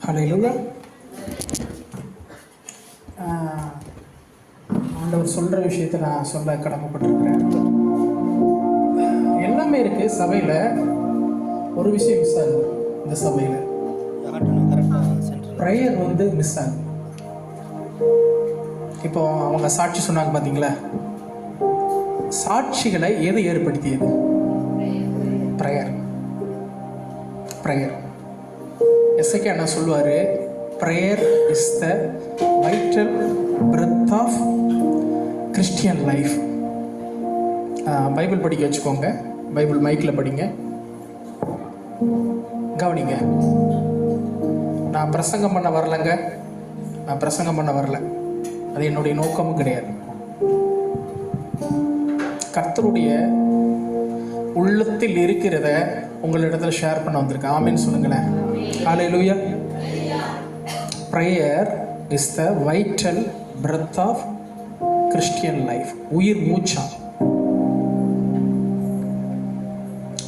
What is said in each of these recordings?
ஹல்லேலூயா. ஆண்டவர் சொல்கிற விஷயத்தை நான் சொல்ல கடமைப்பட்டிருக்கிறேன். எல்லாமே இருக்குது சபையில், ஒரு விஷயம் மிஸ் ஆகுது. இந்த சபையில் ப்ரேயர் மிஸ் ஆகுது. இப்போ அவங்க சாட்சி சொன்னாங்க பார்த்தீங்களா, சாட்சிகளை எது ஏற்படுத்தியது? ப்ரேயர். ப்ரேயர். எஸ்ஐகே என்ன சொல்லுவார்? Prayer is the vital breath of Christian life. Bible படிக்க வச்சுக்கோங்க, பைபிள் மைக்கில் படிங்க, கவனிங்க. நான் பிரசங்கம் பண்ண வரலைங்க, நான் பிரசங்கம் பண்ண வரல, அது என்னுடைய நோக்கமும் கிடையாது. கர்த்தருடைய உள்ளத்தில் இருக்கிறத உங்களிடத்தில் ஷேர் பண்ண வந்திருக்கேன். ஆமீன் சொல்லுங்களேன். ஹல்லேலூயா. Prayer is the vital breath of Christian life. உயிர் மூச்சா.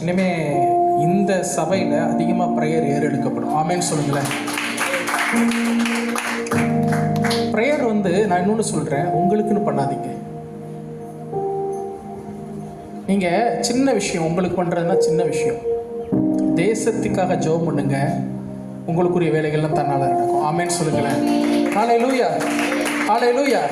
இனிமே இந்த சபையில் அதிகமாக ப்ரேயர் ஏறெடுக்கப்படும். ஆமீன் சொல்லுங்களேன். ப்ரேயர் நான் இன்னொன்று சொல்கிறேன், உங்களுக்குன்னு பண்ணாதீங்க. நீங்கள் சின்ன விஷயம் உங்களுக்கு பண்ணுறதுனா சின்ன விஷயம். தேசத்துக்காக ஜெபம் பண்ணுங்க, உங்களுக்குரிய வேலைகள்லாம் தன்னால் நடக்கும். ஆமேன் சொல்லுங்களேன். ஹல்லேலூயா, ஹல்லேலூயா.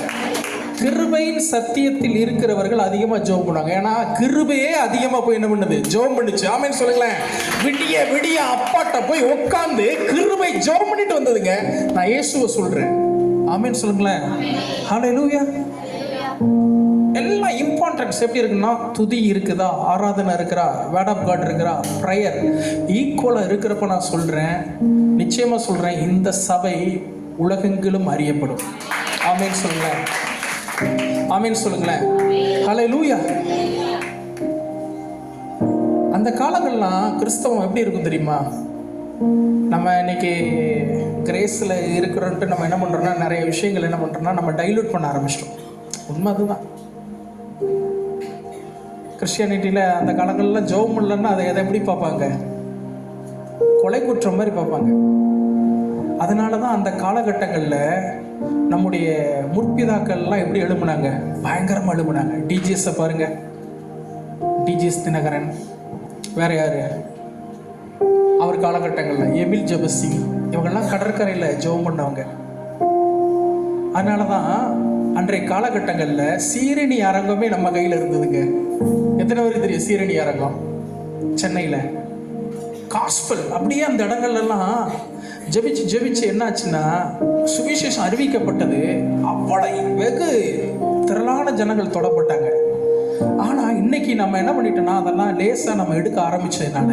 கிருபையின் சத்தியத்தில் இருக்கிறவர்கள் அதிகமாக ஜெபம் பண்ணுவாங்க. ஏன்னா கிருபையே அதிகமாக போய் என்ன பண்ணுது? ஜெபம் பண்ணுச்சு. ஆமேன் சொல்லுங்களேன். விடிய விடிய அப்பாட்ட போய் உட்காந்து கிருபை ஜெபம் பண்ணிட்டு வந்ததுங்க. நான் இயேசுவை சொல்கிறேன். ஆமேன் சொல்லுங்களேன். ஹல்லேலூயா. எல்லாம் இம்பார்ட்டன்ஸ் எப்படி இருக்குன்னா, துதி இருக்குதா, ஆராதனை இருக்கிறா, வேர்ட் ஆஃப் காட் இருக்கிறா, ப்ரேயர் ஈக்குவலாக இருக்கிறப்ப நான் சொல்கிறேன், நிச்சயமாக சொல்கிறேன், இந்த சபை உலகெங்கிலும் அறியப்படும். ஆமீன் சொல்லுங்களேன். ஆமீன் சொல்லுங்களேன். ஹல்லேலூயா. அந்த காலங்கள்லாம் கிறிஸ்தவம் எப்படி இருக்கும் தெரியுமா? நம்ம இன்னைக்கு கிரேஸில் இருக்கிறோன்ட்டு நம்ம என்ன பண்ணுறோம்னா, நிறைய விஷயங்கள் என்ன பண்ணுறோம்னா நம்ம டைல்யூட் பண்ண ஆரம்பிச்சிட்டோம். உண்மை அதுதான். கிறிஸ்டியானிட்டியில் அந்த காலங்களில் ஜெபம் இல்லைன்னா அதை எதை எப்படி பார்ப்பாங்க? கொலை குற்றம் மாதிரி பார்ப்பாங்க. அதனால தான் அந்த காலகட்டங்களில் நம்முடைய முற்பிதாக்கள்லாம் எப்படி எழுப்புனாங்க? பயங்கரமாக எழுப்புனாங்க. டிஜிஎஸை பாருங்கள், டிஜிஎஸ் தினகரன், வேற யார் அவர் காலகட்டங்களில், எமில் ஜபசிங், இவங்கெல்லாம் கடற்கரையில் ஜெபம் பண்ணவங்க. அதனால தான் அன்றைய காலகட்டங்களில் சீரணி அரங்கமே நம்ம கையில் இருந்ததுங்க. எத்தனை பேருக்கு தெரியும் சீரணி அரங்கம்? சென்னையில் காஸ்பல் அப்படியே அந்த இடங்கள்லாம் ஜெபிச்சு ஜெபிச்சு என்னாச்சுன்னா சுவிசேஷம் அறிவிக்கப்பட்டது. அவ்வளவு வெகு திரளான ஜனங்கள் தொடப்பட்டாங்க. ஆனால் இன்னைக்கு நம்ம என்ன பண்ணிட்டோம்னா, அதெல்லாம் லேசாக நம்ம எடுக்க ஆரம்பிச்சதுனால,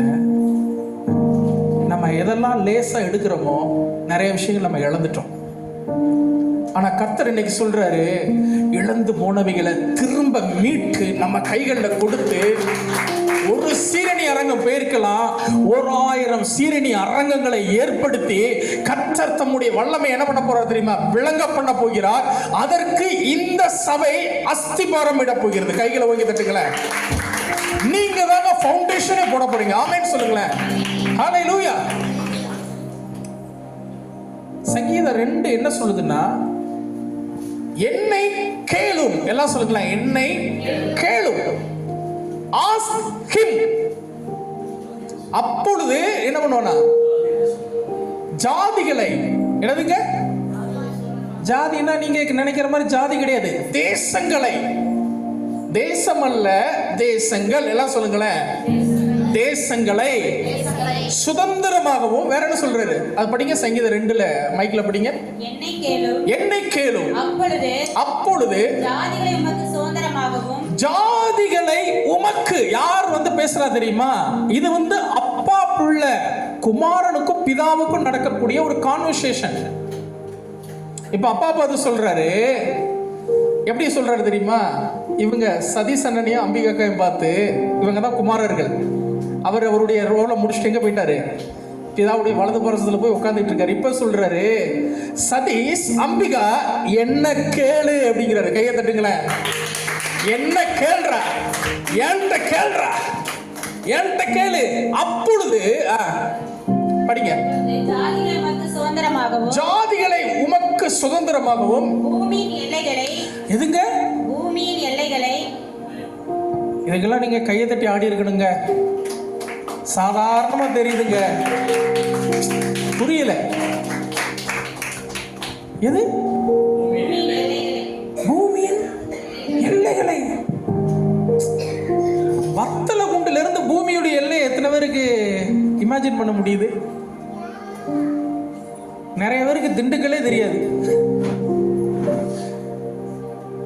நம்ம எதெல்லாம் லேசாக எடுக்கிறோமோ நிறைய விஷயங்கள் நம்ம இழந்துட்டோம். ஆனா கர்த்தர் இன்னைக்கு சொல்றாரு, இழந்து போனவைகளை திரும்ப மீட்டு நம்ம கைகளில் கொடுத்து, ஒரு சீரணி அரங்கம் போயிருக்கலாம், 1000 சீரணி அரங்கங்களை ஏற்படுத்தி கர்த்தர் தம்முடைய வல்லமை என்ன பண்ண போறார் தெரியுமா? விளங்க பண்ண போகிறார். அதற்கு இந்த சபை அஸ்திபாரம் இட போகிறது. கைகளை வாங்கி தட்டுங்களேன். நீங்க தாங்க ஃபவுண்டேஷனே போட போறீங்க. ஆமென் சொல்லுங்களேன். ஹல்லேலூயா. சங்கீதம் 2 என்ன சொல்லுதுன்னா, என்னை கேளும். எல்லாம் சொல்லுங்களேன். என்னை கேளும். Ask him. அப்பொழுது என்ன பண்ணுவானா? ஜாதிகளை, என்னதுங்க ஜாதினா நீங்க நினைக்கிற மாதிரி ஜாதி கிடையாது. தேசங்களை, தேசம் அல்ல தேசங்கள், எல்லாம் சொல்லுங்களேன். தேசங்களை சுதந்திரமாகவும், வேற என்ன சொல்றாரு? அது படிங்க, சங்கீதம் 2 மைக்ல படிங்க. என்னை கேளும், அப்பொழுது ஜாதிகளை உமக்கு சுதந்திரமாகவும். ஜாதிகளை உமக்கு யார் பேசுறா தெரியுமா? இது அப்பா புள்ள, குமாரனுக்கும் பிதாவுக்கும் நடக்கக்கூடிய ஒரு கான்வர்சேஷன். இப்ப அப்பா பார்த்து சொல்றாரு. எப்படி சொல்றாரு தெரியுமா? இவங்க சதீஷ் அண்ணனையும் அம்பிகாக்கையும் பார்த்து, இவங்க தான் குமாரர்கள். அவருடைய ரோலை முடிச்சுட்டு எங்க போயிட்டாரு? பிதாவுடைய வலது புறத்துல போய் உட்கார்ந்துட்டு இருக்காரு. இப்ப சொல்றாரு, சதீஷ், அம்பிகா, என்ன கேளு அப்படிங்கிறாரு. கையை தட்டுங்களேன். என்ன கேள்றா? என்கிட்ட கேள்றா, என்கிட்ட கேளு. அப்பொழுது படிங்க. சுதந்திரமாகவும் ஜாதிகளை உமக்கு சுதந்திரமாகவும் பூமியின் எல்லைகளை எதுங்க பூமியின் எல்லைகளை இதுக்கெல்லாம் நீங்க கையை தட்டி ஆடி இருக்கணுங்க. சாதாரணமா தெரியுதுங்க, புரியல. எது பூமியின் எல்லைகளை? வத்தல குண்டுல இருந்து பூமியுடைய எல்லை எத்தனை பேருக்கு இமேஜின் பண்ண முடியுது? நிறைய பேருக்கு திண்டுக்கலே தெரியாது,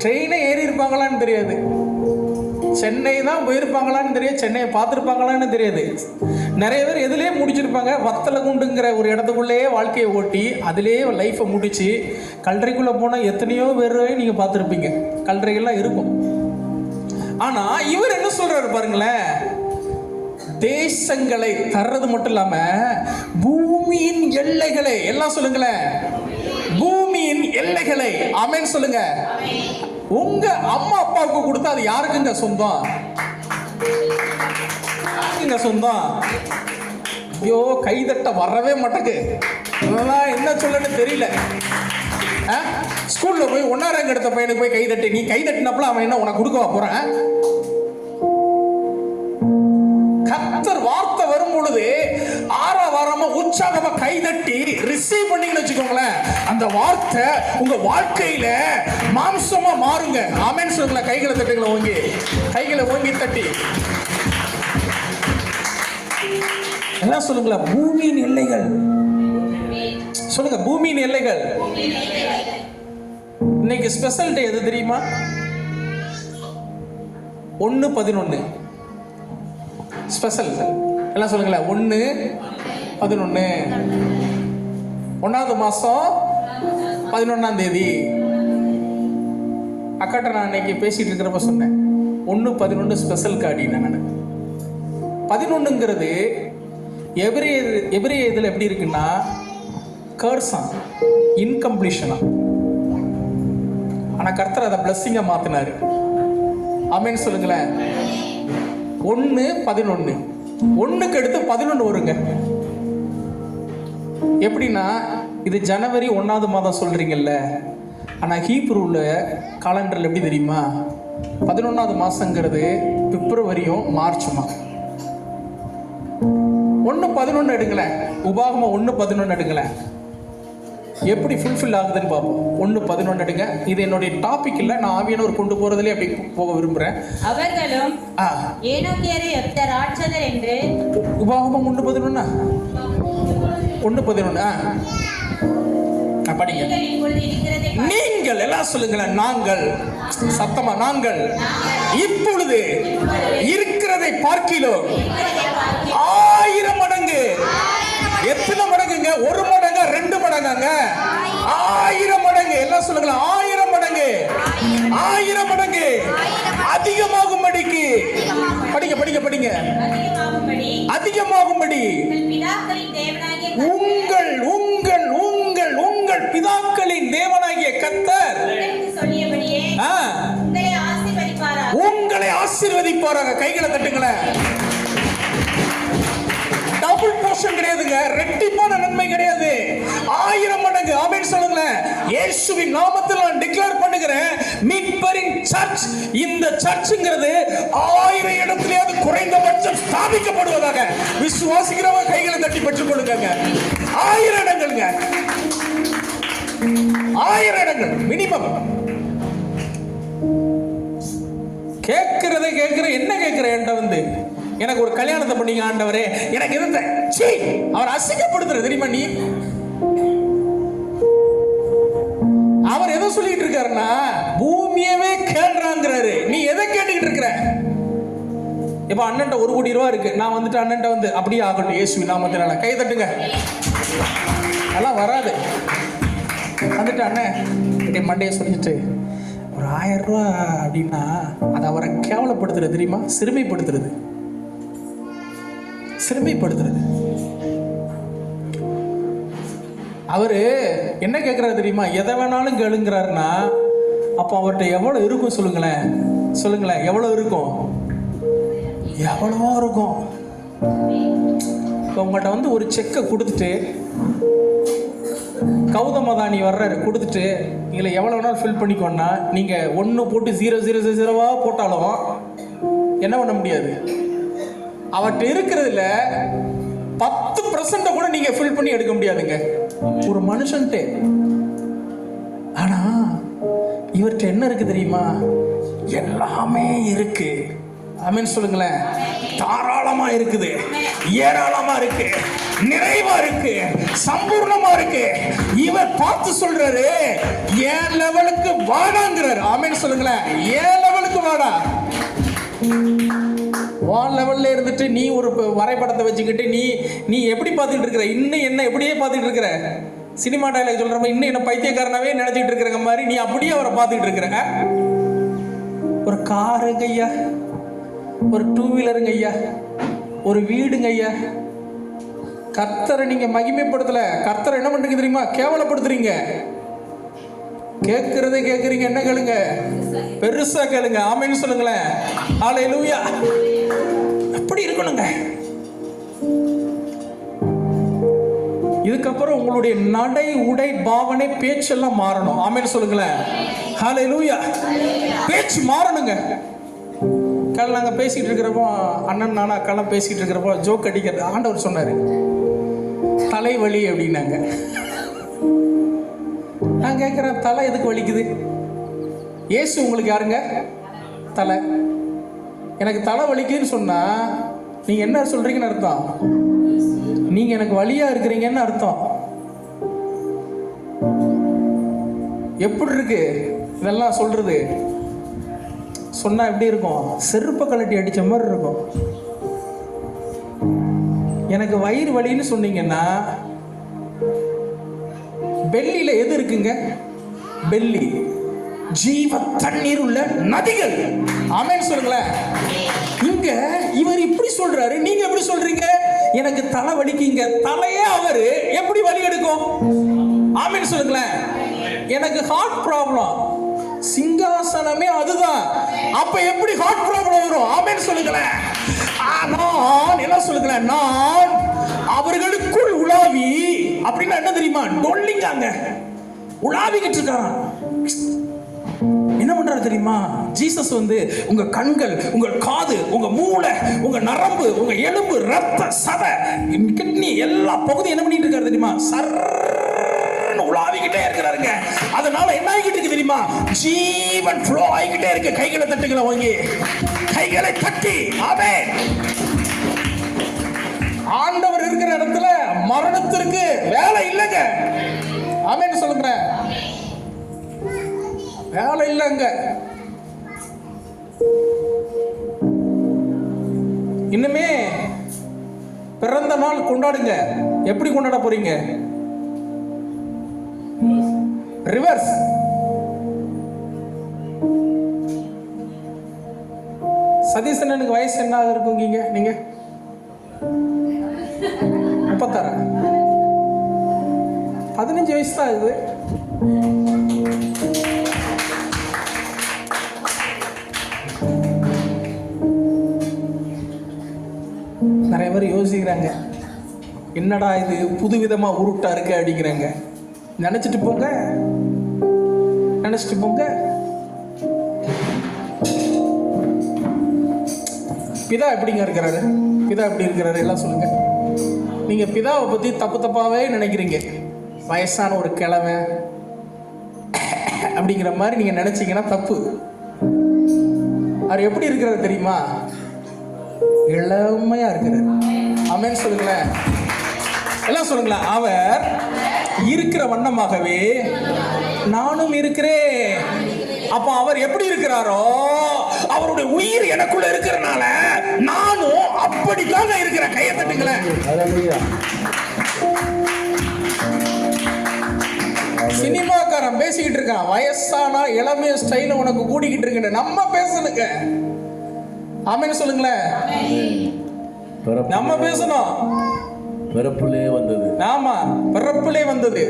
ட்ரெயினை ஏறி இருப்பாங்களான்னு தெரியாது, சென்னை தான் போயிருப்பாங்களான்னு தெரியாது, சென்னையை பார்த்துருப்பாங்களான்னு தெரியாது. நிறைய பேர் எதுலேயே முடிச்சிருப்பாங்க, வத்தல குண்டுங்கிற ஒரு இடத்துக்குள்ளேயே வாழ்க்கையை ஓட்டி அதுலேயே லைஃப்பை முடிச்சு கல்லறைக்குள்ளே போனால் எத்தனையோ பேர் நீங்கள் பார்த்துருப்பீங்க, கல்லறைகள்லாம் இருக்கும். ஆனால் இவர் என்ன சொல்கிறாரு பாருங்களேன், தேசங்களை தர்றது மட்டும் இல்லாமல் பூமியின் எல்லைகளை, எல்லாம் சொல்லுங்களேன், பூமியின் எல்லைகளை. ஆமென் சொல்லுங்க. உங்க அம்மா அப்பாவுக்கு கொடுத்தா அது யாருக்குங்க சொந்தம்? யாருக்குங்க சொந்தம்? ஐயோ, கைதட்ட வரவே மாட்டேங்குது, என்ன சொல்லன்னு தெரியல. ஸ்கூல்ல போய் 1ஆம் ரேங்க் எடுத்த பையனுக்கு போய் கைதட்டி, நீ கைதட்டினப்பல அவன் என்ன உனக்கு கொடுக்கவா போறான்? கர்த்தர் வார்த்தை வரும் பொழுது ஆரவாரமா உற்சாகமா கைதட்டி ரிசீவ் பண்ணீங்கன்னு வச்சுக்கோங்களேன், அந்த வார்த்தை உங்க வாழ்க்கையில மாம்சமா மாறுங்க. ஆமென் சொல்லுங்களேன். கைகளை தட்டுங்களா, ஓங்கி கைகளை ஓங்கி தட்டி எல்லாம் சொல்லுங்களா, பூமியின் எல்லைகள் சொல்லுங்க, பூமியின் எல்லைகள். இன்னைக்கு ஸ்பெஷல் டே எது தெரியுமா? 1/11 ஸ்பெஷல். எல்லாம் சொல்லுங்களேன், 1/11 1வது மாசம் 11ஆம் தேதி. அக்காட்ட நான் இன்னைக்கு பேசிட்டு இருக்கிறப்ப சொன்னேன், 1/11 ஸ்பெஷல் காடி. நான் 11ங்கிறது எபிரேய இதில் எப்படி இருக்குன்னா கர்ஸா, இன்கம்ப்ளீஷனா. ஆனால் கர்த்தர் அதை பிளஸ்ஸிங்கா மாத்தினாரு. ஆமென் சொல்லுங்களேன். 1/11 1க்கு அடுத்து 11 வருங்க. எப்படின்னா இது ஜனவரி 1வது மாதம் சொல்றீங்கல்ல, ஆனால் ஹீப்ரூல காலண்டரில் எப்படி தெரியுமா, 11வது மாசங்கிறது பிப்ரவரியும் மார்ச்சுமா. 1/11 எடுங்களேன், உபாகமம் 1/11 எடுங்களேன், எப்படி ஃபுல்ஃபில் ஆகுதுன்னு பார்ப்போம். 1/11 எடுங்க. இது என்னுடைய டாபிக் இல்லை, நான் ஆவியானவர் கொண்டு போறதுலேயே அப்படி போக விரும்புகிறேன். அவர்களும் ஏனோக்கியரை ஒத்த ராட்சதர் என்று உபாகமம் 1/11 படிங்க. நீங்கள் எல்லாம் சொல்லுங்களேன், நாங்கள் சத்தமா, நாங்கள் இப்பொழுது இருக்கிறதை பார்க்கிலோ 1000 மடங்கு. எத்தனை மடங்குங்க? 1 மடங்கா 2 மடங்காங்க? 1000 மடங்கு. எல்லாம் சொல்லுங்களேன், 1000 மடங்கு, 1000 மடங்கு அதிகமாகும்படிக்கு. படிங்க படிங்க படிங்க. அதிகமாகும்படி உங்கள் உங்கள் உங்கள் உங்கள் பிதாக்களின் தேவனாகிய கர்த்தர் உங்களை ஆசீர்வதிப்பாராக. கைகளை தட்டுங்களேன். டபுள் போர்ஷன் கிடையாதுங்க, ரெட்டிப்பான நன்மை கிடையாது, 1000 மடங்கு. ஆமென் சொல்லுங்களேன். இயேசுவின் நாமத்தில் நான் டிக்ளேர் பண்ணுகிறேன், மீட்பரின் சர்ச், இந்த சர்ச்ங்கிறது 1000 இடத்திலேயாவது குறைந்தபட்சம் ஸ்தாபிக்கப்படுவதாக விசுவாசிக்கிறவங்க கைகளை தட்டி பெற்றுக் கொள்ளுங்க. 1000 இடங்கள்ங்க, 1000 இடங்கள் மினிமம். கேட்கிறதை கேட்கிற, என்ன கேட்கிற என்கிட்ட வந்து, எனக்கு ஒரு கல்யாணத்தை பண்ணீங்க ஆண்டவரே, எனக்கு இருந்த அவர் அசிங்கப்படுத்துற தெரியுமா? நீ அவர் எதை சொல்லிட்டு இருக்காருன்னா பூமியவே கேள்றாங்கிறாரு. நீ எதை கேட்டுக்கிட்டு இருக்கிற? இப்ப அண்ணன்ட்ட 1 கோடி ரூபா இருக்கு, நான் வந்துட்டு அண்ணன்ட்ட வந்து அப்படியே ஆகட்டும் இயேசு நாமத்தினால. கை தட்டுங்க. அதெல்லாம் வராது. வந்துட்டு அண்ணன் மண்டையை சொல்லிட்டு ஒரு 1000 ரூபா அப்படின்னா அது அவரை கேவலப்படுத்துறது தெரியுமா? சிறுமைப்படுத்துறது, சிறுமைப்படுத்துறது. அவரு என்ன கேட்கிறாரு தெரியுமா? எதை வேணாலும் கேளுங்கிறாருன்னா அப்போ அவர்கிட்ட எவ்வளவு இருக்கும் சொல்லுங்களேன், சொல்லுங்களேன், எவ்வளவு இருக்கும்? எவ்வளவோ இருக்கும். இப்போ உங்கள்கிட்ட வந்து ஒரு செக்கை கொடுத்துட்டு கௌதமதானி வர்றாரு, கொடுத்துட்டு இதில் எவ்வளோ வேணாலும் ஃபில் பண்ணிக்கோன்னா நீங்கள் 1 போட்டு 000 போட்டாலும் என்ன பண்ண முடியாது. அவர்கிட்ட இருக்கிறதுல 10% கூட நீங்கள் ஃபில் பண்ணி எடுக்க முடியாதுங்க ஒரு மனுஷன்ட்டு. ஆனால் இவர்கிட்ட என்ன இருக்கு தெரியுமா? எல்லாமே இருக்கு. ஆமென் சொல்லுங்களேன். தாராளமா இருக்குது, ஏராளமா இருக்கு, நிறைவா இருக்கு, சம்பூர்ணமா இருக்கு. இவர் பார்த்து சொல்றாரு, ஏன் லெவலுக்கு வாடாங்கிறாரு. ஆமென் சொல்லுங்களேன். ஏன் லெவலுக்கு வாடா. வான் லெவல்ல இருந்துட்டு நீ ஒரு வரைபடத்தை வச்சுக்கிட்டு நீ எப்படி பார்த்துட்டு இருக்கிற, இன்னும் என்ன எப்படியே பார்த்துட்டு இருக்கிற, சினிமா டைலாக் சொல்ற மாதிரி இன்னும் என்ன பைத்தியக்காரனாவே நினைச்சிட்டு இருக்கிற மாதிரி நீ அப்படியே அவரை பார்த்துட்டு இருக்கிற. ஒரு காருங்க ஐயா, ஒரு 2 வீலருங்க ஐயா, ஒரு வீடுங்க ஐயா. கர்த்தரை நீங்க மகிமைப்படுத்தல, கர்த்தரை என்ன பண்றீங்க தெரியுமா? கேவலப்படுத்துறீங்க. கேட்கறதே கேட்கறீங்க, என்ன கேளுங்க? பெருசா கேளுங்க. ஆமென் சொல்லுங்களேன். ஹல்லேலூயா. எப்படி இருக்கணுங்க? இதுக்கப்புறம் உங்களுடைய நடை, உடை, பாவனை, பேச்செல்லாம் மாறணும். ஆமென் சொல்லுங்களேன். ஹல்லேலூயா. பேச்சு மாறணுங்க. நாங்கள் பேசிகிட்டு இருக்கிறப்போ, அண்ணன் நானும் அக்காலாம் பேசிகிட்டு இருக்கிறப்போ ஜோக் அடிக்கிறது, ஆண்டவர் சொன்னார் தலைவலி அப்படின்னாங்க. நான் கேட்குறேன், தலை எதுக்கு வலிக்குது? இயேசு உங்களுக்கு யாருங்க? தலை. எனக்கு தலை வலிக்குதுன்னு சொன்னால் நீங்கள் என்ன சொல்கிறீங்கன்னு அர்த்தம்? நீங்கள் எனக்கு வலியாக இருக்கிறீங்கன்னு அர்த்தம். எப்படி இருக்கு இதெல்லாம் சொல்கிறது? சொன்னால் எப்படி இருக்கும்? செருப்பை கழட்டி அடித்த மாதிரி இருக்கும். எனக்கு வயிறு வலின்னு சொன்னீங்கன்னா பெல்லியில் எது இருக்குங்க? பெல்லி ஜீவ தண்ணீர் உள்ள நதிகள். ஆமென் சொல்லுங்களேன். இங்க இவர் இப்படி சொல்றாரு, நீங்க எப்படி சொல்றீங்க? எனக்கு தலை வலிக்குங்க. தலையே அவரு எப்படி வலி எடுக்கும்? ஆமென் சொல்லுங்களேன். எனக்கு ஹார்ட் ப்ராப்ளம், சிங்காசனமே அதுதான். அப்ப எப்படி ஹார்ட் ப்ராப்ளம் வரும்? ஆமென் சொல்லுங்களேன். நான் என்ன சொல்லுங்களேன், நான் அவர்களுக்குள் உலாவி, அப்படின்னா என்ன தெரியுமா? டொல்லிங்காங்க, உலாவிக்கிட்டு இருக்காராம். என்ன பண்றாரு தெரியுமா? ஜீசஸ் வந்து உங்க கண்கள், உங்க காது, உங்க மூளை, உங்க நரம்பு, உங்க எலும்பு, ரத்த, சதை, கிட்னி எல்லா பகுதியும் என்ன பண்ணிட்டு இருக்காரு தெரியுமா? உலாவிக்கிட்டே இருக்கிறாருங்க. அதனால என்ன ஆகிட்டு இருக்கு தெரியுமா? ஜீவன் ஃப்ளோ ஆகிக்கிட்டே இருக்கு. கைகளை தட்டுகளை வாங்கி, கைகளை தட்டி. ஆமென். ஆண்டவர் இருக்கிற இடத்துல மரணத்திற்கு வேலை இல்லைங்க. ஆமென் சொல்லுங்க. வேலை இல்லைங்க. இன்னுமே பிறந்த நாள் கொண்டாடுங்க. எப்படி கொண்டாட போறீங்க? ரிவர்ஸ். சதீசனுக்கு வயசு என்ன இருக்குங்க? நீங்க 36, 15 வயசு தான் இது. நிறைய பேர் யோசிக்கிறாங்க, என்னடா இது புதுவிதமா உருட்டா இருக்கு அப்படிங்கிறாங்க. நினைச்சிட்டு போங்க, நினைச்சிட்டு போங்க. பிதா எப்படிங்க இருக்கிறாரு? பிதா எப்படி இருக்கிறாரு? எல்லாம் சொல்லுங்க. நீங்க பிதாவை பத்தி தப்பு தப்பாவே நினைக்கிறீங்க. வயசான ஒரு கிழமை அப்படிங்கிற மாதிரி நீங்க நினைச்சீங்கன்னா தப்பு. அவர் எப்படி இருக்கிறாரு தெரியுமா? இளமையா இருக்கிறார். ஆமென் சொல்லுங்களேன். எல்லாம் சொல்லுங்களேன். அவர் இருக்கிற வண்ணமாகவே நானும் இருக்கிறேன். அப்ப அவர் எப்படி இருக்கிறாரோ, அவருடைய உயிர் எனக்குள்ள இருக்கிறனால நானும் அப்படித்தாங்க இருக்கிறேன். கையை தட்டுங்களேன். சினிமாக்காரன் பேசிக்கிட்டு இருக்கான், வயசானா இளமைய ஸ்டைல உனக்கு கூடிக்கிட்டு இருக்குன்னு. நம்ம பேசணுங்க. ஆமென் சொல்லுங்களேன். நம்ம பேசணும். பிறப்பிலே வந்தது. ஆமா, பிறப்பிலே வந்தது.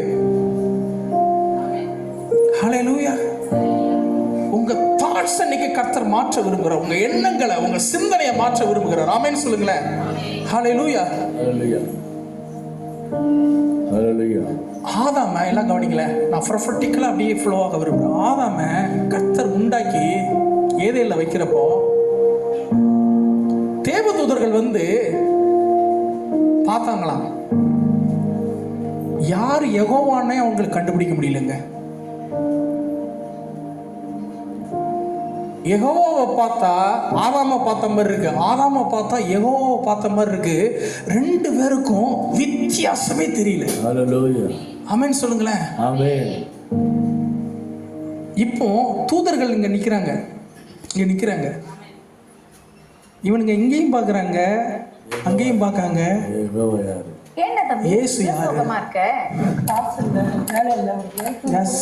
ஹல்லேலூயா. உங்க தாட்ஸ் இன்னைக்கு கர்த்தர் மாற்ற விரும்புகிறார். உங்க எண்ணங்களை, உங்க சிந்தனையை மாற்ற விரும்புகிறார். ஆமென் சொல்லுங்களேன். ஹல்லேலூயா. ஹல்லேலூயா. ஹalleluya. ஆதாம எல்லாம் கவனிக்கல, நான் ப்ரொஃபட்டிக்கலா அப்படியே ஃப்ளோவாக விரும்புகிறேன். ஆதாம கர்த்தர் உண்டாக்கி ஏதேல வைக்கிறப்போ தேவதூதர்கள் வந்து பார்த்தாங்களாம். யார் யெகோவானே அவங்களுக்கு கண்டுபிடிக்க முடியலங்க. யெகோவாவை பார்த்தா ஆதாம பார்த்த மாதிரி இருக்கு, ஆதாம பார்த்தா யெகோவாவை பார்த்த மாதிரி இருக்கு. ரெண்டு பேருக்கும் வித்தியாசமே தெரியல. ஹalleluya. ஆமென் சொல்லுங்களேன். ஆமென். இப்போ தூதர்கள் இங்க நிக்கிறாங்க, இவனுங்க இங்கேயும் பார்க்கறாங்க, அங்கேயும் பார்க்கறாங்க. யெகோவா யாரு? என்ன தம்பி இயேசு யாரு? சோகமா இருக்க? எஸ்.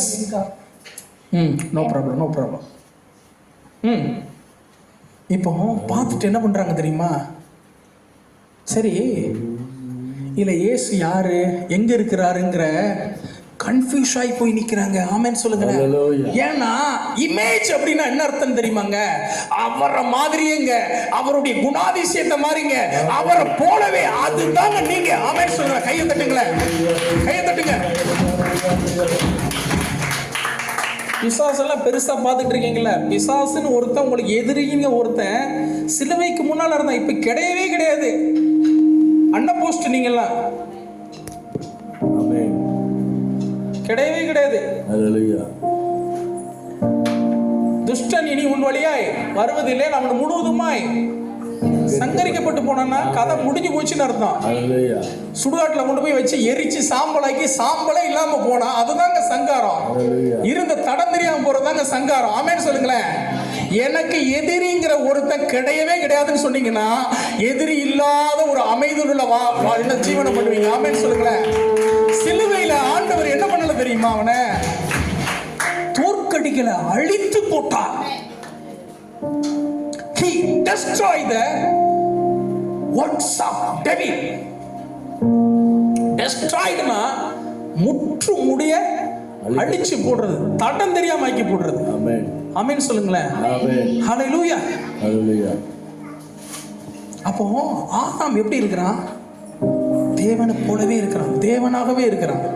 No problem. இப்போ பார்த்துட்டு என்ன பண்றாங்க தெரியுமா? சரி, இல்ல இயேசு யாரு, எங்க இருக்கிறாருங்கிற கன்ஃபியூஸ் ஆகி போய் நிக்கிறாங்க. ஆமென் சொல்லுங்களேன். Hallelujah. ஏன்னா இமேஜ் அப்படின்னா என்ன அர்த்தம் தெரியுமாங்க? அவரை மாதிரியேங்க, அவருடைய குணாதிசயத்தை மாதிரிங்க, அவரை போலவே. அதுதாங்க நீங்க. ஆமென் சொல்லுங்க. கையை தட்டுங்களேன், கையை தட்டுங்க. பிசாசெல்லாம் பெருசா பார்த்துட்டு இருக்கீங்களா? பிசாசுன்னு ஒருத்தன் உங்களுக்கு எதிரிங்க, ஒருத்தன் சிலுவைக்கு முன்னால இருந்தா இப்ப கிடையவே கிடையாது. அண்ணா போஸ்ட் நீங்கெல்லாம் ஆமென். கிடையவே கிடையாது. ஹalleluya. துஷ்டன் இனி உன் வழியாய் வருவதில்லை, அவன் முழுவதுமாய் சங்கரிக்கப்பட்டு போனான்னா கதை முடிஞ்சு போச்சுன்னு அர்த்தம். ஹalleluya. சுடுகாட்டுல கொண்டு போய் வச்சு எரிச்சு சாம்பலாக்கி சாம்பலே இல்லாம போனா அதுதாங்க சங்காரம். Hallelujah. இருந்த தடம் தெரியாம போறதாங்க சங்காரம். ஆமென் சொல்லுங்களேன். எனக்கு எதிரிங்கிற ஒருத்தன் கிடையவே கிடையாதுன்னு சொன்னீங்கன்னா எதிரி இல்லாத ஒரு அமைதியுள்ள என்ன ஜீவனம் பண்ணுவீங்க. ஆமென் சொல்லுங்களேன். சிலுவையில ஆண்டவர் என்ன பண்ணல தெரியுமா? அவனை தோற்கடிக்கல, அழித்து போட்டார். He destroyed the works of devil. Destroyedனா முற்று முடிய அடிச்சு போடுறது, தடம் தெரியாம ஆக்கி போடுறது. ஆமென். ஆமென் சொல்லுங்களேன். ஆமென். ஹalleluya. ஹalleluya. அப்போ ஆதாம் எப்படி இருக்கிறான்? தேவனை போலவே இருக்கிறான், தேவனாகவே இருக்கிறான்.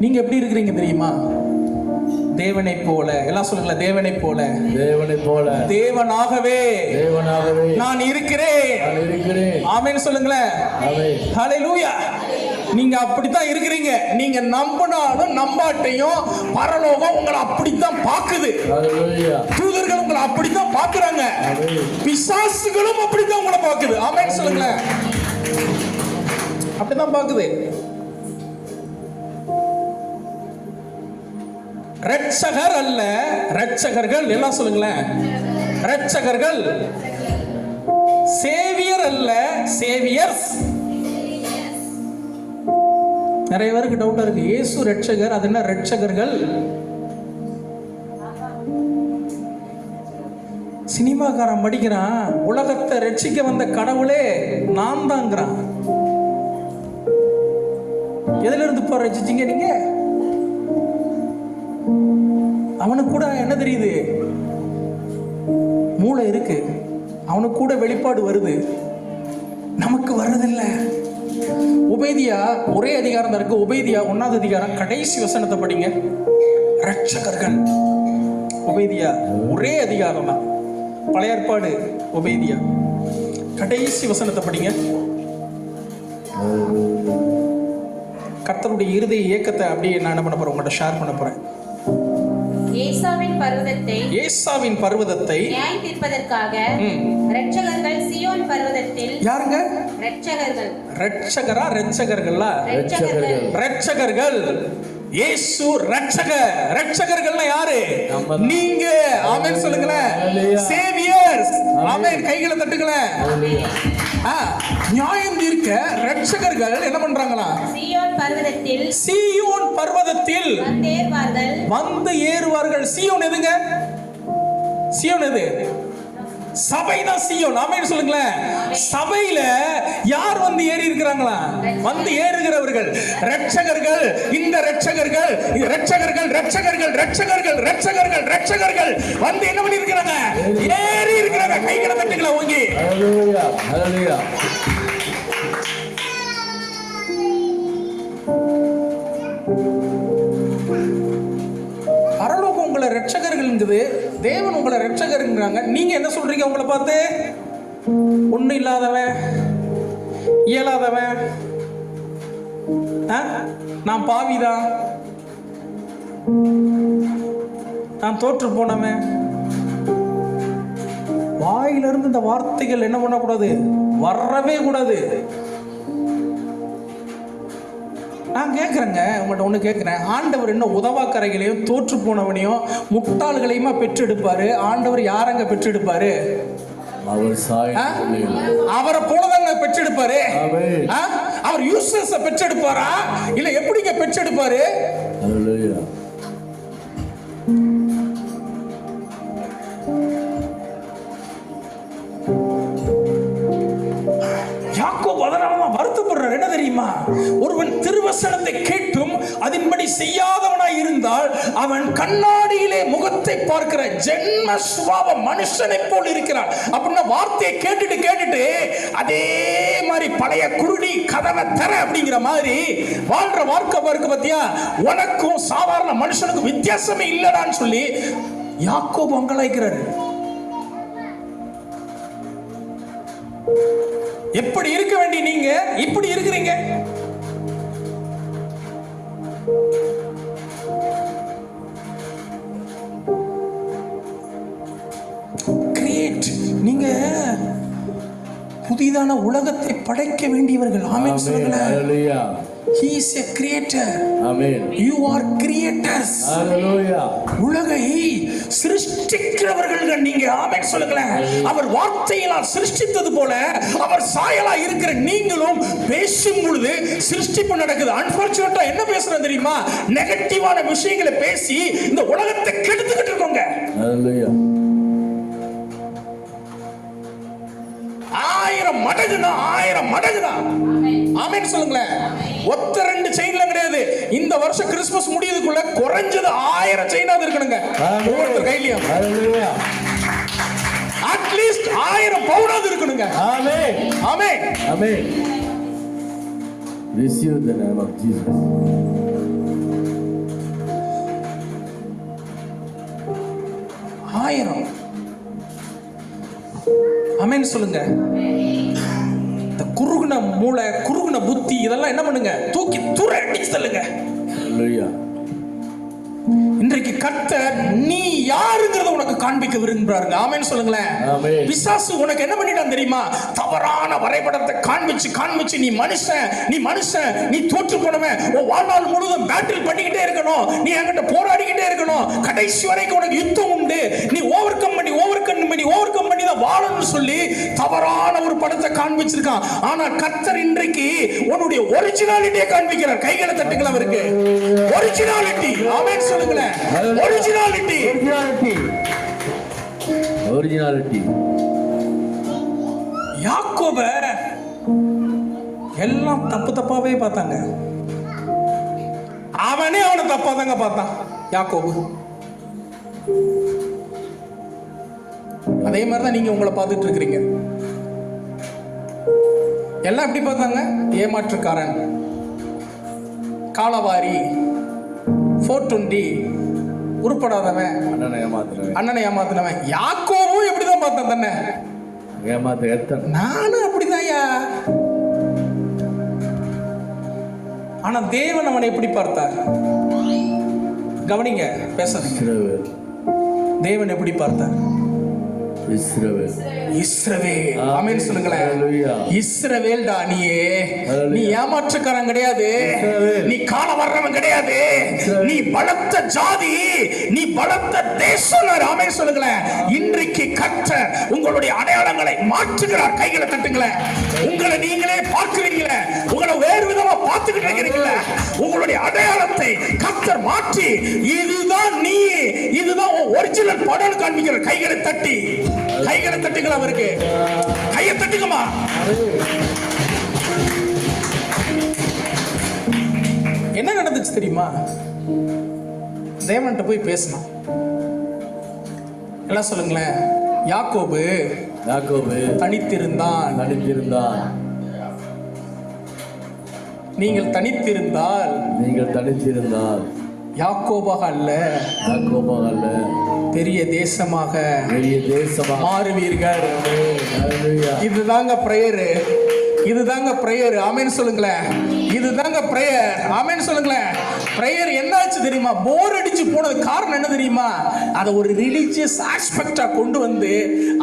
நீங்க எப்படி இருக்கிறீங்க தெரியுமா? தேவனை போல. எல்லாம் சொல்லுங்களேன். தேவனை போல, தேவனை போல, தேவனாகவே நான் இருக்கிறேன். ஆமென் சொல்லுங்களேன். ஆமென். ஹalleluya. நீங்க அப்படித்தான் இருக்கிறீங்க. நீங்க நம்பினாலும் நம்பாட்டையும் பரலோகம் உங்களை அப்படித்தான் பாக்குது. ஹalleluya. தூதர்கள் உங்களை அப்படித்தான் பாக்குறாங்க, பிசாசுகளும் அப்படித்தான் உங்களை பாக்குது. ஆமென் சொல்லுங்களேன். அப்படித்தான் பாக்குது. ரட்சகர் அல்ல, ரட்சகர்கள். எல்லாம் சொல்லுங்களேன். ரட்சகர்கள். சேவியர் அல்ல, சேவியர்ஸ். நிறைய பேருக்கு டவுட்டா இருக்கு. இயேசு ரட்சகர், அது என்ன ரட்சகர்கள்? சினிமாக்காரன் படிக்கிறான், உலகத்தை ரட்சிக்க வந்த கடவுளே நான் தாங்கிறான். எதுல இருந்து போற ரட்சிச்சீங்க நீங்க? அவனுக்கு கூட என்ன தெரியுது? மூளை இருக்கு, அவனுக்கு கூட வெளிப்பாடு வருது, நமக்கு வர்றதில்லை. உபேதியா ஒரே அதிகாரம் தான் இருக்கு. உபேதியா 1வது அதிகாரம் கடைசி வசனத்தை படிங்க. ரட்சகர்கள். உபேதியா ஒரே அதிகாரம் தான், பழைய ஏற்பாடு. உபேதியா கடைசி வசனத்தை படிங்க. கர்த்தருடைய இருதய இயக்கத்தை அப்படியே நான் என்ன பண்ண போறேன், உங்கள்கிட்ட ஷேர் பண்ண போறேன். ஏசாவின் பர்வதத்தை நியாயம் தீர்ப்பதற்காக ரட்சகர்கள் சீயோன் பர்வதத்தில். யாருங்க ரட்சகர்கள்? ரட்சகரா ரட்சகர்களா? ரட்சகர்கள். இயேசு ரட்சகர். ரட்சகர்கள்னா யாரு? நீங்க. ஆமென் சொல்லுங்களேன். சேவியர்ஸ். ஆமென். கைகளை தட்டுங்களேன். நியாயம் தீர்க்க ரட்சகர்கள் என்ன பண்றாங்களா? சீயோன் பர்வதத்தில், சீயோன் பர்வதத்தில் வந்து ஏறுவார்கள். சீயோன் எதுங்க? சீயோன் எது? சபைதான் சீயோன். ஆமென் சொல்லுங்களேன். சபையில யார் வந்து ஏறி இருக்கிறாங்களா? வந்து ஏறுகிறவர்கள் ரட்சகர்கள். இந்த ரட்சகர்கள், ரட்சகர்கள் ரட்சகர்கள் ரட்சகர்கள் ரட்சகர்கள் ரட்சகர்கள் வந்து என்ன பண்ணி இருக்கிறாங்க? ஏறி இருக்கிறாங்க. கைகளை தட்டுங்களா ஓங்கி. ஹalleluya. ஹalleluya. ரட்சகர்கள்ங்குது, தேவன் உங்களை ரட்சகருங்கிறாங்க. நீங்க என்ன சொல்றீங்க உங்களை பார்த்து? ஒன்றும் இல்லாதவன், இயலாதவன், நான் பாவிதான், நான் தோற்று போனவன். வாயிலிருந்து இந்த வார்த்தைகள் என்ன பண்ணக்கூடாது? வரவே கூடாது. நான் கேட்குறேங்க, உங்கள்கிட்ட ஒன்று கேட்குறேன். ஆண்டவர் என்ன உதவாக்கரைகளையும் தோற்று போனவனையும் முட்டாள்களையுமா பெற்றெடுப்பாரு? ஆண்டவர் யாரங்க பெற்றெடுப்பாரு? அவரை போலதாங்க பெற்றெடுப்பாரு. அவர் யூஸ்லெஸ் பெற்றெடுப்பாரா இல்ல எப்படிங்க பெற்றெடுப்பாரு? யாக்கோபு அதனாலதான் வருத்தப்படுறார். என்ன தெரியுமா? ஒருவன் திருவசனத்தை கேட்டும் அதன்படி செய்யாதவனாய் இருந்தால் அவன் கண்ணாடியிலே முகத்தை பார்க்கிற ஜென்ம சுபாவ மனுஷனை போல் இருக்கிறான். அப்படின்னா வார்த்தையை கேட்டுட்டு அதே மாதிரி பழைய குருடி கதவை தர அப்படிங்கிற மாதிரி வாழ்ற வாழ்க்கை இருக்கு பத்தியா? உனக்கும் சாதாரண மனுஷனுக்கும் வித்தியாசமே இல்லடான்னு சொல்லி யாக்கோபு அங்கலாய்க்கிறாரு. எப்படி இருக்க வேண்டிய நீங்க இப்படி இருக்கிறீங்க. கிரியேட், நீங்க புதிதான உலகத்தை படைக்க வேண்டியவர்கள். ஆமென் சொல்லுங்களேன். He is a creator. Amen. You are creators. Hallelujah. உலகை சிருஷ்டிக்கிறவர்கள் நீங்க. ஆமென் சொல்லுங்களேன். அவர் வார்த்தையினால் சிருஷ்டித்தது போல அவர் சாயலா இருக்கிற நீங்களும் பேசும் பொழுது சிருஷ்டிப்பு நடக்குது. அன்பார்ச்சுனேட்டா என்ன பேசுறேன் தெரியுமா? நெகட்டிவான விஷயங்களை பேசி இந்த உலகத்தை கெடுத்துக்கிட்டு இருக்கோங்க. Hallelujah. 1000 மடங்குதான், 1000 மடங்குதான். ஆமென் சொல்லுங்களேன். ஒத்த 2 செயின்ல கிடையாது. இந்த வருஷம் கிறிஸ்துமஸ் முடியதுக்குள்ள குறைஞ்சது 1000 செயினாவது இருக்கணுங்க ஒவ்வொருத்தர் கையிலயும். அட்லீஸ்ட் 1000 பவுனாவது இருக்கணுங்க. ஆமென் ஆமென் ஆமென். Receive the name of Jesus. ஆயிரம். ஆமென் சொல்லுங்க. இந்த குறுகுன மூளை, குறுகுன புத்தி இதெல்லாம் என்ன பண்ணுங்க? தூக்கி தூர அடிச்சு தள்ளுங்க. ஹல்லேலூயா. இன்றைக்கு கர்த்தர் நீ யாருங்கிறத உனக்கு காண்பிக்க விரும்புறாருங்க. ஆமென் சொல்லுங்களேன். பிசாசு உனக்கு என்ன பண்ணிட்டான் தெரியுமா? தவறான வரைபடத்தை காண்பிச்சு நீ மனுஷன், நீ தோற்று போனவன், உன் வாழ்நாள் முழுவதும் பேட்டில் பண்ணிக்கிட்டே இருக்கணும், நீ என்கிட்ட போராடிக்கிட்டே இருக்கணும், கடைசி வரைக்கும் உனக்கு யுத்தம் உண்டு, நீ ஓவர் கம் பண்ணி தான் வாழணும்னு சொல்லி தவறான ஒரு படத்தை காண்பிச்சிருக்கான். ஆனா கர்த்தர் இன்றைக்கு உன்னுடைய ஒரிஜினாலிட்டியை காண்பிக்கிறார். கைகளை தட்டுங்கள் அவருக்கு. ஒரிஜினாலிட்டி. ஆமென் சொல்லுங்களேன். ஒரிஜினாலிட்டி. யாக்கோப எல்லாம் தப்பாவே பார்த்தாங்க. அவனே அவனை தப்பாதாங்க பார்த்தான் யாக்கோபு. அதே மாதிரிதான் நீங்க உங்களை பார்த்துட்டு இருக்கிறீங்க. எல்லாம் எப்படி பார்த்தாங்க? ஏமாற்றுக்காரன், காலவாரி, 420, உருப்படாதவன், அண்ணனை ஏமாத்தினவன். யாக்கோபும் எப்படிதான் பார்த்தான் தன்னை? நானும் அப்படிதான்யா. ஆனா தேவன் அவனை எப்படி பார்த்தார்? கவனிங்க, பேசுறீங்க. தேவன் எப்படி பார்த்தார்? இஸ்ரவேல். ஆமென் சொல்லுங்களேன். இஸ்ரவேல்டா நீயே. நீ ஏமாற்றுக்காரன் கிடையாது, நீ காண வர்றவன் கிடையாது, நீ பலத்த ஜாதி, நீ பலத்த தேசம். ஆமென் சொல்லுங்களேன். இன்றைக்கு கர்த்தர் உங்களுடைய அடையாளங்களை மாற்றுகிறார். கைகளை தட்டுங்களேன். உங்களை நீங்களே பார்க்கிறீங்களே, உங்களை வேறு விதமா பார்த்துக்கிட்டு இருக்கிறீங்களே, உங்களுடைய அடையாளத்தை கர்த்தர் மாற்றி இதுதான் நீ, இதுதான் ஒரிஜினல் படம் காண்பிக்கிற. கைகளை தட்டுங்களா அவருக்கு. கையை தட்டுங்கம்மா. என்ன நடந்துச்சு தெரியுமா? தேவன்கிட்ட போய் பேசணும். எல்லாம் சொல்லுங்களேன். யாக்கோபு தனித்திருந்தான். நீங்கள் தனித்திருந்தால் யாக்கோபாக அல்ல, யாக்கோபாக அல்ல, பெரிய தேசமாக பெரிய தேசமாக மாறுவீர்கள். ஹalleluya. இதுதாங்க பிரேயர், இதுதாங்க பிரேயர். ஆமென் சொல்லுங்களேன். இதுதாங்க பிரேயர். ஆமென் சொல்லுங்களேன். பிரேயர் என்னாச்சு தெரியுமா? போர் அடிச்சு போனது காரணம் என்ன தெரியுமா? அதை ஒரு ரிலீஜியஸ் ஆஸ்பெக்டா கொண்டு வந்து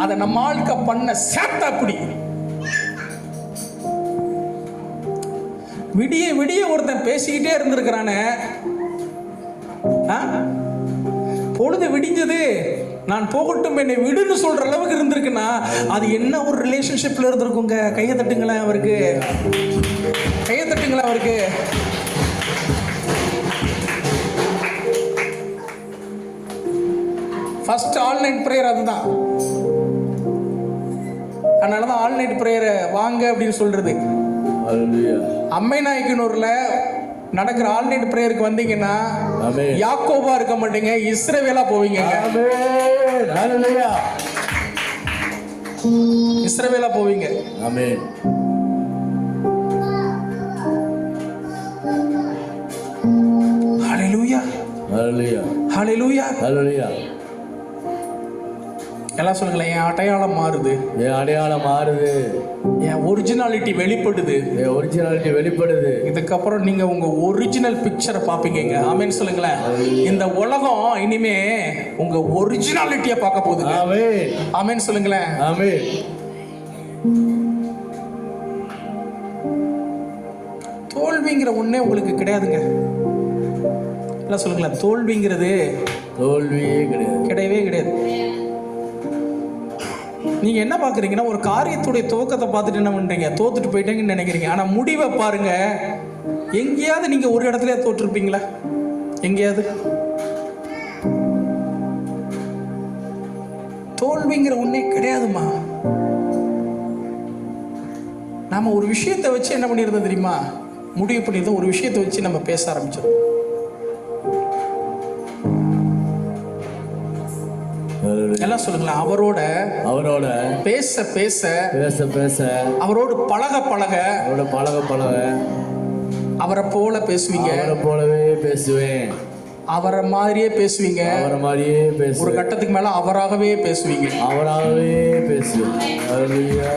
அதை நம்ம ஆளுக்க பண்ண சேத்தாக்குடி. விடிய விடிய ஒருத்தன் பேசிக்கிட்டே இருந்திருக்கிறானே, பொழுது விடிஞ்சது நான் போகட்டும் என்னை விடுன்னு சொல்ற அளவுக்கு இருந்திருக்குன்னா அது என்ன ஒரு ரிலேஷன்ஷிப்ல இருந்திருக்குங்க. கையை தட்டுங்களேன் அவருக்கு, கையை தட்டுங்களேன் அவருக்கு. ஃபர்ஸ்ட் ஆல் நைட் பிரேயர் அதுதான். அதனாலதான் ஆல் நைட் பிரேயரை வாங்க அப்படின்னு சொல்றது. அம்மை நாயக்கனூர்ல நடக்கிற ஆல் நைட் பிரேயருக்கு வந்தீங்கன்னா யாக்கோபா இருக்க மாட்டீங்க, இஸ்ரவேலா போவீங்க. இஸ்ரவேலா போவீங்க. ஆமென். ஹalleluya, ஹalleluya, ஹalleluya, ஹalleluya. எல்லாம் சொல்லுங்களேன். என் அடையாளம் மாறுது, என் அடையாளம் மாறுது, என் ஒரிஜினாலிட்டி வெளிப்படுது, என் ஒரிஜினாலிட்டி வெளிப்படுது. இதுக்கப்புறம் நீங்க உங்க ஒரிஜினல் பிக்சரை பாப்பீங்க. ஆமென் சொல்லுங்களேன். இந்த உலகம் இனிமே உங்க ஒரிஜினாலிட்டியை பார்க்க போகுது. ஆமென். ஆமென் சொல்லுங்களேன். ஆமென். தோல்விங்கிற ஒண்ணே உங்களுக்கு கிடையாதுங்க. எல்லாம் சொல்லுங்களேன். தோல்விங்கிறது தோல்வியே கிடையாது, கிடையவே கிடையாது. நீங்க என்ன பாக்குறீங்கன்னா, ஒரு காரியத்துடைய துவக்கத்தை பார்த்துட்டு என்ன பண்றீங்க? தோத்துட்டு போயிட்டேங்கன்னு நினைக்கிறீங்க. ஆனா முடிவை பாருங்க. எங்கேயாவது நீங்க ஒரு இடத்துல தோற்றுருப்பீங்களா? எங்கேயாவது? தோல்விங்கிற ஒண்ணே கிடையாதுமா. நாம ஒரு விஷயத்தை வச்சு என்ன பண்ணிருந்தோம் தெரியுமா? முடிவு பண்ணிருந்தோம். ஒரு விஷயத்தை வச்சு நம்ம பேச ஆரம்பிச்சோம். எல்லாம் சொல்லுங்களேன். அவரோட பேச பேச பேச பேச, அவரோடு பழக பழக, அவரோட பழக பழக, அவரை போல பேசுவீங்க. அவரை போலவே பேசுவேன், அவரை மாதிரியே பேசுவீங்க. அவரை மாதிரியே ஒரு பேசுவேன், கட்டத்துக்கு மேல அவராகவே பேசுவீங்க. அவராகவே பேசுவேன். ஹalleluya.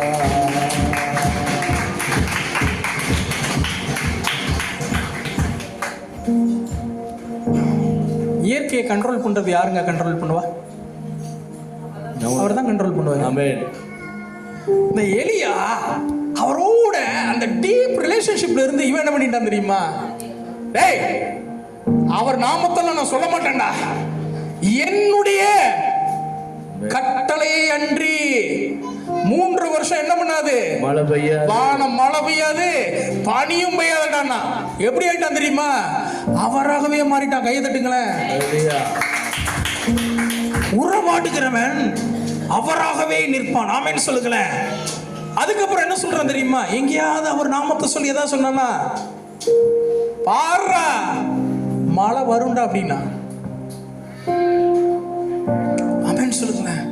இயற்கையை கண்ட்ரோல் பண்றது யாருங்க கண்ட்ரோல் பண்ணுவா? அவர் தான் கண்ட்ரோல் பண்ணுவார். ஆமென். இந்த எலியா அவரோட அந்த டீப் ரிலேஷன்ஷிப்ல இருந்து இவன் என்ன பண்ணிட்டான் தெரியுமா? டேய், அவர் நாமத்தெல்லாம் நான் சொல்ல மாட்டேன்டா, என்னுடைய கட்டளையை அன்றி 3 வருஷம் என்ன பண்ணாது? மழை பெய்யாது, வானம் மழை பெய்யாது, பனியும் பெய்யாதுடான்னா. எப்படி ஆயிட்டான் தெரியுமா? அவராகவே மாறிட்டான். கையை தட்டுங்களேன். ஹalleluya. உறவாடுகிறவன் அவராகவே நிற்பான். ஆமென் சொல்லுங்களேன். அதுக்கப்புறம் என்ன சொல்றான் தெரியுமா? எங்கேயாவது அவர் நாமத்தை சொல்லி ஏதாவது சொன்னா, பாருடா மழை வரும்டா அப்படின்னா. ஆமென் சொல்லுங்களேன்.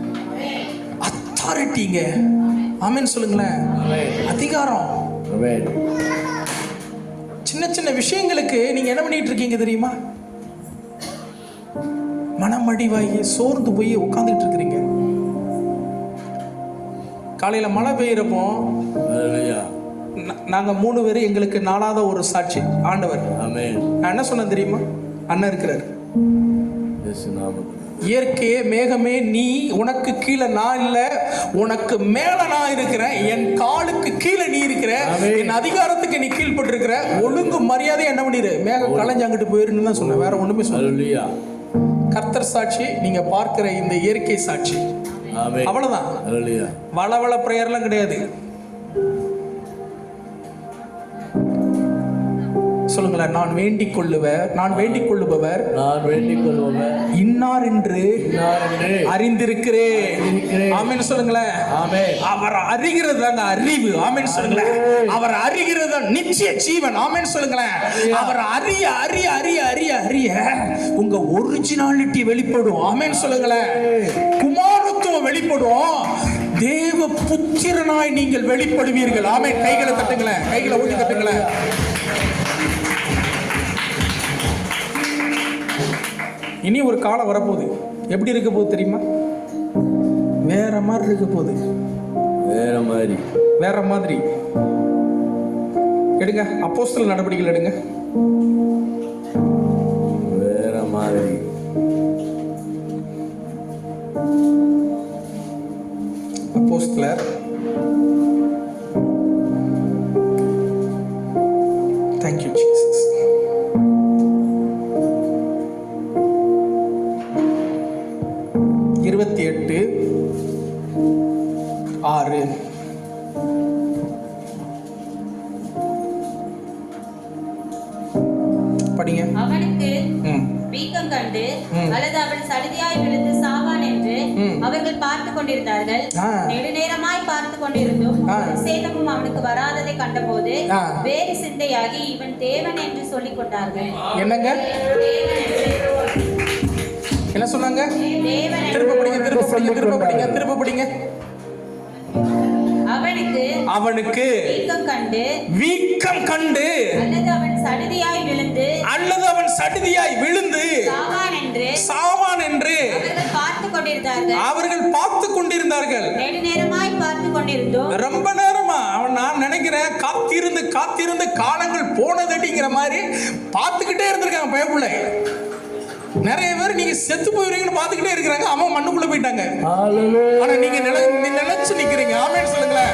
அத்தாரிட்டிங்க. ஆமென் சொல்லுங்களேன். அதிகாரம். ஆமென். சின்ன சின்ன விஷயங்களுக்கு நீங்க என்ன பண்ணிட்டு இருக்கீங்க தெரியுமா? மனமடிவாகி சோர்ந்து போய் உட்கார்ந்துட்டு இருக்கிறீங்க. காலையில மழை பெய்யறப்போ நாங்க 3 பேர், எங்களுக்கு 4வது ஒரு சாட்சி ஆண்டவர். ஆமென். நான் என்ன சொன்னேன் தெரியுமா? அண்ணன் இருக்கிறார். இயேசு நாமத்தில். இயற்கையே மேகமே நீ, உனக்கு கீழே நான் இல்ல, உனக்கு மேல நான் இருக்கிறேன், என் காலுக்கு கீழே நீ இருக்கிற, என் அதிகாரத்துக்கு நீ கீழ்பட்டு இருக்கிற, ஒழுங்கு மரியாதை என்ன பண்ணிரு, மேகம் கலைஞ்சு அங்கிட்டு போயிருன்னு தான் சொன்னேன். வேற ஒண்ணுமே சொல்ல. கர்த்தர் சாட்சி, நீங்க பார்க்கிற இந்த இயற்கை சாட்சி. அவ்வளவுதான். வளவள பிரேயர்லாம் கிடையாது. சொல்லுங்களேன். நான் வேண்டிக் கொள்ளுபவர் இன்னார் என்று அறிந்திருக்கிறேன். ஆமென் சொல்லுங்களேன். அவர் அறிகிறது தாங்க அறிவு. ஆமென் சொல்லுங்களேன். அவர் அறிகிறது நிச்சய ஜீவன். ஆமென் சொல்லுங்களேன். அவர் அறிய அறிய அறிய அறிய அறிய உங்க ஒரிஜினாலிட்டி வெளிப்படும். ஆமென் சொல்லுங்களேன். குமாரத்துவம் வெளிப்படும். தேவ புத்திரனாய் நீங்கள் வெளிப்படுவீர்கள். ஆமென். கைகளை தட்டுங்களேன். கைகளை ஊட்டி தட்டுங்களேன். இனி ஒரு காலம் வரப்போகுது. எப்படி இருக்க போகுது தெரியுமா? வேற மாதிரி இருக்க போகுது. வேற மாதிரி. வேற மாதிரி. எடுங்க அப்போஸ்தலர் நடவடிக்கைகள் எடுங்க. வேற மாதிரி. அப்போஸ்தலர் Thank you Jesus. இருபத்தி 8:6 படிங்க. அவனுக்கு வீக்கம் கண்டு அல்லது அவன் சடுதியாய் விழுந்து சாவான் என்று அவர்கள் பார்த்து கொண்டிருந்தார்கள். நெடுநேரமாய் பார்த்து கொண்டிருந்தும் ஒரு சேதமும் அவனுக்கு வராததை கண்டபோது வேறு சிந்தையாகி இவன் தேவன் என்று சொல்லிக் கொண்டார்கள். என்னங்க என்ன சொன்னாங்க? தேவன். திரும்ப படிங்க, திரும்ப படிங்க, திரும்ப படிங்க, திரும்ப படிங்க. அவனுக்கு வீக்கம் கண்டு அல்லது அவன் சடுதியாய் விழுந்து சாவான் என்று அவர்கள் பார்த்து கொண்டிருந்தார்கள். நெடுநேரமாய் பார்த்து கொண்டிருந்தோம். ரொம்ப நேரமா நான் நினைக்கிறேன் காத்திருந்து காத்திருந்து காலங்கள் போனதடிங்கிற மாதிரி பார்த்துக்கிட்டே இருந்திருக்காங்க. பயப்புள்ள நிறைய பேர் நீங்க செத்து போயிருவீங்கன்னு பார்த்துக்கிட்டே இருக்கிறாங்க. அவன் மண்ணுக்குள்ள போயிட்டாங்க. ஆனா நீங்க நினைச்சு நிக்கிறீங்க. ஆமென் சொல்லுங்களேன்.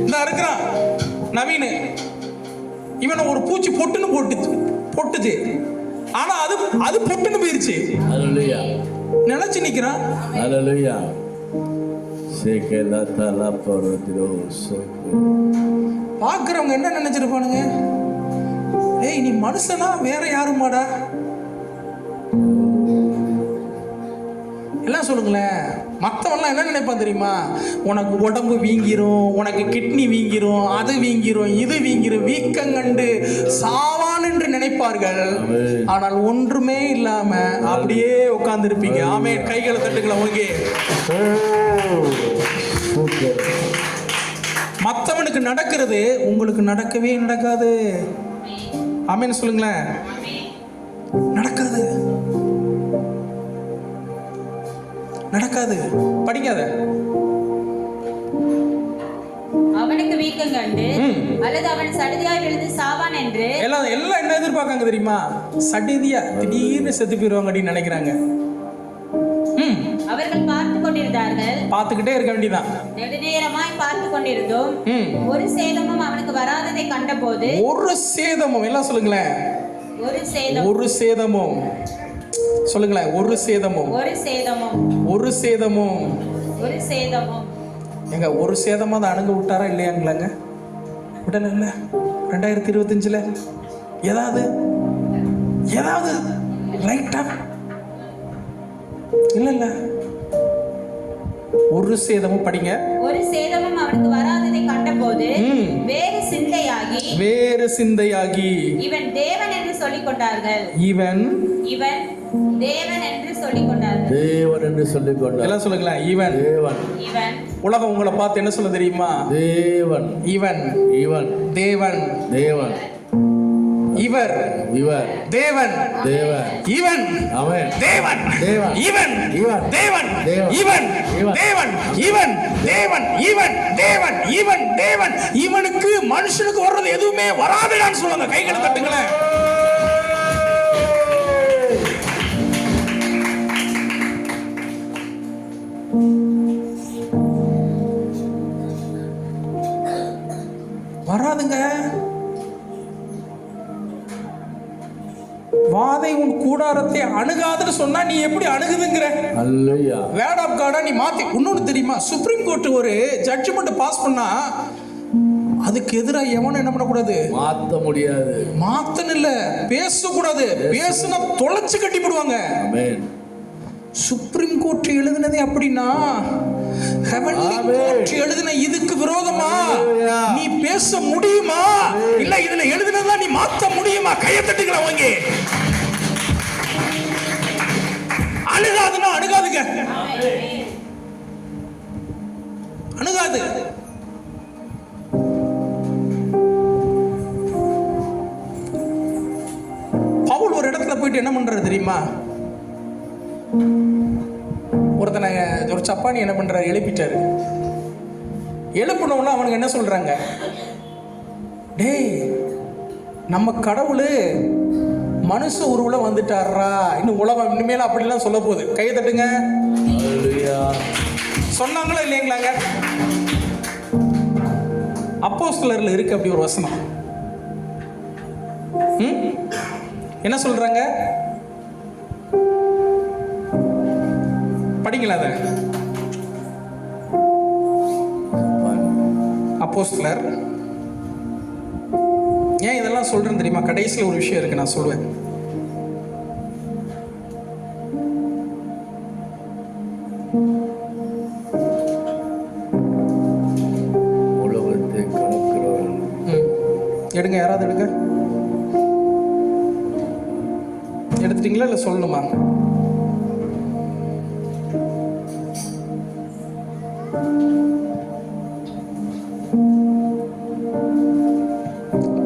இந்த இருக்கிறான் நவீன், இவனை ஒரு பூச்சி பொட்டுன்னு போட்டுச்சு. ஆனா அது பொட்டுன்னு போயிருச்சு. ஹalleluya. நினைச்சு நிக்கிறான். ஹalleluya. சேகலா தலா பரதிரோ சோகோ. பாக்குறவங்க என்ன நினைச்சிருப்பானுங்க? ஏய் நீ மனுஷனா வேற யாருமாடா எல்லாம் சொல்லுங்களேன். மற்றவன்லாம் என்ன நினைப்பான் தெரியுமா? உனக்கு உடம்பு வீங்கிரும், உனக்கு கிட்னி வீங்கிரும், அது வீங்கிரும், இது வீங்கிரும், வீக்கம் கண்டு சாவான் என்று நினைப்பார்கள். ஆனால் ஒன்றுமே இல்லாம அப்படியே உட்கார்ந்து இருப்பீங்க. ஆமே, கைகளை தட்டுக்கலாம். ஓகே, மற்றவனுக்கு நடக்கிறது உங்களுக்கு நடக்கவே நடக்காது. ஆமென் சொல்லுங்களேன். நடக்காது. படிக்காத. அவனுக்கு வீக்கம் கண்டு அல்லது அவன் சடுதியாய் விழுந்து சாவான் என்று எல்லாம் என்ன எதிர்பார்க்காங்க தெரியுமா? சடுதியா திடீர்னு செத்து போயிருவாங்க அப்படின்னு நினைக்கிறாங்க. அவர்கள் பார்த்து கொண்டிருந்தார்கள். பார்த்துக்கிட்டே இருக்க வேண்டியதான். நெடுநேரமாய் பார்த்து கொண்டிருந்தோம். ஒரு சேதமும் அவனுக்கு வராததை கண்டபோது ஒரு சேதமும் எல்லாம் சொல்லுங்களேன். ஒரு சேதமும் சொல்லுங்களேன். ஒரு சேதமும் எங்க ஒரு சேதமா அதை அணுக விட்டாரா இல்லையாங்களாங்க? விடல இல்ல. 2025 ஏதாவது லைட்டா இல்ல ஒரு சேதமும். படிங்க. ஒரு சேதமும் அவனுக்கு வராததை கண்டபோது வேறு சிந்தையாகி இவன் தேவன் என்று சொல்லிக் கொண்டார்கள். இவன் தேவன் என்று சொல்லிக் கொண்டார்கள். எல்லாம் சொல்லுங்களேன். இவன். உலகம் உங்களை பார்த்து என்ன சொல்ல தெரியுமா? தேவன். இவன் தேவன். இவர் தேவன். இவன் தேவன். இவன் தேவன். இவன் தேவன். இவன் தேவன். இவன் தேவன். இவன் தேவன். இவனுக்கு மனுஷனுக்கு வர்றது எதுவுமே வராதுன்னு சொல்லுங்க. கைகளை தட்டுங்களேன். வராதுங்க. வாதை உன் கூடாரத்தை அணுகாதுன்னு சொன்னா நீ எப்படி அணுகுதுங்கிற? அல்லேலூயா. வேர்ட் ஆஃப் காடா நீ மாத்தி. இன்னொன்னு தெரியுமா? சுப்ரீம் கோர்ட் ஒரு ஜட்ஜ்மெண்ட் பாஸ் பண்ணா அதுக்கு எதிராக எவனும் என்ன பண்ணக்கூடாது? மாத்த முடியாது. மாத்தன்னு இல்ல, பேசக்கூடாது. பேசுனா தொலைச்சு கட்டி போடுவாங்க. ஆமென். சுப்ரீம் கோர்ட் எழுதினதே அப்படின்னா ஹெவன்லி கோர்ட் எழுதின இதுக்கு விரோதமா நீ பேச முடியுமா? இல்ல இதுல எழுதினதா நீ மாத்த முடியுமா? கையை தட்டுங்களா வாங்க. அணுகாதுன்னா அணுகாதுங்க. அணுகாது. கூப்பிட்டு என்ன பண்றாரு தெரியுமா? ஒருத்தனை ஒரு சப்பானி என்ன பண்றாரு, எழுப்பிட்டாரு. எழுப்பினோன்னா அவனுக்கு என்ன சொல்றாங்க, டேய் நம்ம கடவுள் மனுஷ உருவில் வந்துட்டாரா, இன்னும் உலகம் இனிமேல் அப்படிலாம் சொல்ல போகுது. கையை தட்டுங்க. சொன்னாங்களா இல்லைங்களாங்க? அப்போஸ்தலர்ல இருக்கு அப்படி ஒரு வசனம். என்ன சொல்றாங்க, படிங்களா அத? அப்போஸ்தலர். ஏன் இதெல்லாம் சொல்றேன்னு தெரியுமா? கடைசியில் ஒரு விஷயம் இருக்கு, நான் சொல்லுவேன். உலகத்தை கணக்கிறவன் எடுங்க, யாராவது எடுங்க. எடுத்துட்டீங்களா இல்லை சொல்லணுமா?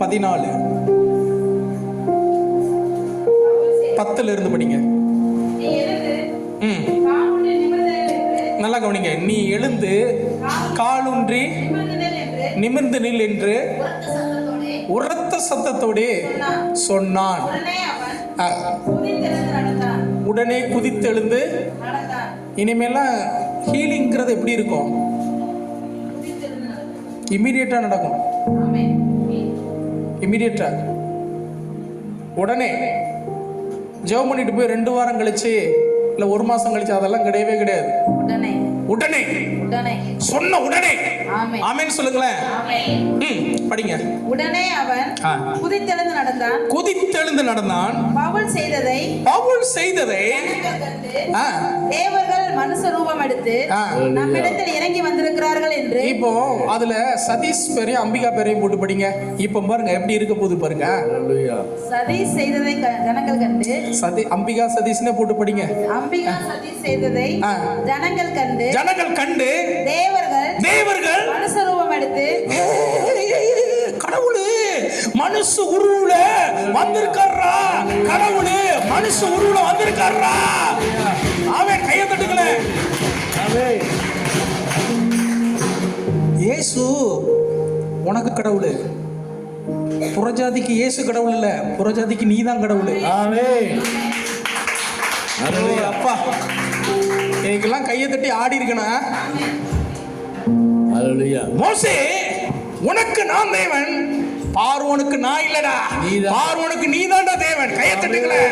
பதினாலு 10 இருந்து படிங்க. நல்லா கவனிங்க. நீ எழுந்து காலூன்றி நிமிர்ந்து நில் என்று உரத்த சத்தத்தோடு சொன்னான். உடனே குதித்தெழுந்து. இனிமேலாம் ஹீலிங்கிறது எப்படி இருக்கும்? இமீடியட்டா நடக்கும். இமீடியட்டா உடனே ஜெபம் பண்ணிட்டு போய் 2 வாரம் கழிச்சு இல்ல 1 மாசம் கழிச்சு அதெல்லாம் கிடையவே கிடையாது. உடனே சொன்ன உடனே. ஆமென் சொல்லுங்களேன். படிங்க. உடனே அவன் குதித்தெழுந்து நடந்தான். பவுல் செய்ததை தேவர்கள் மனுஷ ரூபம் எடுத்து நம்மிடத்தில் இறங்கி வந்திருக்கிறார்கள் என்று. இப்போ அதுல சதீஷ் பேரையும் அம்பிகா பேரையும் போட்டு படிங்க. இப்போ பாருங்க எப்படி இருக்க போகுது பாருங்க. சதீஷ் செய்ததை ஜனங்கள் கண்டு. அம்பிகா சதீஷ்னே போட்டு படிங்க. அம்பிகா சதீஷ் செய்ததை ஜனங்கள் கண்டு தேவர்கள் மனுஷ ரூபம் எடுத்து. கடவுளே மனுஷ உருவுல வந்திருக்காரா, கடவுளே மனுஷ உருவுல வந்திருக்காரா. அவன் கையை தட்டுங்களே. இயேசு உனக்கு கடவுள். புறஜாதிக்கு இயேசு கடவுள் இல்ல, புறஜாதிக்கு நீதான் கடவுள். அப்பா எனக்கெல்லாம் கையை தட்டி ஆடி இருக்கணும். மோசே உனக்கு நான் தேவன், பார்வோனுக்கு நான் இல்லடா, பார்வோனுக்கு நீதான்டா தேவன். கையை தட்டுங்களே.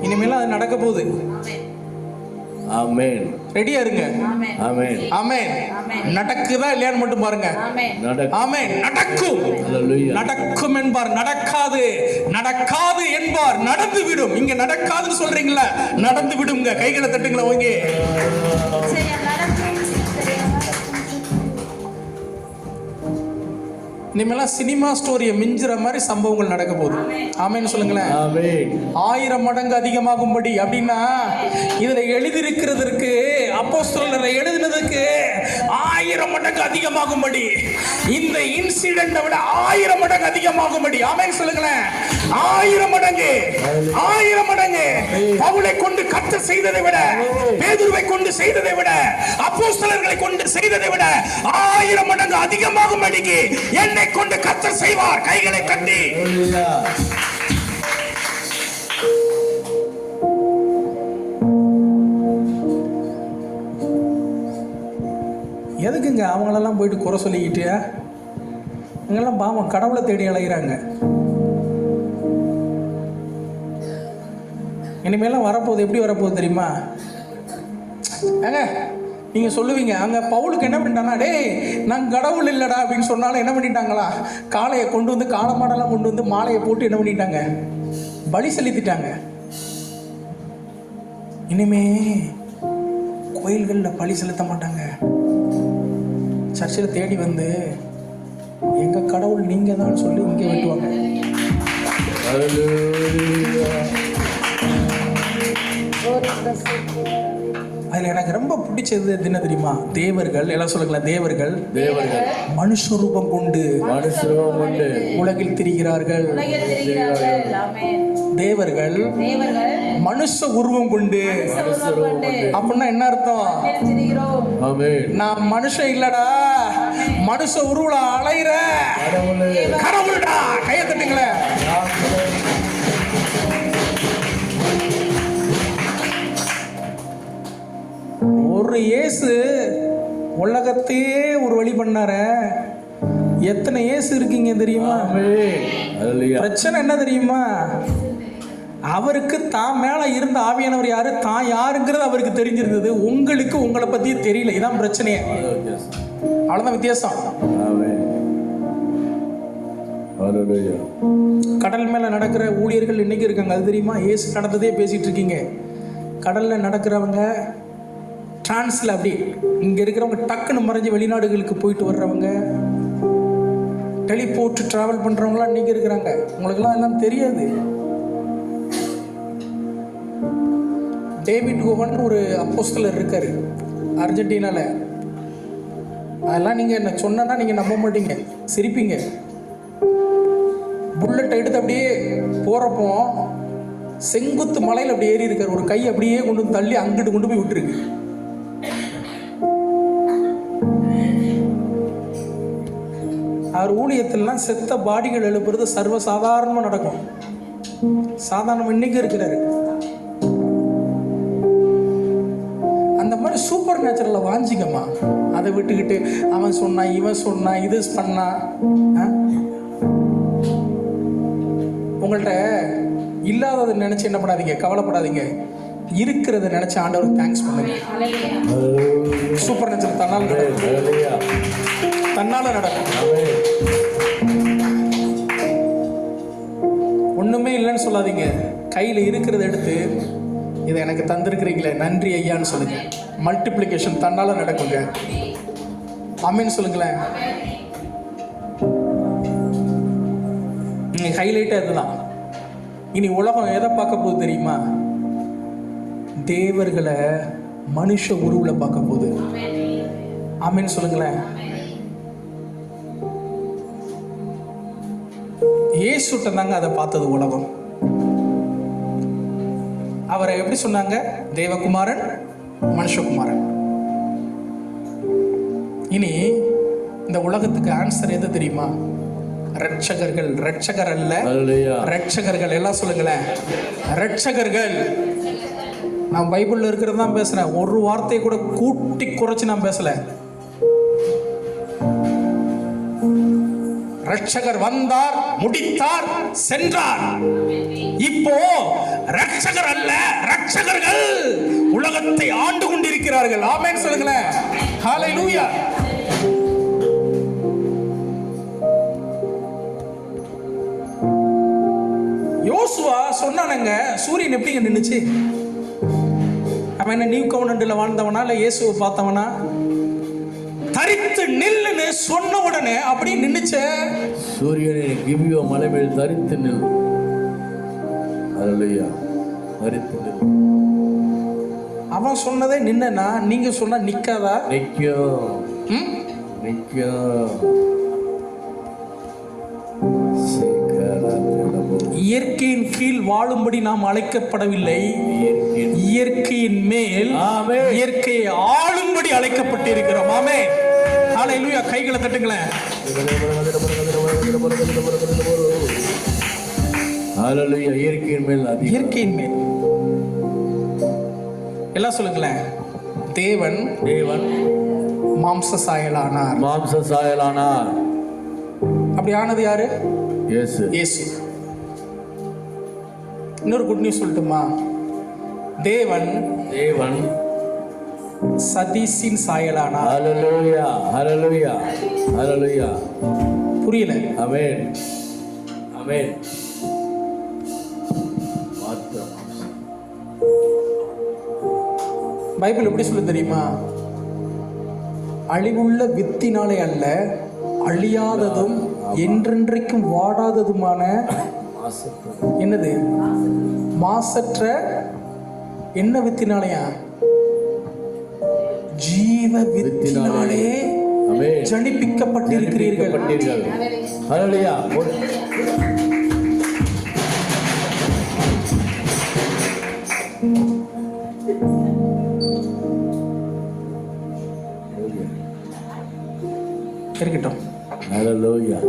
இனிமேல் அது நடக்க போகுது. ஆமென். ரெடியா இருங்க. ஆமென். ஆமென். நடக்குதா இல்லையான்னு மட்டும் பாருங்க. ஆமென். நடக்கும். நடக்கும் என்பார், நடக்காது நடக்காது என்பார், நடந்து விடும். இங்க நடக்காதுன்னு சொல்றீங்களா, நடந்து விடுங்க. கைகளை தட்டுங்களா. ஓகே. இனிமேலாம் சினிமா ஸ்டோரியை மிஞ்சுற மாதிரி சம்பவங்கள் நடக்க போகுது. ஆமென்னு சொல்லுங்களேன். 1000 மடங்கு அதிகமாகும்படி அப்படின்னா இதுல எழுதியிருக்கிறதுக்கு, அப்போஸ்தலர் எழுதினதுக்கு 1000 மடங்கு அதிகமாகும்படி, இந்த இன்சிடென்ட்டை விட 1000 மடங்கு அதிகமாகும்படி. ஆமென்னு சொல்லுங்களேன். 1000 மடங்கு 1000 மடங்கு. பவுலை கொண்டு கர்த்தர் செய்ததை விட, பேதுருவை கொண்டு செய்ததை விட, அப்போஸ்தலர்களை கொண்டு செய்ததை விட 1000 மடங்கு அதிகமாகும்படிக்கு என்னை கொண்டு கர்த்தர் செய்வார். கைகளை கட்டி. எதுக்குங்க அவங்களெல்லாம் போயிட்டு குறை சொல்லிக்கிட்டு? இங்கெல்லாம் பாவம் கடவுளை தேடி அலைகிறாங்க. இனிமேலாம் வரப்போகுது. எப்படி வரப்போகுது தெரியுமா? ஏங்க நீங்கள் சொல்லுவீங்க, அங்கே பவுலுக்கு என்ன பண்ணிட்டாங்கன்னா, டேய் நான் கடவுள் இல்லைடா அப்படின்னு சொன்னாலும் என்ன பண்ணிட்டாங்களா, காளையை கொண்டு வந்து, காளை மாடெல்லாம் கொண்டு வந்து மாலையை போட்டு என்ன பண்ணிட்டாங்க, பலி செலுத்திட்டாங்க. இனிமே கோயில்களில் பலி செலுத்த மாட்டாங்க. சர்ச்சில் தேடி வந்து எங்கள் கடவுள் நீங்கள் தான் சொல்லி இங்கே வெட்டுவாங்க. அதுல எனக்கு ரொம்ப பிடிச்சது என்ன தெரியுமா? தேவர்கள், எல்லாம் சொல்லுங்களேன், தேவர்கள் தேவர்கள் மனுஷ ரூபம் கொண்டு மனுஷரும் உண்டு உலகில் திரிகிறார்கள். உலகில் திரிகிறார்கள். ஆமென். தேவர்கள் தேவர்கள் மனுஷ உருவம் கொண்டு. உருவம் கொண்டு அப்படின்னா என்ன அர்த்தம்? உலகில் திரிகிறோம். ஆமென். நான் மனுஷன் இல்லடா, மனுஷ உருவல அலையிற கடவுள்டா. கையை தட்டுங்களேன். ஒரு இயேசு உலகத்தையே ஒரு வழி பண்ணார. எத்தனை இயேசு இருக்கீங்க தெரியுமா? ஆமென். ஹalleluya. பிரச்சனை என்ன தெரியுமா? அவருக்கு தான் மேல இருந்த ஆவியானவர் யாரு, தான் யாருங்கிறது அவருக்கு தெரிஞ்சிருந்தது. உங்களுக்கு உங்களை பத்தி தெரியல. இதான் பிரச்சனையே. அவ்வளவுதான் வித்தியாசம். ஆமென். ஹalleluya. கடல் மேல நடக்கிற ஊழியர்கள் இன்னைக்கு இருக்காங்க, அது தெரியுமா? இயேசு நடந்ததே பேசிட்டு இருக்கீங்க. கடல்ல நடக்கிறவங்க டிரான்ஸ்ல அப்படி இங்க இருக்கிறவங்க டக்குன்னு மறைஞ்சு வெளிநாடுகளுக்கு போயிட்டு வர்றவங்க, டெலிபோர்ட் டிராவல் பண்றவங்களாம் இன்னைக்கு இருக்கிறாங்க. உங்களுக்குலாம் எல்லாம் தெரியாது. டேவிட் கோவன் ஒரு அப்போஸ்தலர் இருக்காரு அர்ஜென்டினால. அதெல்லாம் நீங்க என்ன சொன்னா நீங்க நம்ப மாட்டீங்க, சிரிப்பீங்க. புல்லட் எடுத்து அப்படியே போறப்போ செங்குத்து மலையில் அப்படி ஏறி இருக்காரு. ஒரு கை அப்படியே கொண்டு வந்து தள்ளி அங்கிட்டு கொண்டு போய் விட்டுருக்கு. அவர் ஊழியத்திலாம் செத்த பாடிகள் எழுப்புறது சர்வசாதாரணமா நடக்கும். சாதாரணம் இன்னைக்கு இருக்கிறாரு. அந்த மாதிரி சூப்பர் நேச்சுரல்ல வாஞ்சிக்கம்மா. அதை விட்டுக்கிட்டு அவன் சொன்னா இவன் சொன்னா இது பண்ணா. உங்கள்கிட்ட இல்லாததை நினைச்சு என்ன பண்ணாதீங்க, கவலைப்படாதீங்க. இருக்கிறத நினைச்சு ஆண்டவருக்கு தேங்க்ஸ் பண்ணுங்க. சூப்பர் நேச்சுரல் தன்னால் நடக்கும். தன்னால நடக்கும். ஒண்ணுமே இல்லைன்னு சொல்லாதீங்க. கையில இருக்கிறத எடுத்து இதை எனக்கு தந்திருக்கிறீங்களே நன்றி ஐயான்னு சொல்லுங்க. மல்டிப்ளிகேஷன் தன்னால நடக்குங்க. ஆமீன் சொல்லுங்களேன். நீங்க ஹைலைட்டா இதுதான். இனி உலகம் எதை பார்க்க போகுது தெரியுமா? தேவர்களை மனுஷ உருவுல பார்க்க போகுது. ஆமீன் சொல்லுங்களேன். இயேசுட்ட தாங்க அதை பார்த்தது உலகம். அவரை எப்படி சொன்னாங்க? தேவகுமாரன், மனுஷகுமாரன். இனி இந்த உலகத்துக்கு ஆன்சர் எது தெரியுமா? ரட்சகர்கள். ரட்சகர் அல்ல, ரட்சகர்கள். எல்லாம் சொல்லுங்களேன், ரட்சகர்கள். நான் பைபிள்ல இருக்கிறது தான் பேசுறேன். ஒரு வார்த்தையை கூட கூட்டி குறைச்சு நான் பேசல. ரட்சகர் வந்தார், முடித்தார், சென்றார். இப்போ ரட்சகர் அல்ல, ரட்சகர்கள் உலகத்தை ஆண்டு கொண்டிருக்கிறார்கள். ஆமென் சொல்லுங்களேன். ஹalleluya. யோசுவா சொன்னானுங்க, சூரியன் எப்படிங்க நின்னுச்சு? அவன் என்ன நியூ கவர்னன்ட்ல வாழ்ந்தவனா இல்ல இயேசுவை பார்த்தவனா? தரித்து நில்லுன்னு சொன்ன உடனே அப்படி நின்னுச்சே. சூரியனை கிபியோ மலை மேல் தரித்து நில். ஹalleluya. தரித்து நில். அவன் சொன்னதே நின்னா, நீங்க சொன்னா நிக்காதா? நிக்கும். நிக்கும். இயற்கையின் கீழ் வாழும்படி நாம் அழைக்கப்படவில்லை. இயற்கையின் மேல் இயற்கையை ஆளும்படி அழைக்கப்பட்டிருக்கிறோம். ஆமென். ஹalleluya. கைகளை தட்டுங்களேன். ஹalleluya. இயற்கையின் மேல், இயற்கையின் மேல். எல்லாம் சொல்லுங்களேன். தேவன் மாம்ச சாயலானார். மாம்ச சாயலானார். அப்படி ஆனது யாரு? இயேசு. இயேசு. இன்னொரு குட் நியூஸ் சொல்லட்டுமா? தேவன் சதீஷின் சாயலானார். ஹalleluya. ஹalleluya. ஹalleluya. புரியல? ஆமென். ஆமென். பைபிள் எப்படி சொல்ல தெரியுமா? அழிவுள்ள வித்தினாலே அல்ல, அழியாததும் என்றென்றைக்கும் வாடாததுமான என்னது? மாசற்ற என்ன வித்தினாலயா? ஜீவ வித்தினாலே ஆமென். ஜனிப்பிக்கப்பட்டிருக்கிறீர்கள். ஹல்லேலூயா. இருக்கட்டும். ஹல்லேலூயா.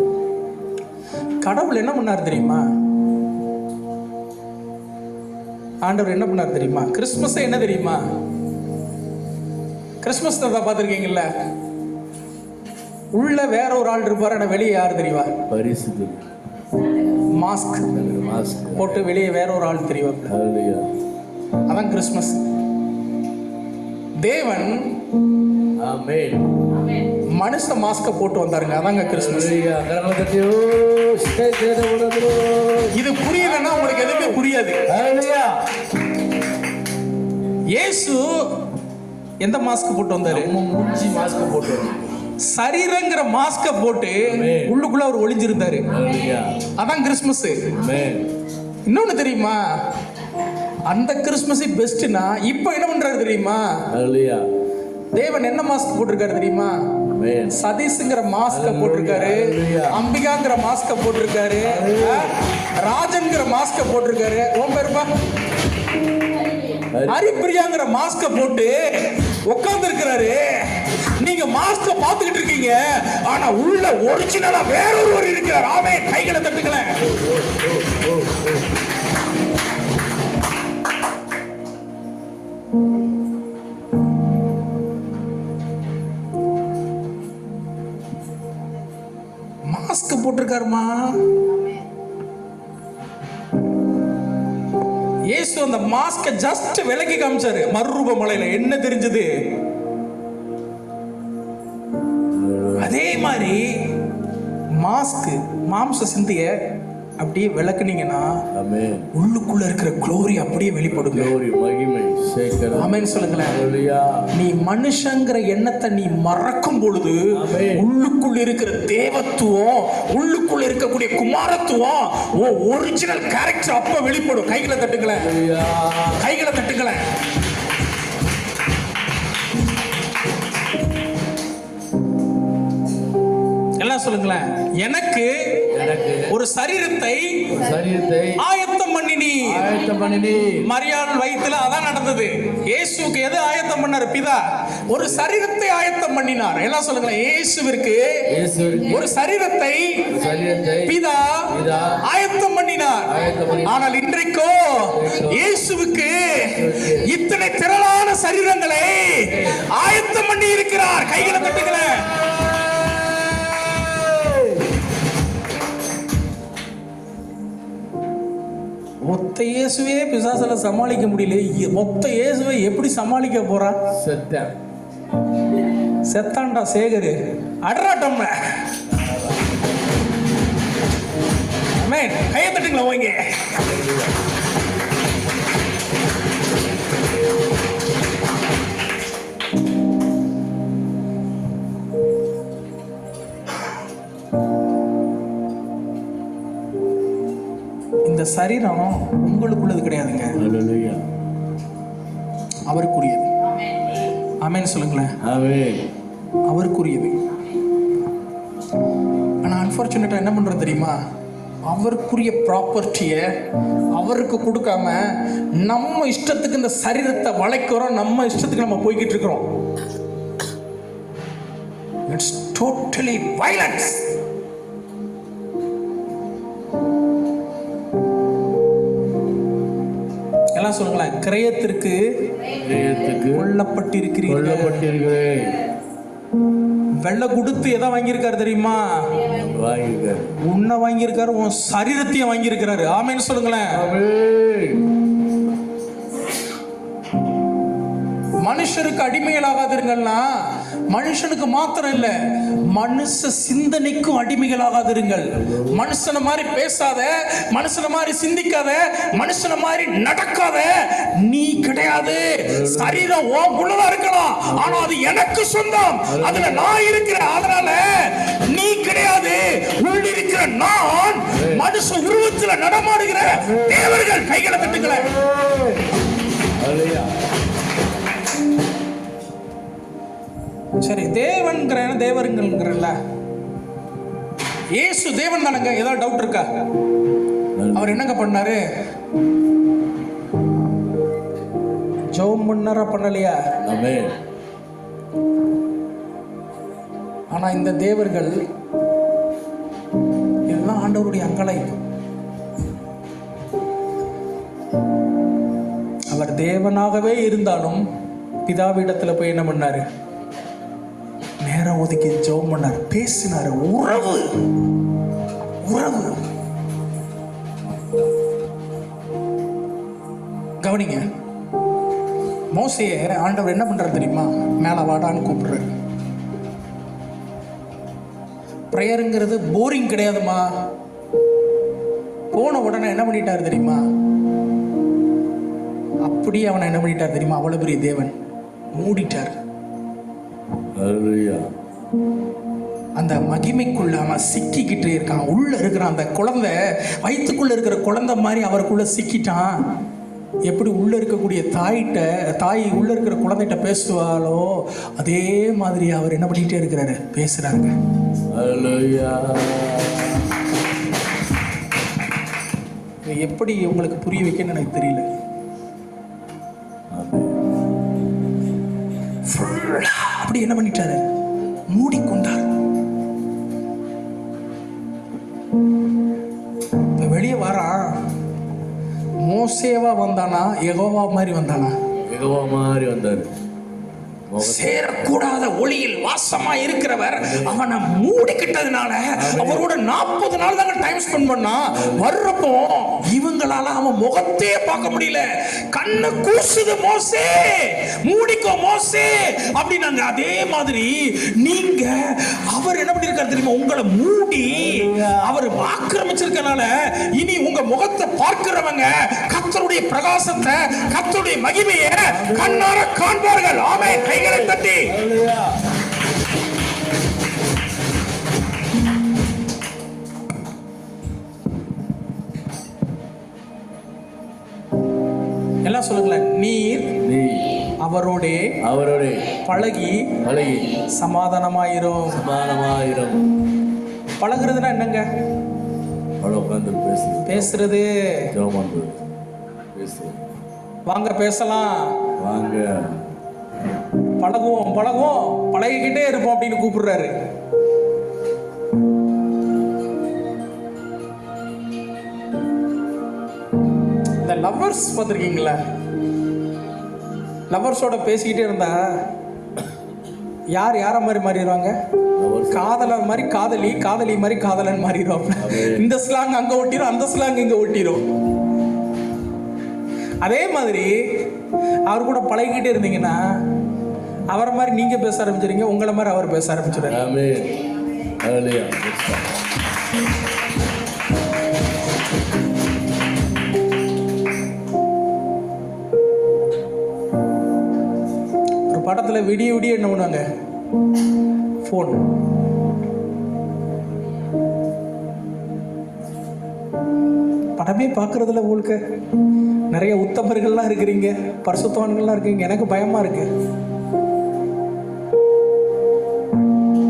கடவுள் என்ன பண்ணார் தெரியுமா? ஆண்டவர் என்ன பண்ணார் தெரியுமா? கிறிஸ்துமஸ் என்ன தெரியுமா? கிறிஸ்துமஸ் தான் பார்த்துருக்கீங்கல்ல, உள்ள வேற ஒரு ஆள் இருப்பார், ஆனா வெளியே யார் தெரியுமா? பரிசுத்த மாஸ்க் போட்டு வெளியே வேற ஒரு ஆள் தெரியும். ஹல்லேலூயா. அதான் கிறிஸ்துமஸ். தேவன் ஆமென். மனுஷ மாஸ்க போட்டு வந்தாருங்க, அதாங்க கிறிஸ்துமஸ். ஹல்லேலூயா. கரங்களத்தட்டியோ ஸ்டேஜ்ல இது புரியலன்னா உங்களுக்கு எதுவுமே புரியாது. ஹல்லேலூயா. இயேசு எந்த மாஸ்க் போட்டு வந்தாரு? மூஞ்சி மாஸ்க் போட்டு சரீரங்கிற மாஸ்க போட்டு உள்ளுக்குள்ள அவர் ஒளிஞ்சிருந்தாரு. ஹல்லேலூயா. அதான் கிறிஸ்துமஸ். ஆமென். இன்னொன்னு தெரியுமா? அந்த கிறிஸ்துமஸ் பெஸ்ட்னா இப்போ என்ன பண்றாரு தெரியுமா? ஹல்லேலூயா. தேவன் என்ன மாஸ்க் போட்டிருக்காரு தெரியுமா? ஆமென். சதீஷ்ங்கிற மாஸ்க போட்டிருக்காரு, அம்பிகாங்கிற மாஸ்க போட்டிருக்காரு, ராஜன்கிற மாஸ்க போட்டிருக்காரு. உன் பேருப்பா ஹரிப்பிரியாங்கிற மாஸ்க போட்டு உட்கார்ந்து இருக்கிறாரு. நீங்க மாஸ்க பார்த்துக்கிட்டு இருக்கீங்க, ஆனா உள்ள ஒரிஜினலா வேற ஒருவர் இருக்கிறார். ஆமென். கைகளை தட்டுங்களேன். மாஸ்க் போட்டிருக்காருமா. இயேசு அந்த மாஸ்க ஜஸ்ட் விலக்கி காமிச்சாரு. மறுரூப மலையில என்ன தெரிஞ்சது? அதே மாதிரி மாஸ்க் மாம்ச சிந்திய அப்படியே விளக்குனீங்கன்னா ஆமென். உள்ளுக்குள்ள இருக்கிற க்ளோரி அப்படியே வெளிப்படுங்க. glory மகிமை சேக்கர. ஆமென் சொல்லுங்களேன். ஹல்லேலூயா. நீ மனுஷங்கிற எண்ணத்தை நீ மறக்கும் பொழுது ஆமென். உள்ளுக்குள்ள இருக்கிற தேவத்துவம், உள்ளுக்குள்ள இருக்கக்கூடிய குமாரத்துவம், ஒரிஜினல் கேரக்டர் அப்ப வெளிப்படும். கைகளை தட்டுங்களேன். ஹல்லேலூயா. கைகளை தட்டுங்களேன். எல்லாம் சொல்லுங்களேன். எனக்கு ஒரு சரீரத்தை ஆயத்தம் பண்ணினி. மரியாள் வயித்துல அதான் நடந்தது. இயேசுக்கு எது ஆயத்தம் பண்ணார்? பிதா ஒரு சரீரத்தை ஆயத்தம் பண்ணினார். எல்லாம் சொல்லுங்களேன். இயேசுவிற்கு ஒரு சரீரத்தை பிதா ஆயத்தம் பண்ணினார். ஆனால் இன்றைக்கோ இயேசுவுக்கு இத்தனை திரளான சரீரங்களை ஆயத்தம் பண்ணி இருக்கிறார். கைகளை தட்டுங்களேன். மொத்த இயேசுவே பிசாசுல சமாளிக்க முடியல. மொத்த இயேசுவை எப்படி சமாளிக்க போறா? செத்தான்டா சேகரு. அடராட்டம். ஆமென். கையை தட்டுங்களா வாங்க. இந்த சரீரம் உங்களுக்குள்ளது கிடையாதுங்க, அவருக்குரியது. ஆமென் சொல்லுங்களேன். அவருக்குரியது. ஆனா அன்பார்ச்சுனேட்டா என்ன பண்றது தெரியுமா? அவருக்குரிய ப்ராப்பர்ட்டியை அவருக்கு கொடுக்காம நம்ம இஷ்டத்துக்கு இந்த சரீரத்தை வளைக்கிறோம். நம்ம இஷ்டத்துக்கு நம்ம போய்கிட்டு இருக்கிறோம். It's totally violence. எல்லாம் சொல்லுங்களேன். கிரயத்திற்கு கொல்லப்பட்டிருக்கிறீர்கள். வெள்ளை கொடுத்து எதை வாங்கியிருக்காரு தெரியுமா? உன்னை வாங்கியிருக்காரு, உன் சரீரத்தையும் வாங்கியிருக்கிறாரு. ஆமென் சொல்லுங்களேன். மனுஷருக்கு அடிமைகளாகாதிருங்கள்னா மனுஷனுக்கு மாத்திரம் இல்ல, மனுஷ சிந்தனைக்கும் அடிமைகளாகாதிருங்கள். மனுஷனை மாதிரி பேசாத, மனுஷனை மாதிரி சிந்திக்காத, மனுஷனை மாதிரி நடக்காத. நீ கிடையாது. சரீரம் உனக்குள்ளதா இருக்கலாம், ஆனா அது எனக்கு சொந்தம். அதுல நான் இருக்கிறேன். அதனால நீ கிடையாது. உள்ளிருக்கிற நான் மனுஷ உருவத்தில் நடமாடுகிற தேவர்கள். கைகளை தட்டுங்களேன். சரி, தேவன்கிற தேவருங்கிறல்ல, இயேசு தேவன் தானங்க? ஏதாவது டவுட் இருக்கா? அவர் என்னங்க பண்ணாரு? ஜெபம் பண்ணாரா பண்ணலையா? ஆமென். ஆனா இந்த தேவர்கள் இதுதான் ஆண்டவருடைய அங்கலாய்ப்பு. அவர் தேவனாகவே இருந்தாலும் பிதாவிடத்துல போய் என்ன பண்ணாரு? நேரம் ஒதுக்கி ஜெபம் பண்ணாரு, பேசினாரு. உறவு உறவு. கவனிங்க, மோசேயை ஆண்டவர் என்ன பண்றாரு தெரியுமா? மேல வாடான்னு கூப்பிடுறாரு. பிரேயருங்கிறது போரிங் கிடையாதுமா. போன உடனே என்ன பண்ணிட்டாரு தெரியுமா? அப்படியே அவனை என்ன பண்ணிட்டார் தெரியுமா? அவ்வளவு பெரிய தேவன் மூடிட்டார். ஹல்லேலூயா. அந்த மகிமைக்குள்ள அவன் சிக்கிக்கிட்டு இருக்கான். உள்ள இருக்கிற அந்த குழந்தை, வயிற்றுக்குள்ள இருக்கிற குழந்தை மாதிரி அவருக்குள்ள சிக்கிட்டான். எப்படி உள்ள இருக்கக்கூடிய தாய் உள்ள இருக்கிற குழந்தைகிட்ட பேசுவாளோ அதே மாதிரி அவர் என்ன பண்ணிட்டே இருக்கிறாரு? பேசுறாங்க. ஹல்லேலூயா. எப்படி உங்களுக்கு புரிய வைக்கன்னு எனக்கு தெரியல. அப்படி என்ன பண்ணிட்டாரு? மூடிக்கொண்டார். வெளியே வரான். மோசேவா வந்தானா, யெகோவா மாதிரி வந்தானா? யெகோவா மாதிரி வந்தாரு. சேரக்கூடாத ஒளியில் வாசமா இருக்கிறவர் அவனை மூடிக்கிட்டதுனால அவரோட 40 நாள் தாங்க டைம் ஸ்பெண்ட் பண்ணா. வர்றப்போ இவங்களால அவன் முகத்தையே பார்க்க முடியல. கண்ணு கூசுது, மோசே மூடிக்கோ மோசே அப்படின்னாங்க. அதே மாதிரி நீங்க அவர் என்ன பண்ணிருக்காரு தெரியுமா? உங்களை மூடி அவர் ஆக்கிரமிச்சிருக்கனால இனி உங்க முகத்தை பார்க்கிறவங்க கர்த்தருடைய பிரகாசத்தை, கர்த்தருடைய மகிமையை கண்ணார காண்பார்கள். ஆமென். கைகளை தட்டி எல்லாம் சொல்லுங்களேன். நீர் அவரோடே பழகி சமாதானமாயிரும். பழகுறதுன்னா என்னங்க? பேசுறது. வாங்க பேசலாம், வாங்க பழகுவோம் பழகிக்கிட்டே இருப்போம் அப்படின்னு கூப்பிடுறாரு. இந்த லவ்வர்ஸ் பார்த்துருக்கீங்களா? லவ்வர்ஸோட பேசிக்கிட்டே இருந்தா யார மாதிரி மாறிடுவாங்க? காதலர் மாதிரி காதலி, காதலி மாதிரி காதலன் மாறிடுவாங்க. இந்த ஸ்லாங் அங்க ஒட்டிரும், அந்த ஸ்லாங் இங்க ஒட்டிரும். அதே மாதிரி அவர் கூட பழகிக்கிட்டே இருந்தீங்கன்னா அவரை மாதிரி நீங்க பேச ஆரம்பிச்சிருங்க, உங்களை மாதிரி அவர் பேச ஆரம்பிச்சிடுறாரு. ஆமென். ஹல்லேலூயா. ஒரு படத்துல விடிய என்ன பண்ணுவாங்க? போன். படமே பார்க்கறதுல உங்களுக்கு நிறைய உத்தமர்கள்லாம் இருக்கிறீங்க, பரிசுத்தவான்கள்லாம் இருக்கீங்க. எனக்கு பயமா இருக்கு.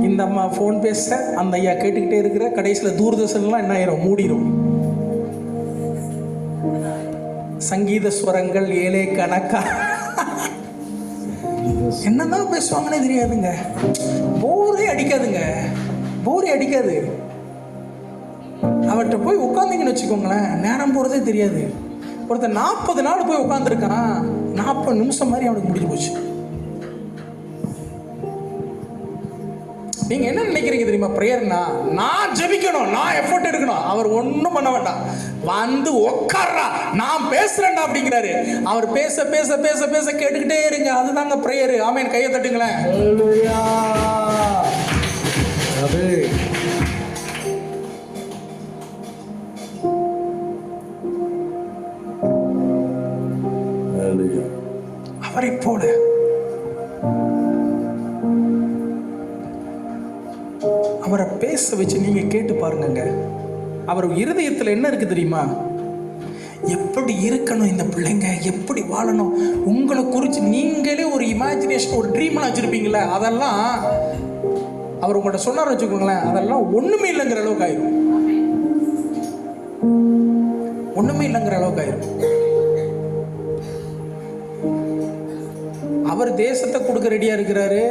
இந்த அம்மா ஃபோன் பேச, அந்த ஐயா கேட்டுக்கிட்டே இருக்கிற, கடைசியில் தூர்தர்ஷன்லாம் என்ன ஆயிரும்? மூடிடும். சங்கீத ஸ்வரங்கள் ஏழே கணக்கா என்னதான் பேசுவாங்கன்னே தெரியாதுங்க. போரே அடிக்காது. அவர்கிட்ட போய் உட்காந்தீங்கன்னு வச்சுக்கோங்களேன், நேரம் போறதே தெரியாது. ஒருத்தர் 40 நாள் போய் உட்காந்துருக்கான், 40 நிமிஷம் மாதிரி அவனுக்கு முடிஞ்சு போச்சு. நீங்க என்ன நினைக்கிறீங்க தெரியுமா? பிரேயர்னா நான் ஜெபிக்கணும், நான் எஃபோர்ட் எடுக்கணும். அவர் ஒன்றும் பண்ண வேண்டாம், வந்து உட்கார்றா, நான் பேசுறேன்டா அப்படிங்கிறாரு. அவர் பேச பேச பேச பேச கேட்டுக்கிட்டே இருங்க. அதுதாங்க பிரேயர். ஆமென். கையை தட்டுங்களேன். ஹல்லேலூயா. அவரை போல அவரை பேச வச்சு நீங்க கேட்டு பாருங்க. அவர் இருதயத்தில் என்ன இருக்கு தெரியுமா? எப்படி இருக்கணும் இந்த பிள்ளைங்க, எப்படி வாழணும், உங்களை குறித்து நீங்களே ஒரு இமேஜினேஷன், ஒரு ட்ரீம்லாம் வச்சுருப்பீங்களே, அதெல்லாம் அவர் உங்கள்கிட்ட சொன்னார் வச்சுக்கோங்களேன், அதெல்லாம் ஒன்றுமே இல்லைங்கிற அளவுக்கு ஆயிரும். ஒன்றுமே இல்லைங்கிற அளவுக்கு ஆயிரும். அவர் தேசத்தை கொடுக்க ரெடியா இருக்கிறாரு,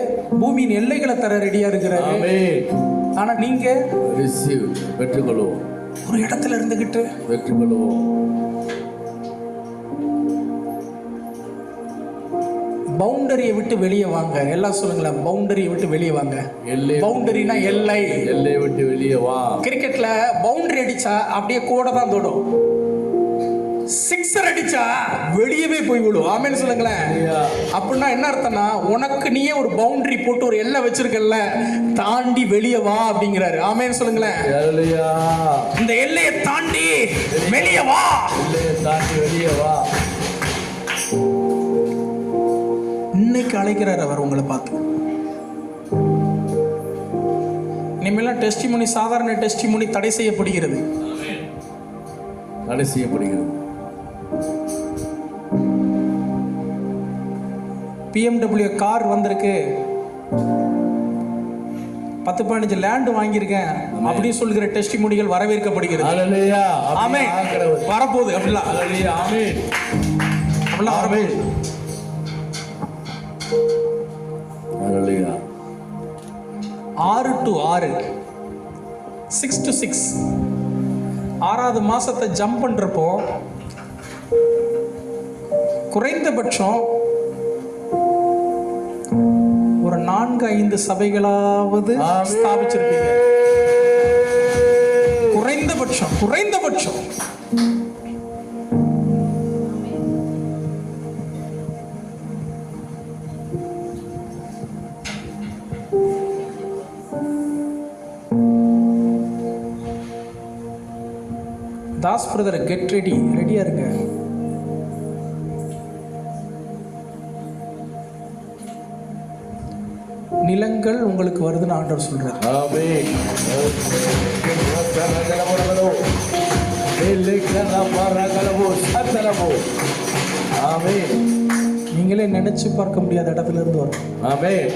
பூமியின் எல்லைகளை தர ரெடியா இருக்கிறாரு. ஆனா நீங்க பெற்றுக்கொள்வோம், ஒரு இடத்துல இருந்துகிட்டு பெற்றுக்கொள்வோம். பவுண்டரியை விட்டு வெளியே வாங்க. எல்லாம் சொல்லுங்களேன், பவுண்டரியை விட்டு வெளியே வாங்க. பவுண்டரினா எல்லை, எல்லையை விட்டு வெளியே வா. கிரிக்கெட்ல பவுண்டரி அடிச்சா அப்படியே கூட தான் தொடும், சிக்ஸர் அடிச்சா வெளியவே போய் விடும். ஆமேன்னு சொல்லுங்களேன். அப்படின்னா என்ன அர்த்தம்னா, உனக்கு நீயே ஒரு பவுண்டரி போட்டு ஒரு எல்லை வச்சிருக்கல, தாண்டி வெளியே வா அப்படிங்கிறாரு. ஆமேன்னு சொல்லுங்களேன். இந்த எல்லையை தாண்டி வெளியே வா, எல்லையை தாண்டி வெளியே வா. இன்னைக்கு அழைக்கிறார் அவர் உங்களை பார்த்து. இனிமேலாம் டெஸ்டிமோனி, சாதாரண டெஸ்டிமோனி தடை செய்யப்படுகிறது, தடை செய்யப்படுகிறது. BMW கார் வந்திருக்கு, 10-15 லேண்ட் வாங்கியிருக்கேன் அப்படி சொல்கிற டெஸ்டிமோனிகள் வரவேற்கப்படுகிறது. ஆமென். வரப்போகுது அப்படிலாம். ஆமென். அப்படிலாம் வரப்போகுது. 6 to 6, 6 to 6, 6வது மாசத்தை ஜம்ப் பண்றப்போ குறைந்தபட்சம் ஒரு 4-5 சபைகளாவது ஸ்தாபிச்சிருப்பீங்க. குறைந்தபட்சம். தாஸ் பிரதர், கெட் ரெடியா இருங்க. நிலங்கள் உங்களுக்கு வருதுன்னு ஆண்டவர் சொல்றாரு. ஆமென். நீங்களே நினைச்சு பார்க்க முடியாத இடத்துல இருந்து வரும். ஆமென்.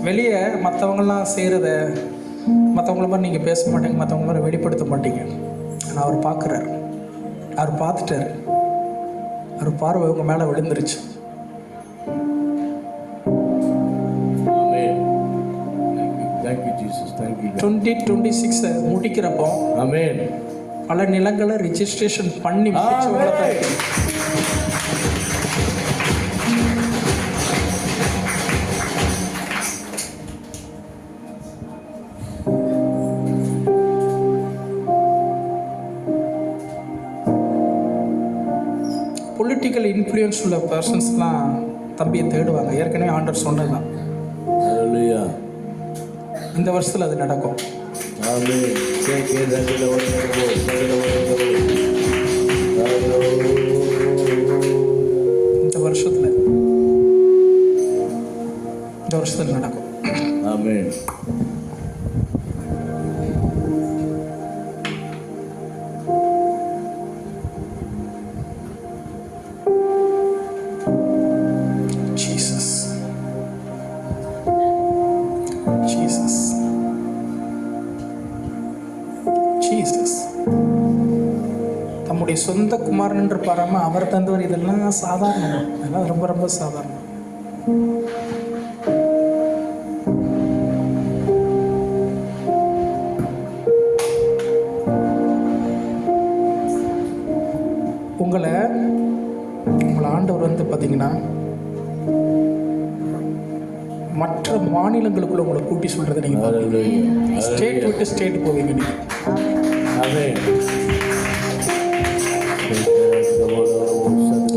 வெளியே மற்றவங்களாம் செய்கிறத மற்றவங்கள மாதிரி நீங்கள் பேச மாட்டீங்க, மற்றவங்கள மாதிரி வெளிப்படுத்த மாட்டீங்க. ஆனால் அவர் பார்க்குறாரு, அவர் பார்த்துட்டாரு, அவர் பார்வை உங்கள் மேலே விழுந்துருச்சு. 2026 முடிக்கிறப்போ பல நிலங்களை ரிஜிஸ்ட்ரேஷன் பண்ணி பொலிட்டிக்கல் இன்ஃப்ளூயன்ஸ் உள்ள பர்சன்ஸ்லாம் தம்பியை தேடுவாங்க. ஏற்கனவே ஆண்டவர் சொன்னதுதான். இந்த வருஷத்தில் அது நடக்கும். இந்த வருஷத்தில் நடக்கும். ஆமென். தம்முடைய சொந்த குமாரன் என்று பாராம அவர் தந்தவர். இதெல்லாம் சாதாரணம், இதெல்லாம் ரொம்ப ரொம்ப சாதாரணம். உங்களை ஆண்டவர் வந்து பார்த்தீங்கன்னா மற்ற மாநிலங்களுக்குள்ள உங்களை கூட்டி சொல்றதை நீங்க ஸ்டேட் விட்டு ஸ்டேட் போவீங்க. நீங்க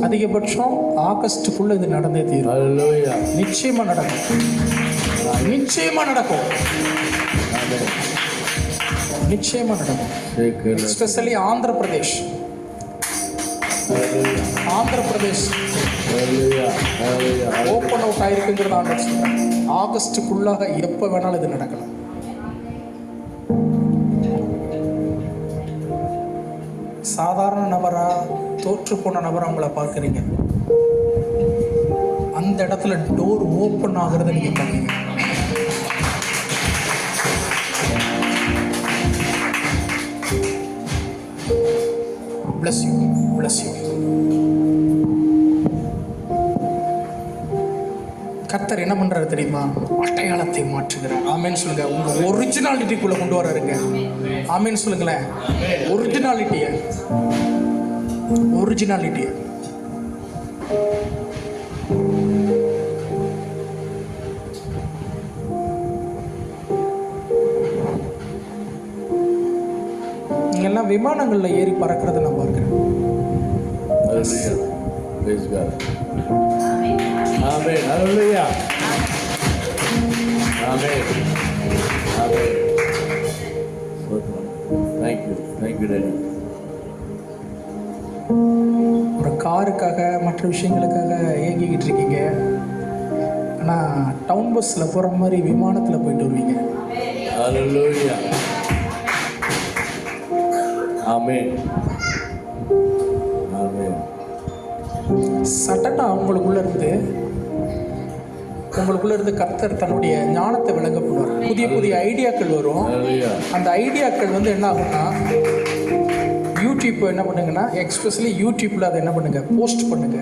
அதிகபட்சம் ஆகஸ்டுக்குள்ள இது நடந்தே தீரும். நிச்சயமா நடக்கும், நிச்சயமா நடக்கும், நிச்சயமா நடக்கும். Especially Andhra Pradesh Andhra Pradesh open out ஆயிருக்குங்கிறது ஆண்டவர் சொல்றேன். ஆகஸ்டுக்குள்ளாக எப்போ வேணாலும் இது நடக்கலாம். சாதாரண நபரா, தோற்று போன நபரா உங்களை பார்க்குறீங்க. அந்த இடத்துல டோர் ஓப்பன் ஆகிறத நீங்க பார்ப்பீங்க. Bless you, bless you. கர்த்தர் என்ன பண்றாரு தெரியுமா? அடையாளத்தை மாற்றுகிறார். ஆமென் சொல்லுங்க. உங்க ஒரிஜினாலிட்டிக்குள்ள கொண்டு வராருங்க. ஆமென் சொல்லுங்களேன். ஒரிஜினாலிட்டிய நீங்கெல்லாம் விமானங்கள்ல ஏறி பறக்கிறத நான் பார்க்கிறேன். Praise God. Amen. Hallelujah. Amen. Amen. Thank you. Thank you, Daddy. ஒரு காருக்காக மற்ற விஷயங்களுக்காக ஏங்கிக்கிட்டு இருக்கீங்க. ஆனால் டவுன் பஸ்ஸில் போகிற மாதிரி விமானத்தில் போயிட்டு வருவீங்க. Hallelujah. Amen. Amen. சட்டனா உங்களுக்குள்ள இருந்து கர்த்தர் தன்னுடைய ஞானத்தை விளங்கப்படுவார். புதிய புதிய ஐடியாக்கள் வரும். Hallelujah. அந்த ஐடியாக்கள் வந்து என்ன ஆகும்னா, யூடியூப் என்ன பண்ணுங்கன்னா, எக்ஸ்பெஷலி யூடியூப்பில் அதை என்ன பண்ணுங்க, போஸ்ட் பண்ணுங்க.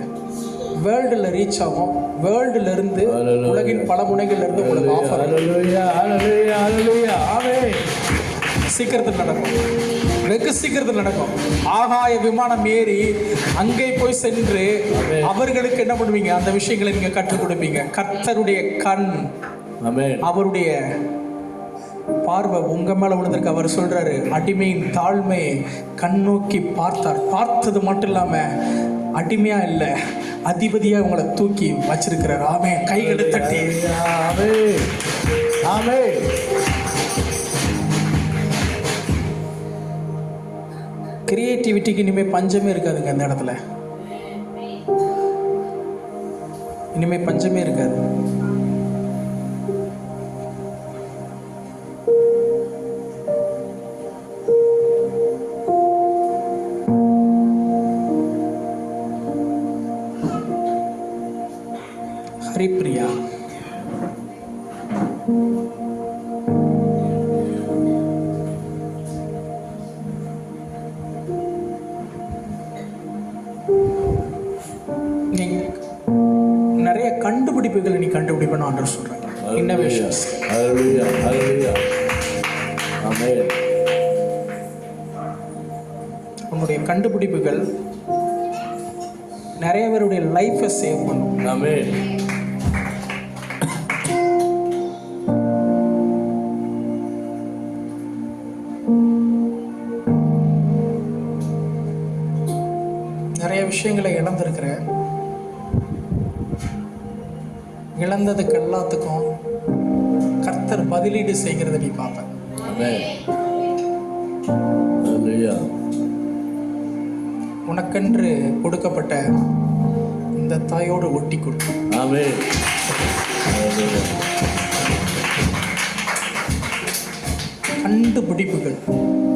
வேர்ல்டில் ரீச் ஆகும். வேர்ல்டுல இருந்து, உலகின் பல முனைகள்ல இருந்து உங்களுக்கு offer. Hallelujah. Hallelujah. Hallelujah. Amen. சீக்கிரத்தில் நடக்கும், வெகு சீக்கிரத்தில் நடக்கும். ஆகாய விமானம் ஏறி அங்கே போய் சென்று அவர்களுக்கு என்ன பண்ணுவீங்க, அந்த விஷயங்களை நீங்க கற்றுக் கொடுப்பீங்க. கர்த்தருடைய கண், அவருடைய பார்வை உங்க மேல விழுந்திருக்கு. அவர் சொல்றாரு, அடிமையின் தாழ்மை கண்ணோக்கி பார்த்தார். பார்த்தது மட்டும் இல்லாம அடிமையா இல்ல, அதிபதியா உங்களை தூக்கி வச்சிருக்கிறார். ஆமே, கைகளை தட்டி ஆமே, ஆமே. கிரியேட்டிவிட்டிக்கு இனிமே பஞ்சமே இருக்காதுங்க. அந்த இடத்துல இனிமே பஞ்சமே இருக்காது. ஹரிப்பிரியா, நிறைய கண்டுபிடிப்புகளை நீ கண்டுபிடிப்பேன்னு ஆண்டவர் சொல்றாங்க. இன்னோவேஷன்ஸ். Hallelujah. Hallelujah. Amen. உன்னுடைய கண்டுபிடிப்புகள் நிறைய பேருடைய லைஃபை சேவ் பண்ணும். Amen. நிறைய விஷயங்களை இழந்திருக்கிறேன். இழந்ததுக்கு எல்லாத்துக்கும் கர்த்தர் பதிலீடு செய்கிறத நீ பார்ப்ப. Amen. Hallelujah. உனக்கென்று கொடுக்கப்பட்ட இந்த தாயோடு ஒட்டிக்கொள். Amen. Hallelujah. கண்டுபிடிப்புகள்,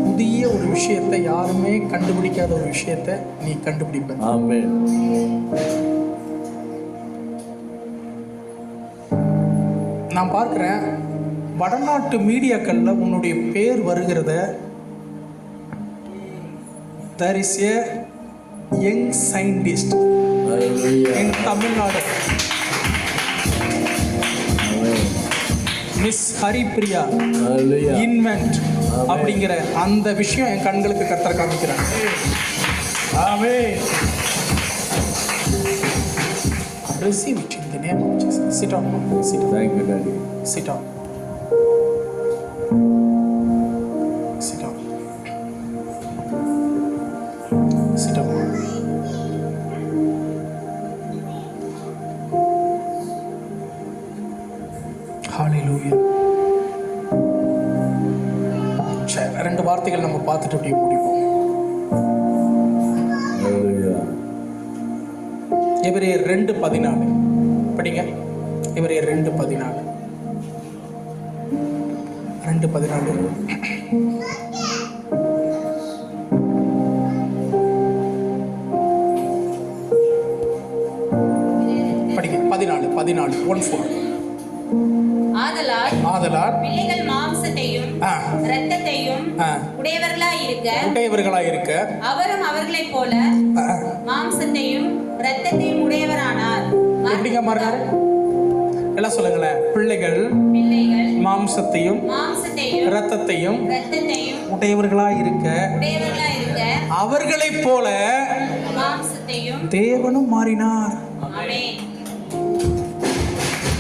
புதிய ஒரு விஷயத்தை, யாருமே கண்டுபிடிக்காத ஒரு விஷயத்தை நீ கண்டுபிடிப்ப. Amen. நான் பார்க்கிறேன், வடநாட்டு மீடியாக்கள்ல உன்னுடைய பேர் வருகிறத, there is a young scientist in Tamil Nadu, miss Haripriya invent அப்படிங்கிற அந்த விஷயம் என் கண்களுக்கு கர்த்தர் காமிக்கிறாங்க. Amen. Receive it in the name of Jesus. Sit down. Sit down. Thank you, Daddy. Sit down. Sit down. Sit down. Hallelujah. சரி, ரெண்டு வார்த்தைகள் நம்ம பார்த்துட்டு அப்படியே முடிப்போம். Hallelujah. எபிரேயர் 2:14 படிங்க. எபிரேயர் 2:14. 2:14. படிங்க. 14 14. ஆதலால் பிள்ளைகள் மாம்சத்தையும் இரத்தத்தையும் உடையவர்களாய் இருக்க அவரும் அவர்களைப் போல மாம்சத்தையும் இரத்தத்தையும் உடையவரானார். எப்படிங்க மாறினாரு? எல்லாம் சொல்லுங்களேன். பிள்ளைகள் மாம்சத்தையும் இரத்தத்தையும் உடையவர்களாய் இருக்க அவர்களைப் போல மாம்சத்தையும் தேவனும் மாறினார். ஆமென்.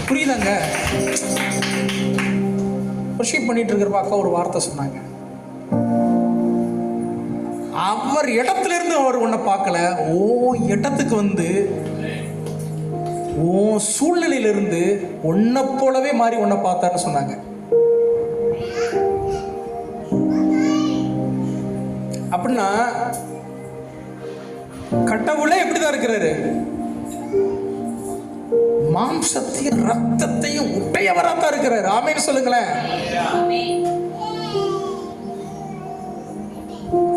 புரியுதாங்க? வர்ஷிப் பண்ணிட்டு இருக்கிறப்ப அக்கா ஒரு வார்த்தை சொன்னாங்க. அவர் இடத்துல இருந்து அவர் உன்னை பார்க்கல, ஓ இடத்துக்கு வந்து ஓ சூழ்நிலையிலிருந்து உன்னை போலவே மாறி உன்னை பார்த்தாருன்னு சொன்னாங்க. அப்படின்னா கடவுளே எப்படிதான் இருக்கிறாரு? மாம்சத்தையும் ரத்தத்தையும் உடையவராத்தான் இருக்கிறார். ஆமென் சொல்லுங்களேன்.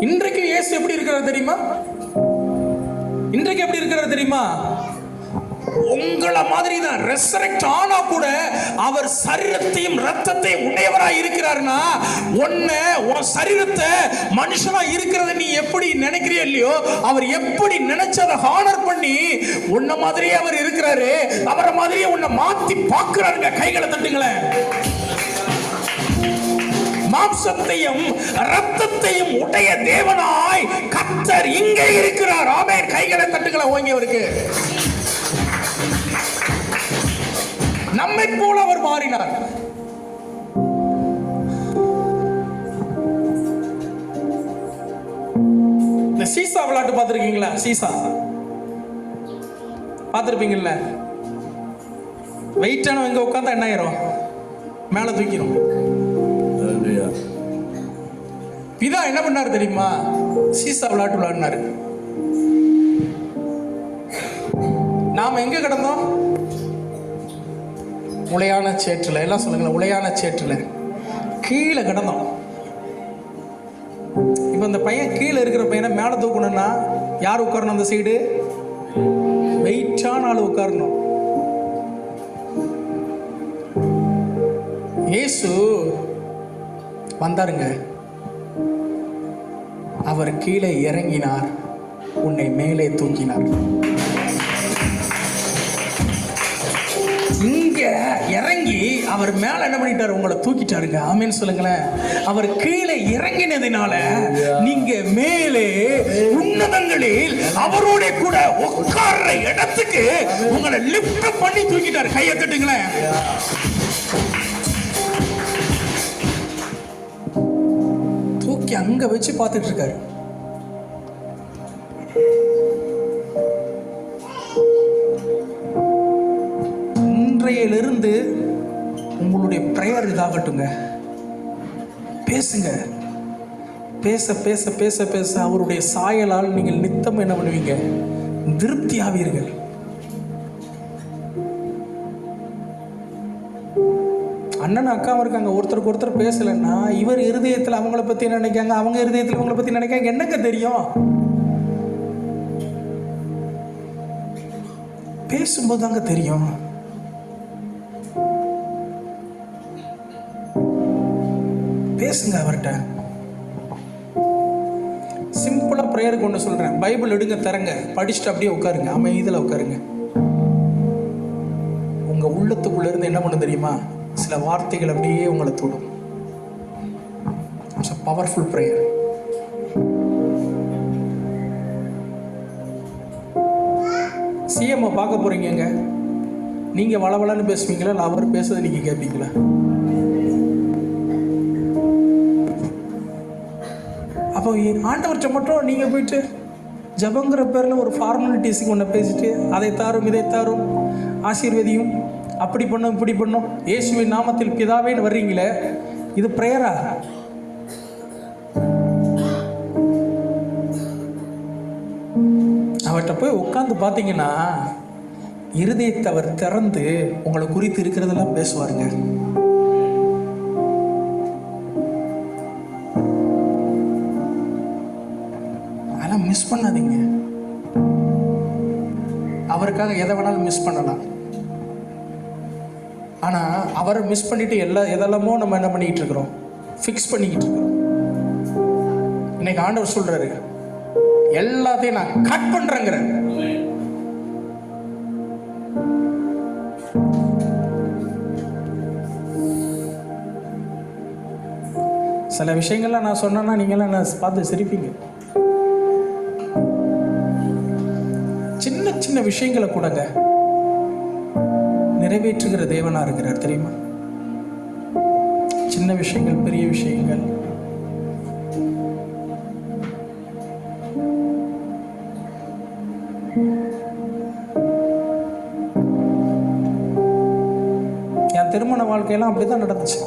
இன்றைக்கு இயேசு எப்படி இருக்கிறார் தெரியுமா? இன்றைக்கு எப்படி இருக்கிறார் தெரியுமா? உங்களை மாதிரி தான் ரெசரெக்ட் ஆனா கூட அவர் சரீரத்தையும் ரத்தத்தையும் உடையவராய் இருக்கிறார்னா, உன் சரீரத்தை மனுஷனா இருக்கிறத நீ எப்படி நினைக்கிறியோ இல்லையோ, அவர் எப்படி நினைச்சதை ஹானர் பண்ணி உன்ன மாதிரியே அவர் இருக்கிறாரு. அவரை மாதிரியே உன்னை மாத்தி பார்க்கிறாருங்க. கைகளை தட்டுங்களேன். மாம்சத்தையும் ரத்தத்தையும் உடைய தேவனாய் கர்த்தர் இங்கே இருக்கிறார். ஆமென். கைகளை தட்டுகளை ஓங்கியவருக்கு நம்மை போல அவர் மாறினார். இந்த சீசா விளையாட்டு பார்த்திருக்கீங்களா? சீசா பார்த்திருப்பீங்கல்ல? வெயிட்டானவங்க எங்க உட்கார்ந்தா என்ன ஆயிரும்? மேல தூக்கிடும். பிதா என்ன பண்ணாரு தெரியுமா? சீசா விளையாட்டு விளையாடினாரு. நாம எங்க கிடந்தோம்? உளையான சேற்றுல. எல்லாம் சொல்லுங்களேன். உளையான சேற்றுல கீழே கிடந்தோம். இப்ப இந்த பையன் கீழே இருக்கிற பையனை மேல தூக்கணும்னா யார் உட்காரணும்? அந்த சைடு வெயிட்டான ஆளு உட்காரணும். இயேசு வந்தாருங்க. அவர் கீழே இறங்கினார், உன்னை மேலே தூக்கினார். இங்க இறங்கி அவர் மேல என்ன பண்ணிட்டாரு? உங்களை தூக்கிட்டாருங்க. ஆமென் சொல்லுங்களேன். அவர் கீழே இறங்கினதுனால நீங்க மேலே உன்னதங்களில் அவரோட கூட உட்கார்ற இடத்துக்கு உங்களை லிஃப்ட் பண்ணி தூக்கிட்டாரு. கையை தட்டுங்களேன். தூக்கி அங்க வச்சு பார்த்துட்டு இருக்காரு. இன்றையிலிருந்து உங்களுடைய பிரேயர் இதாகட்டுங்க. பேசுங்க. பேச பேச பேச பேச அவருடைய சாயலால் நீங்கள் நித்தம் என்ன பண்ணுவீங்க? திருப்தி ஆவீர்கள். அண்ணன் அக்காவும் இருக்காங்க, ஒருத்தருக்கு ஒருத்தர் பேசலைன்னா இவர் இருதயத்தில் அவங்கள பத்தி என்ன நினைக்காங்க, அவங்க இருதயத்தில் இவங்களை பத்தி நினைக்காங்க, என்னங்க தெரியும்? பேசும்போது தாங்க தெரியும். பேசுங்க அவர்கிட்ட. சிம்பிளா பிரேயருக்கு ஒன்று சொல்றேன். பைபிள் எடுங்க, தரங்க, படிச்சுட்டு அப்படியே உட்காருங்க, அமைதியில் உட்காருங்க. உங்க உள்ளத்துக்குள்ள இருந்து என்ன பண்ண தெரியுமா? சில வார்த்தைகள் அப்படியே உங்களை தொடும். It's a powerful prayer. CM பார்க்க போறீங்க. நீங்க வளவளன்னு பேசுவீங்களா, இல்லை அவர் பேசுறதை நீங்க கேட்பீங்களா? அப்போ ஆண்டவர்கிட்ட மட்டும் நீங்க போயிட்டு ஜபங்கிற பேர்ல ஒரு ஃபார்மாலிட்டிஸுக்கு ஒன்று பேசிட்டு அதை தாரும் இதை தாரும் ஆசீர்வதியும் அப்படி பண்ணும் இப்படி பண்ணும் இயேசுவின் நாமத்தில் பிதாவேன்னு வர்றீங்களே, இது பிரேயரா? அவர்கிட்ட போய் உட்காந்து பார்த்தீங்கன்னா இருதயத்தை அவர் திறந்து உங்களை குறித்து இருக்கிறதெல்லாம் பேசுவாருங்க. அதெல்லாம் மிஸ் பண்ணாதீங்க. அவருக்காக எதை வேணாலும் மிஸ் பண்ணலாம். ஆனா அவரை மிஸ் பண்ணிட்டு எதெல்லாமோ நம்ம என்ன பண்ணிக்கிட்டு இருக்கிறோம், ஃபிக்ஸ் பண்ணிக்கிட்டு இருக்கிறோம். இன்னைக்கு ஆண்டவர் சொல்றாரு, எல்லாத்தையும் நான் கட் பண்றேங்கிற. சில விஷயங்கள்லாம் நான் சொன்னேன்னா நீங்களாம் நான் பார்த்து சிரிப்பீங்க. சின்ன சின்ன விஷயங்களை கூடங்க நிறைவேற்றுகிற தேவனா இருக்கிறார் தெரியுமா? சின்ன விஷயங்கள், பெரிய விஷயங்கள். என் திருமண வாழ்க்கையெல்லாம் அப்படிதான் நடந்துச்சு.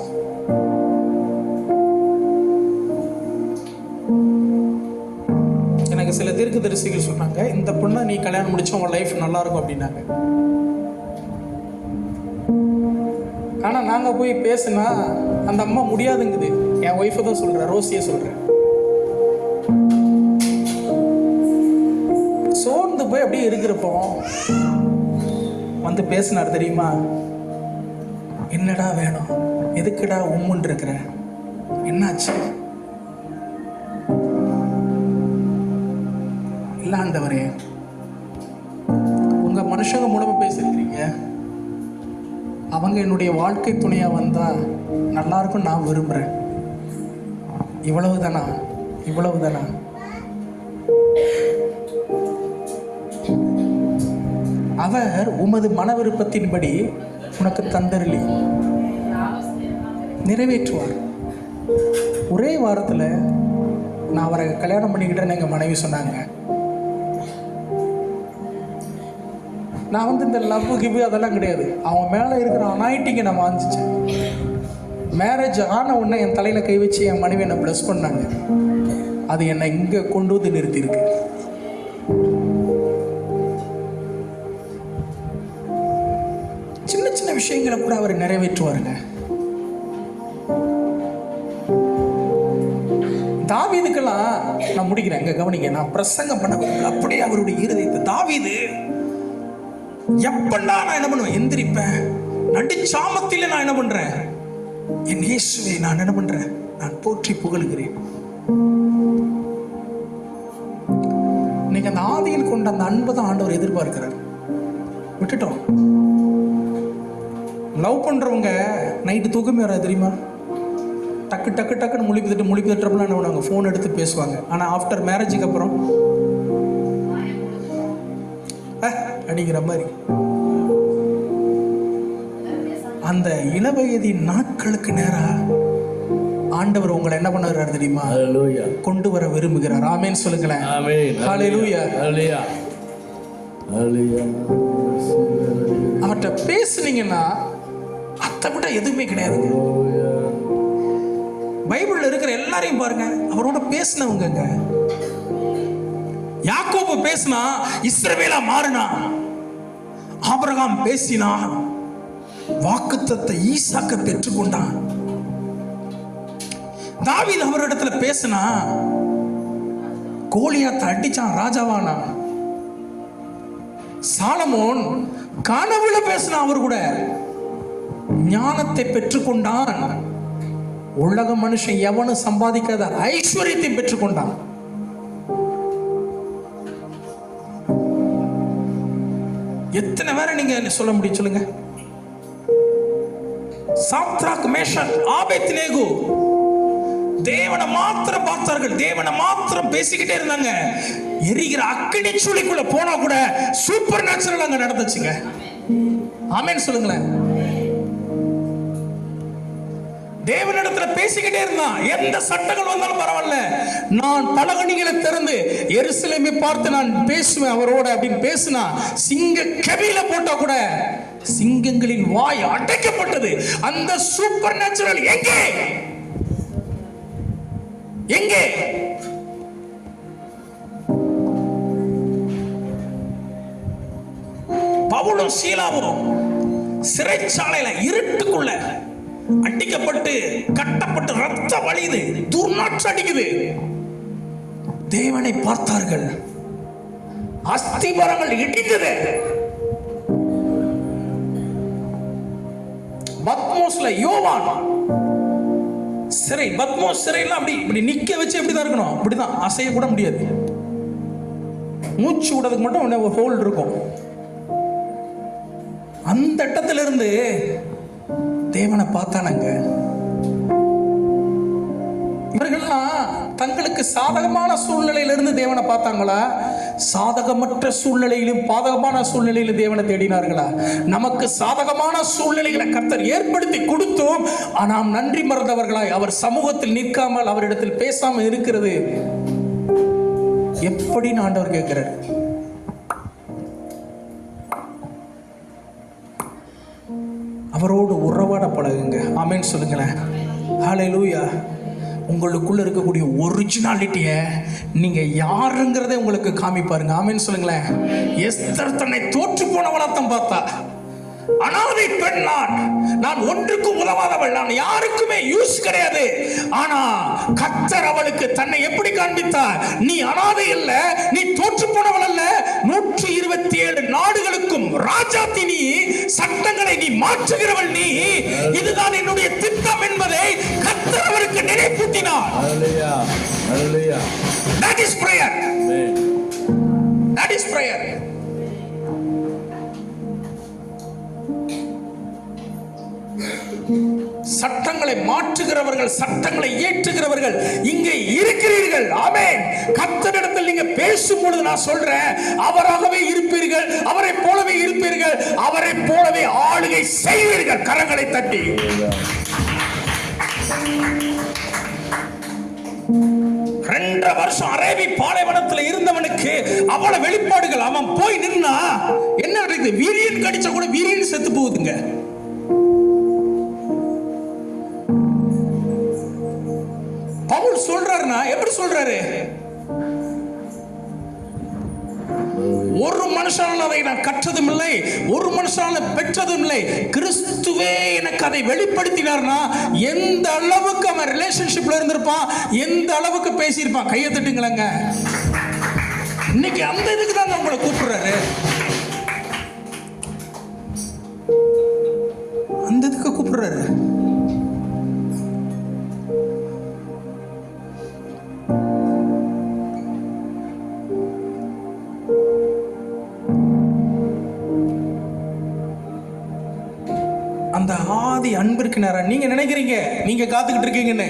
எனக்கு சில தீர்க்கதரிசிகள் சொன்னாங்க, இந்த பொண்ணை நீ கல்யாணம் முடிச்சா உன் லைஃப் நல்லா இருக்கும் அப்படின்னாங்க. ஆனா நாங்க போய் பேசினா அந்த அம்மா முடியாதுங்குது. என் ஒய்ஃபை தான் சொல்றேன், ரோசியை சொல்றேன். சோர்ந்து போய் அப்படியே இருக்கிறப்போ வந்து பேசினார் தெரியுமா, என்னடா வேணும், எதுக்குடா உம்முன்னு இருக்கிற, என்னாச்சு? இல்ல ஆண்டவரே, உங்க மனுஷங்க மூலமா பேசிருக்கிறீங்க, அவங்க என்னுடைய வாழ்க்கை துணையா வந்தா நல்லா இருக்கும் நான் விரும்புறேன். இவ்வளவுதானா? இவ்வளவுதானா? அவர் உமது மன விருப்பத்தின்படி உனக்கு தந்தருளி நிறைவேற்றுவார். ஒரே வாரத்தில் நான் அவரை கல்யாணம் பண்ணிக்கிட்டேன்னு எங்கள் மனைவி சொன்னாங்க. நான் வந்து இந்த லவ் கிவ் அதெல்லாம் கிடையாது. அவன் மேலே இருக்கிற அனாயிட்டிங்கை நான் வாங்கிச்சேன். மேரேஜ் ஆன உடனே என் தலையில் கை வச்சு என் மனைவி என்னை ப்ளஸ் பண்ணாங்க. அது என்னை இங்கே கொண்டு வந்து நிறுத்தியிருக்கு. சின்ன சின்ன விஷயங்களை கூட அவர் நிறைவேற்றுவாருங்க. தாவீதுக்கெல்லாம் நான் முடிக்கிறேன், இங்க கவனிங்க, நான் பிரசங்கம் பண்ண விரும்பல, அப்படியே அவருடைய இருதயத்தை. தாவீது எப்பண்டா நான் என்ன பண்ணுவேன், எந்திரிப்பேன், நடுச்சாமத்தில் நான் என்ன பண்றேன், என் இயேசுவை நான் என்ன பண்றேன், நான் போற்றி புகழுகிறேன். நீங்க அந்த ஆதியில் கொண்ட அந்த அன்பை தான் ஆண்டவர் எதிர்பார்க்கிறார். விட்டுட்டோம். லவ் பண்றவங்க நைட்டு தூக்கமே வராது தெரியுமா? டக்கு டக்கு டக்குன்னு முழிப்பு தட்டுறப்பலாம் என்ன பண்ணுவாங்க, ஃபோன் எடுத்து பேசுவாங்க. ஆனால் ஆஃப்டர் மேரேஜுக்கு அப்புறம் அப்படிங்கிற மாதிரி அந்த இளவயதி நாட்களுக்கு நேரா ஆண்டவர் உங்களை என்ன பண்ணுறாரு தெரியுமா, கொண்டு வர விரும்புகிறார். ஆமேன் சொல்லுங்களேன். ஹல்லேலூயா. அவர்கிட்ட பேசுனீங்கன்னா அதை விட எதுவுமே கிடையாதுங்க. பைபிள்ல இருக்கிற எல்லாரையும் பாருங்க, அவரோட பேசினவங்க. யாக்கோபு பேசினா இஸ்ரவேலா மாறினா, ஆபிரகாம் பேசினா வாக்குத்தத்தை ஈசாக்க பெற்றுக்கொண்டான். தாவீது அவரிடத்துல பேசினா கோலியாத்தை அடிச்சான், ராஜாவானா. சாலமோன் கனவுல பேசினா, அவர் கூட ஞானத்தை பெற்றுக்கொண்டான். உலக மனுஷன் எவனும் சம்பாதிக்காத ஐஸ்வர்யத்தை பெற்றுக்கொண்டான். எத்தனை பேரை நீங்க சொல்ல முடியும் சொல்லுங்க? சாத்ராக், மேஷாக், ஆபேத்நேகோ தேவனை மாத்திரம் பார்த்தார்கள், தேவனை மாத்திரம் பேசிக்கிட்டே இருந்தாங்க. எரிகிற அக்கினி சூளைக்குள்ள போனா கூட சூப்பர் நேச்சுரல் அங்க நடந்துச்சுங்க. ஆமென் சொல்லுங்களேன். தேவனிடத்துல பேசிக்கிட்டே இருந்தான். எந்த சட்டங்கள் வந்தாலும் பரவாயில்ல, நான் பலகணிகளை திறந்து எருசலேமை பார்த்து நான் பேசுவேன் அவரோட அப்படின்னு பேசினா, சிங்க கெபியில போட்டா கூட சிங்கங்களின் வாய் அடைக்கப்பட்டது. அந்த சூப்பர் நேச்சுரல் எங்கே? எங்கே? பவுலும் சீலாவும் சிறைச்சாலையில இருட்டுக்குள்ள அடிக்கப்பட்டு கட்டப்பட்டு ரத்த வழியுது, துர்நாற்றம் அடிக்குது. தேவனை பார்த்தார்கள், அஸ்திபாரங்கள் இடிந்தது. பத்மோஸ்ல யோவான் சிறை, பத்மோஸ் சிறையில அப்படி இப்படி நிக்க வச்சு எப்படிதான் இருக்கணும், அப்படிதான், அசைய கூட முடியாது. மூச்சு விடுறதுக்கு மட்டும் ஒரு ஹோல் இருக்கும். அந்த இடத்துல இருந்து தேவனை பார்த்தானுங்க. இவர்கள்லாம் தங்களுக்கு சாதகமான சூழ்நிலையிலிருந்து தேவனை பார்த்தாங்களா, சாதகமற்ற சூழ்நிலையிலும் பாதகமான சூழ்நிலையிலும் தேவனை தேடினார்களா? நமக்கு சாதகமான சூழ்நிலைகளை கர்த்தர் ஏற்படுத்தி கொடுத்தோம், ஆனால் நன்றி மறந்தவர்களாய் அவர் சமூகத்தில் நிற்காமல் அவரிடத்தில் பேசாமல் இருக்கிறது எப்படின்னு ஆண்டவர் கேட்கிறார். அவரோடு உறவாட பழகுங்க. ஆமென் சொல்லுங்களேன். ஹல்லேலூயா. உங்களுக்குள்ள இருக்கக்கூடிய ஒரிஜினாலிட்டியை நீங்க யாருங்கிறதே உங்களுக்கு காமிப்பாருங்க. ஆமென் சொல்லுங்களேன். எஸ்தர் தன்னை தோற்று போனவளாத்தான் பார்த்தா. அனாதை பெண் நான் ஒன்றுக்கும் உதவாதவள், நான் யாருக்குமே யூஸ் கிடையாது. ஆனா கர்த்தர் அவளுக்கு தன்னை எப்படி காண்பித்தார்? நீ அனாதை இல்ல, நீ தோற்று போனவள் அல்ல, 127 நாடுகளுக்கும் ராஜாத்தி நீ, சட்டங்களை நீ மாற்றுகிறவள் நீ, இதுதான் என்னுடைய திட்டம் என்பதை கர்த்தர் அவளுக்கு நினைப்பூட்டினார். Hallelujah. Hallelujah. That is prayer. Amen. That is prayer. சட்டங்களை மாற்றுகிறவர்கள், சட்டங்களை ஏற்றுகிறவர்கள் இங்கே இருக்கிறீர்கள். ஆமென். கர்த்தரிடத்தில் நீங்க பேசும்பொழுது நான் சொல்றேன், அவராகவே இருப்பீர்கள், அவரை போலவே இருப்பீர்கள், அவரை போலவே ஆளுகை செய்வீர்கள். கரங்களை தட்டி 2 வருஷம் அரேபி பாலைவனத்தில் இருந்தவனுக்கு அவ்வளவு வெளிப்பாடுகள். அவன் போய் நின்னா என்ன நடக்குது? வீரியன் கடிச்சா கூட வீரியன் செத்து போகுதுங்க. பவுல் சொல்றாருன்னா எப்படி சொல்றாரு? ஒரு மனுஷனால அதை நான் கற்றதும் இல்லை, ஒரு மனுஷனால பெற்றதும் இல்லை, கிறிஸ்துவே எனக்கு அதை வெளிப்படுத்தினார்னா எந்த அளவுக்கு அவன் ரிலேஷன்ஷிப்ல இருந்திருப்பான், எந்த அளவுக்கு பேசியிருப்பான். கையை தட்டுங்களேங்க. இன்னைக்கு அந்த இதுக்கு தான் உங்களை கூப்பிடுறாரு, அந்த இதுக்கு கூப்பிடுறாரு. அந்த ஆதி அன்பிற்கு நேரம் நீங்க நினைக்கிறீங்க நீங்க காத்துக்கிட்டு இருக்கீங்கன்னு,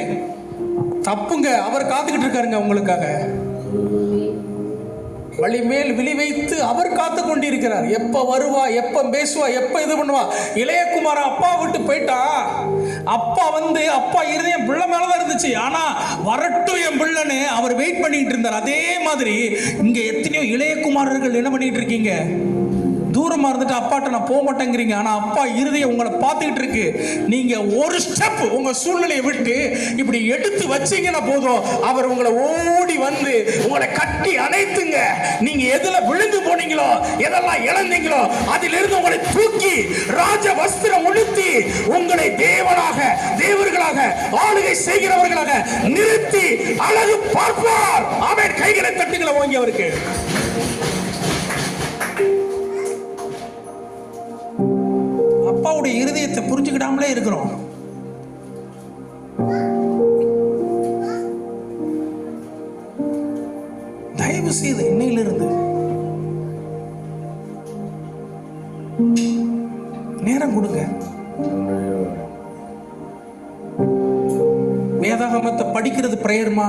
தப்புங்க. அவர் காத்துக்கிட்டு இருக்காருங்க உங்களுக்காக. வழி மேல் விழி வைத்து அவர் காத்து கொண்டிருக்கிறார். எப்ப வருவா, எப்ப பேசுவா, எப்ப இது பண்ணுவா. இளையகுமாரன் அப்பா விட்டு போயிட்டா. அப்பா அப்பா இருதயம் பிள்ளை மேலதான் இருந்துச்சு, ஆனா வரட்டும் என் பிள்ளைன்னு அவர் வெயிட் பண்ணிட்டு இருந்தார். அதே மாதிரி இங்க எத்தனையோ இளையகுமாரர்கள் என்ன பண்ணிட்டு இருக்கீங்க? தூரமா இருந்துட்டு அப்பாட்ட நான் போக மாட்டேங்கிறீங்க, ஆனா அப்பா இருதயம் உங்களை பார்த்துக்கிட்டு இருக்கு. நீங்க ஒரு ஸ்டெப் உங்க சூழ்நிலையை விட்டு இப்படி எடுத்து வச்சீங்கன்னா போதும், அவர் உங்களை ஓடி வந்து உங்களை கட்டி அணைத்துங்க. நீங்க எதுல விழுந்து போனீங்களோ, எதெல்லாம் இழந்தீங்களோ, அதிலிருந்து உங்களை தூக்கி ராஜ வஸ்திரம் உடுத்தி உங்களை தேவர்களாக ஆளுகை செய்கிறவர்களாக நிறுத்தி அழகு பார்ப்பார். ஆமென். கைகளை தட்டுங்களை வாங்கி அவருக்கு. அப்பாவுடைய இருதயத்தை புரிஞ்சுக்கிடாமலே இருக்கிறோம். தயவு செய்து இன்னையிலிருந்து நேரம் கொடுங்க. வேதாகமத்தை படிக்கிறது பிரேயர்மா,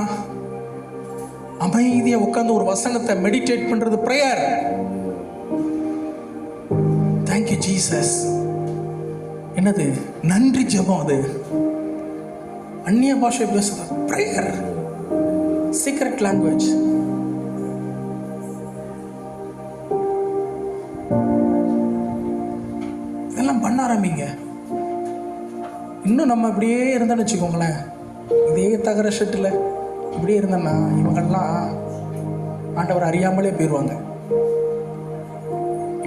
அமைதியா உட்கார்ந்து ஒரு வசனத்தை மெடிடேட் பண்றது பிரேயர். Thank you Jesus. என்னது? நன்றி ஜெபம். அது அந்நிய பாஷை பேசுறது பிரேயர், சீக்ரெட் லாங்குவேஜ். இதெல்லாம் பண்ண ஆரம்பிங்க. இன்னும் நம்ம இப்படியே இருந்தோன்னு வச்சுக்கோங்களேன், இதே தகர ஷெட்டில் இப்படியே இருந்தோன்னா இவங்கெல்லாம் ஆண்டவர் அறியாமலே போயிடுவாங்க.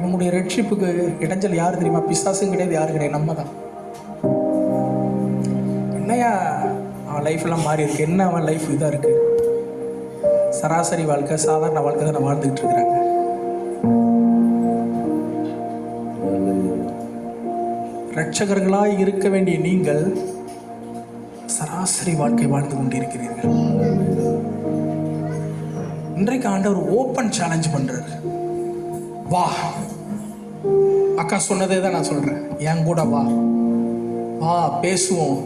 நம்முடைய ரட்சிப்புக்கு இடைஞ்சல் யார் தெரியுமா? பிசாசும் கிடையாது, யாரும் கிடையாது, நம்ம தான். என்னையா அவன் லைஃப்லாம் மாறி இருக்கு, என்ன அவன் லைஃப் இதாக இருக்கு, சராசரி வாழ்க்கை, சாதாரண வாழ்க்கை தான் வாழ்ந்துக்கிட்டு இருக்கிறாங்க. ரட்சகர்களாய் இருக்க வேண்டிய நீங்கள் சராசரி வாழ்க்கை வாழ்ந்து கொண்டிருக்கிறீர்கள். இன்றைக்கு ஆண்டவர் ஓப்பன் சேலஞ்ச் பண்றாரு. வா, அக்கா சொன்னதே தான் நான் சொல்றேன், என் கூட வா, வா பேசுவோம்,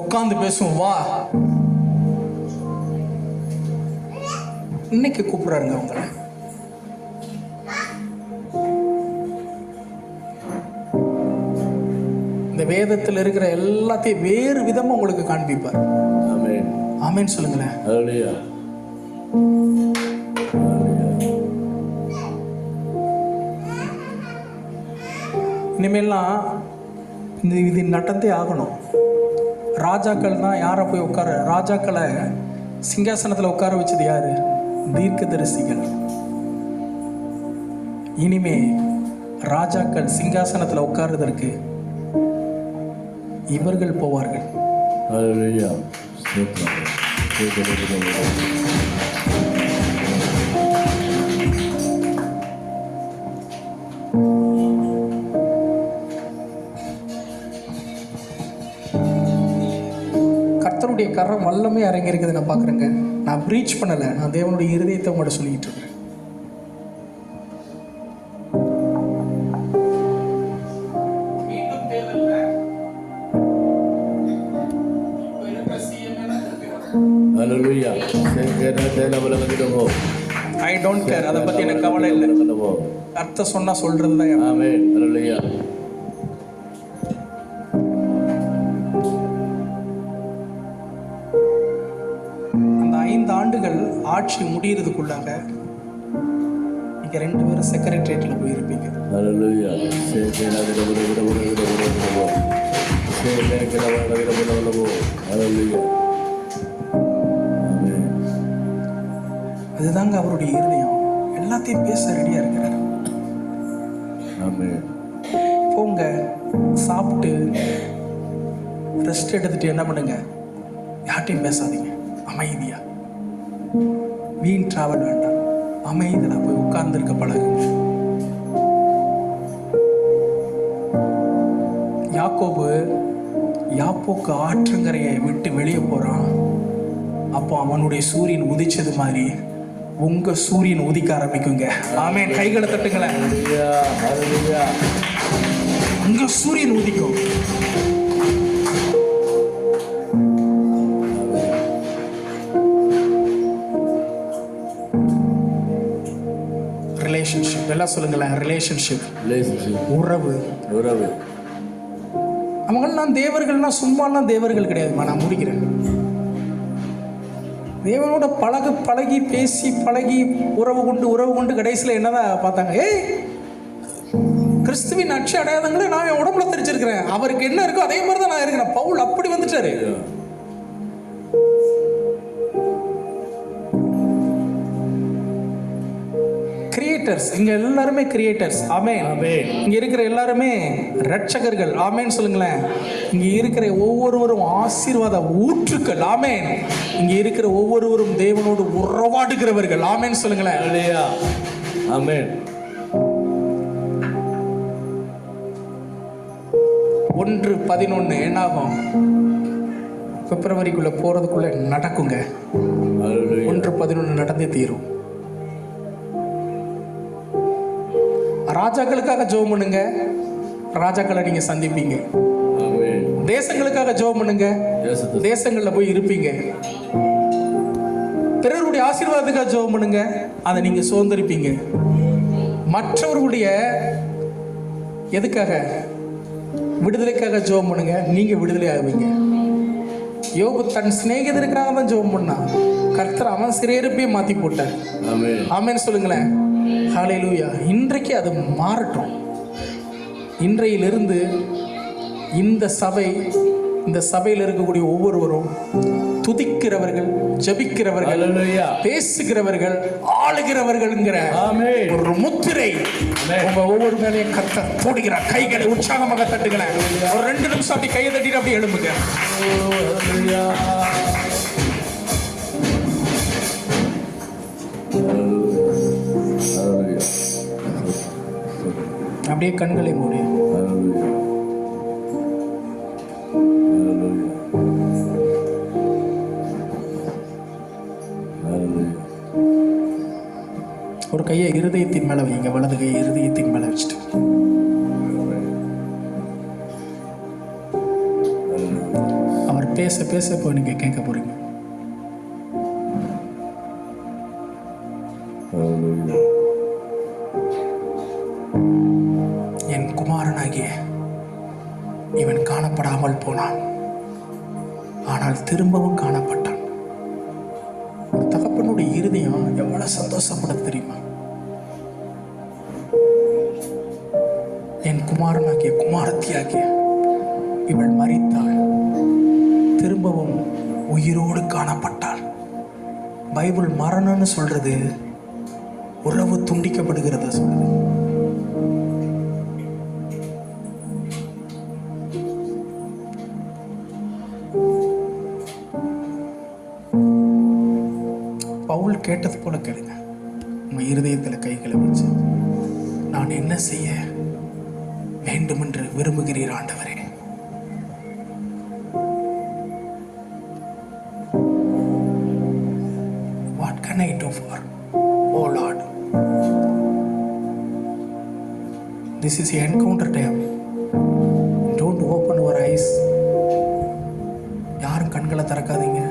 உட்காந்து பேசுவோம், வா. இன்னைக்கு கூப்பிடுறாருங்க உங்களை. இந்த வேதத்தில் இருக்கிற எல்லாத்தையும் வேறு விதமா உங்களுக்கு காண்பிப்பார். ஆமென். ஆமென் சொல்லுங்களேன். ஹல்லேலூயா. இனிமேல்லாம் இது நடந்தே ஆகணும். ராஜாக்கள் தான் யாரை போய் உட்கார, ராஜாக்களை சிங்காசனத்தில் உட்கார வச்சது யாரு? தீர்க்கதரிசிகள். இனிமே ராஜாக்கள் சிங்காசனத்தில் உட்கார்றதற்கு இவர்கள் போவார்கள். ஹல்லேலூயா. ஸ்தோத்திரம். கர்த்தருடைய கரம் வல்லமே இறங்கி இருக்குது. நான் பார்க்குறேங்க. நான் ப்ரீச் பண்ணலை, நான் தேவனுடைய இருதயத்தை உங்கள்கிட்ட சொல்லிக்கிட்டு இருக்கிறேன். ஹல்லேலூயா. ஐ டோன்ட் கேர், அதை பற்றி எனக்கு கவலை இல்லை. அர்த்தம் சொன்னால் சொல்கிறது தான். ஆமென். ஹல்லேலூயா. அந்த 5 ஆண்டுகள் ஆட்சி முடியறதுக்குள்ளாக நீங்க 2 பேரும் செக்ரட்டரியேட்ல போயிருப்பீங்க. ஹல்லேலூயா. ஹல்லேலூயா. அதுதாங்க அவருடைய இருதயம். எல்லாத்தையும் பேச ரெடியா இருக்கிறார். ஆமென். போங்க, சாப்பிட்டு ரெஸ்ட் எடுத்துட்டு என்ன பண்ணுங்க, யார்ட்டையும் பேசாதீங்க, அமைதியா. வீண் டிராவல் வேண்டாம், அமைதியா போய் உட்கார்ந்துருக்க பழகுங்க. யாக்கோபு யாப்போக்கு ஆற்றங்கரையை விட்டு வெளியே போறான். அப்போ அவனுடைய சூரியன் உதிச்சது மாதிரி உங்க சூரியன் உதிக்க ஆரம்பிக்குங்க. ஆமென். கைகளை தட்டுங்களேன். ஹல்லேலூயா. உங்க சூரியன் உதிக்கும். ரிலேஷன்ஷிப் எல்லாம் சொல்லுங்களேன். ரிலேஷன்ஷிப், உறவு. உறவு. அவங்கெல்லாம் தேவர்கள்னா சும்மாலாம் தேவர்கள் கிடையாதுமா. நான் முடிக்கிறேன். தேவனோட பழகி பேசி பழகி உறவு கொண்டு கடைசியில் என்னதான் பார்த்தாங்க, ஏய் கிறிஸ்துவின் அட்சி அடையாதங்களே நான் என் உடம்புல தெரிச்சிருக்கிறேன், அவருக்கு என்ன இருக்கோ அதே மாதிரி தான் நான் இருக்கிறேன். பவுல் அப்படி வந்துட்டாரு. கிரியேட்டர்ஸ், இங்க எல்லாருமே கிரியேட்டர்ஸ். ஆமென். இங்க இருக்கிற எல்லாருமே ரட்சகர்கள். ஆமென் சொல்லுங்களேன். இங்க இருக்கிற ஒவ்வொருவரும் ஆசீர்வாத ஊற்றுக்கள். ஆமென். இங்க இருக்கிற ஒவ்வொருவரும் தேவனோடு உறவாடுகிறவர்கள். ஆமென் சொல்லுங்களேன். ஹல்லேலூயா. ஆமென். 1:11 என்னாகும்? பிப்ரவரிக்குள்ள போறதுக்குள்ள நடக்குங்க. 1:11 நடந்தே தீரும். ராஜாக்களுக்காக ஜெபம் பண்ணுங்க, ராஜாக்களை நீங்க சந்திப்பீங்க. தேசங்களுக்காக ஜெபம் பண்ணுங்க, தேசங்கள்ல போய் இருப்பீங்க. பிறருடைய ஆசீர்வாதத்துக்காக ஜெபம் பண்ணுங்க, அதை நீங்க சுதந்திரிப்பீங்க. மற்றவர்களுடைய எதுக்காக? விடுதலைக்காக ஜெபம் பண்ணுங்க, நீங்க விடுதலை ஆகுவீங்க. யோபு தன் சிநேகிதருக்காக தான் ஜெபம் பண்ணான். கர்த்தர் அவன் சிறையிருப்பையும் மாத்தி போட்டார். ஆமென் சொல்லுங்களேன். ஹல்லேலூயா. இன்றைக்கு அது மாறட்டும். இன்றையிலிருந்து இந்த சபையில் இருக்கக்கூடிய ஒவ்வொருவரும் துதிக்கிறவர்கள், ஜெபிக்கிறவர்கள், Hallelujah. பேசுகிறவர்கள், ஆளுகிறவர்கள்ங்கிற Amen. ஒரு முத்திரை உங்க ஒவ்வொரு மேலையும் கர்த்தர் போடுகிறார். கைகளை உற்சாகமாக தட்டுங்களேன். ஒரு 2 நிமிஷம் அப்படி கையை தட்டிட்டு அப்படி எழும்புங்க. Hallelujah. Hallelujah. அப்படியே கண்களை மூடி. Hallelujah. Hallelujah. ஒரு கையை இருதயத்தின் மேல வைங்க, வலது கையை இருதயத்தின் மேல வச்சுட்டு அவர் பேச பேச இப்போ நீங்க கேட்க போறீங்க. Hallelujah. என் குமாரனாகிய இவன் காணப்படாமல் போனான், ஆனால் திரும்பவும் காணப்பட்டான். ஒரு தகப்பனுடைய இருதயம் எவ்வளவு சந்தோஷப்பட தெரியுமா? என் குமாரனாகிய குமாரத்தியாகிய இவள் மரித்தாள், திரும்பவும் உயிரோடு காணப்பட்டாள். பைபிள் மரணம்னு சொல்றது உறவு துண்டிக்கப்படுகிறத சொல்லுது. பவுல் கேட்டது போல கேளுங்க. உங்க இருதயத்தில் கைகளை வச்சு, நான் என்ன செய்ய வேண்டுமென்று விரும்புகிறீர் ஆண்டவரே? What can I do for? Oh Lord. This is the encounter time. Don't open your eyes. யாரும் கண்களை திறக்காதீங்க.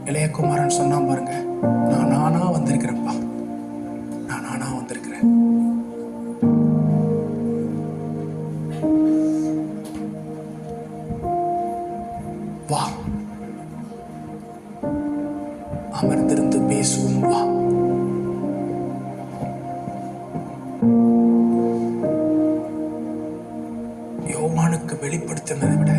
இளையகுமாரன் சொன்னா பாருங்க, நான் நானா வந்திருக்கிறேன்ப்பா, நான் நானா வந்திருக்கிறேன். வா, அமர்ந்திருந்து பேசுவோம், வா. யோவானுக்கு வெளிப்படுத்தினதை விட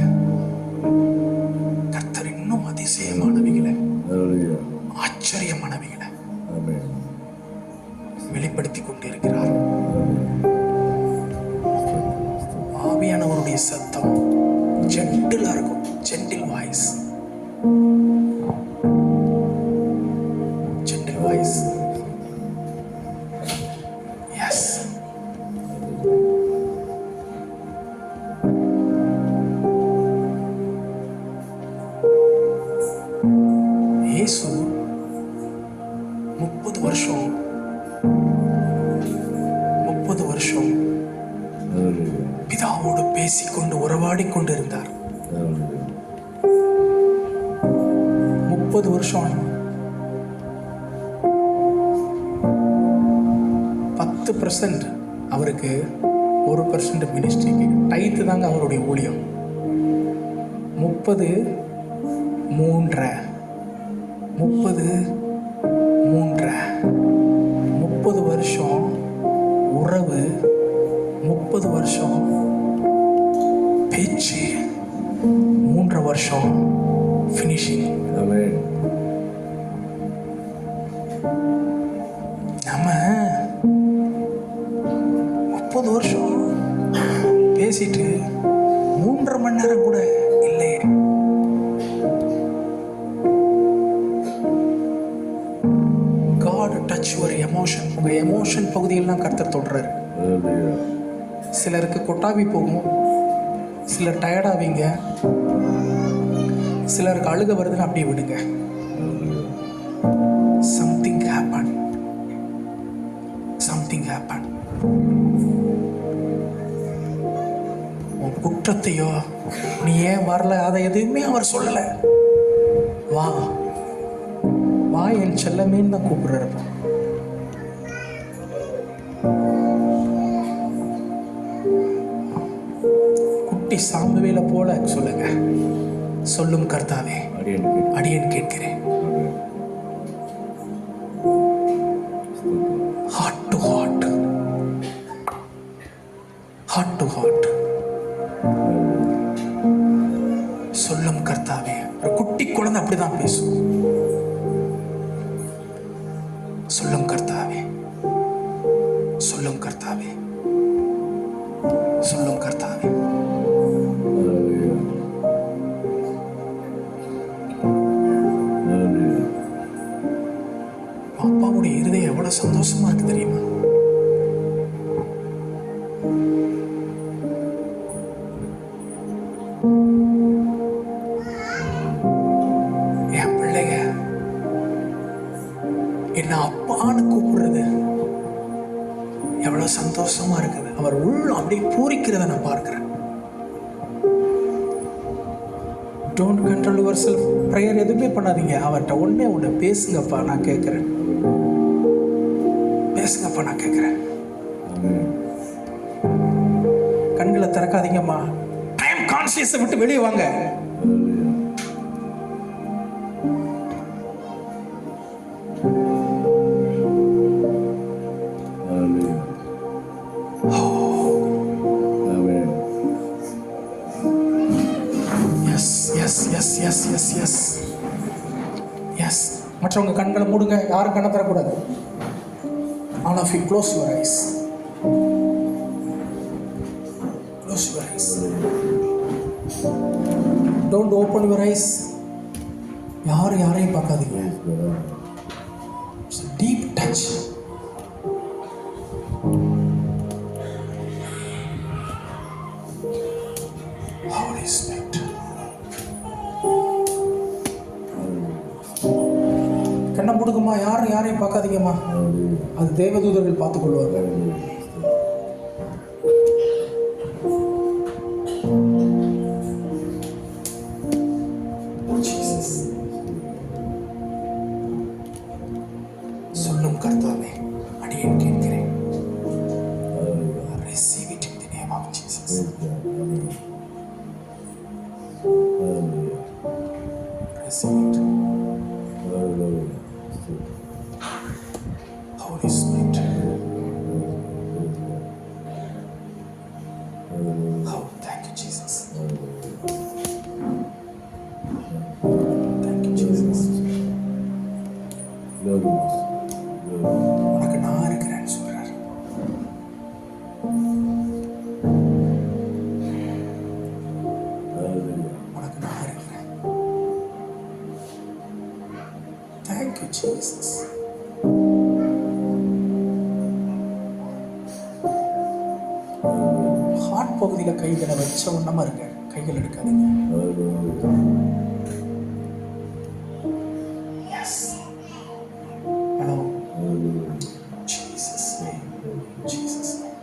கர்த்தர் இன்னும் அதிசயமானவைகளை, Hallelujah. ஆச்சரியமானவைகளை Amen. வெளிப்படுத்தி கொண்டிருக்கிறார். ஆவியானவருடைய சத்தம் ஜென்டிலா இருக்கும். Gentle voice, gentle voice. Yes, Yesu 30 வருஷம் Hallelujah. பிதாவோடு பேசிக்கொண்டு உறவாடிக் கொண்டிருந்தார். Hallelujah. 30 வருஷம் 10% அவருக்கு, 1% மினிஸ்ட்ரிக்கு. டைத்து தாங்க அவருடைய ஊழியம். 30 3 30 வருஷம் உறவு, 30 வருஷம் பேச்சு, 3 வருஷம் ஃபினிஷிங். Amen. நம்ம 30 வருஷம் பேசிட்டு 3.5 மணி நேரம் கூட இல்லையே. God touch your emotion. உங்க எமோஷன் பகுதியெல்லாம் கர்த்தர் தொடுறாரு. Hallelujah. சிலருக்கு கொட்டாவி போகும், சிலர் டயர்டாவீங்க, சிலருக்கு அழுக வருதுன்னு அப்படியே விடுங்க. Something happened. உன் குற்றத்தையோ நீ ஏன் வரல அதை எதுவுமே அவர் சொல்லல. வா வா என் செல்லமேன்னு தான் கூப்பிடுறாரு. குட்டி சாம்புவேல போல சொல்லுங்க, சொல்லும் கர்த்தாவே அடியேன் கேட்கிறேன். Heart to heart, heart. சொல்லும் கர்த்தாவே. ஒரு குட்டி குழந்தை அப்படிதான் பேசும். சொல்லும் கர்த்தாவே, சொல்லும் கர்த்தாவே, சொல்லும் கர்த்தாவே. அப்பாவுடைய இருதயம் எவ்வளவு சந்தோஷமா இருக்கு தெரியுமா? என் பிள்ளைங்க என்ன அப்பான்னு கூப்பிடுறது எவ்வளவு சந்தோஷமா இருக்குது. அவர் உள்ள அப்படியே பூரிக்கிறத நான் பார்க்கிறேன். Don't control your self. Prayer எதுவுமே பண்ணாதீங்க. அவர்கிட்ட ஒண்ணு பேசுங்கப்பா, நான் கேட்கிறேன். பேசுங்கப்பா, நான் கேட்கிறேன். கண்களை திறக்காதீங்கம்மா. டைம் கான்சியஸை விட்டு வெளியே வாங்க. மற்றவங்க கண்களை மூடுங்க. யாரும் கண்ணை தரக்கூடாது. All of you close your eyes. Close your eyes. Don't open your eyes. யாரையும் பார்க்காதீங்க. It's a deep touch. Holy Spirit. கண்ணை மூடுங்கம்மா. யாரையும் பார்க்காதீங்கம்மா. அது தேவதூதர்கள் பார்த்துக் கொள்வார்கள். சொல்லும் கர்த்தாவே, அடியேன் கேட்கிறேன். Receive it in the name of Jesus. Receive it. Holy Spirit. Oh, thank you, Jesus. Thank you, Jesus. உனக்கு நான் இருக்கிறேன்னு சொல்றாரு. உனக்கு நான் இருக்கிறேன். Thank you, Jesus. ஹார்ட் பகுதியில் கைகளை வச்ச ஒண்ணமா இருங்க. கைகள் எடுக்காதீங்க. Yes. Hello. Jesus name. Jesus name.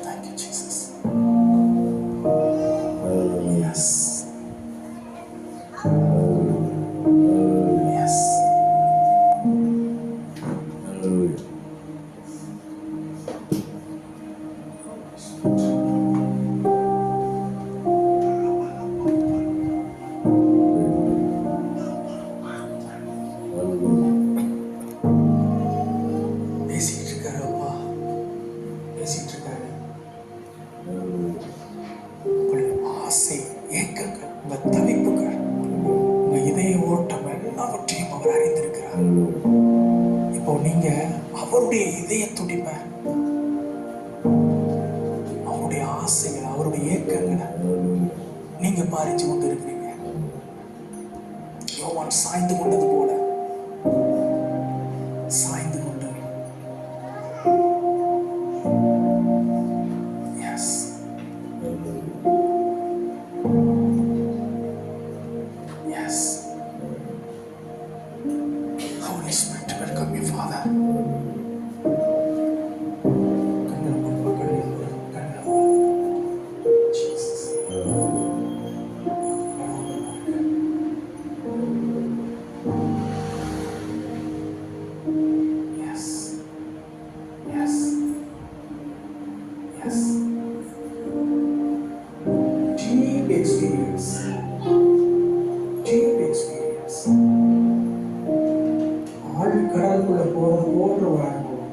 Thank you, Jesus. Yes. Yes. பேசிட்டு இருக்காரு அப்பா, பேசிட்டு இருக்காரு. உங்களுடைய ஆசை, ஏக்கங்கள், உங்க தவிப்புகள், உங்க இதய ஓட்டம் எல்லாவற்றையும் அவர் அறிந்திருக்கிறார். இப்போ நீங்க அவருடைய இதய துடிப்பை, அவருடைய ஆசைகள், அவருடைய ஏக்கங்களை நீங்க பாரிச்சு கொண்டு இருக்கிறீங்க. யோவான் சாய்ந்து கொண்டது போல சாய்ந்து கொண்டு. Yes. Yes. Holy Spirit, welcome you, Father. Jesus. Yes. Yes. Yes. Deep experience. Deep experience. ஆழ்கடலுக்குள்ள போறது போன்ற ஒரு அனுபவம்.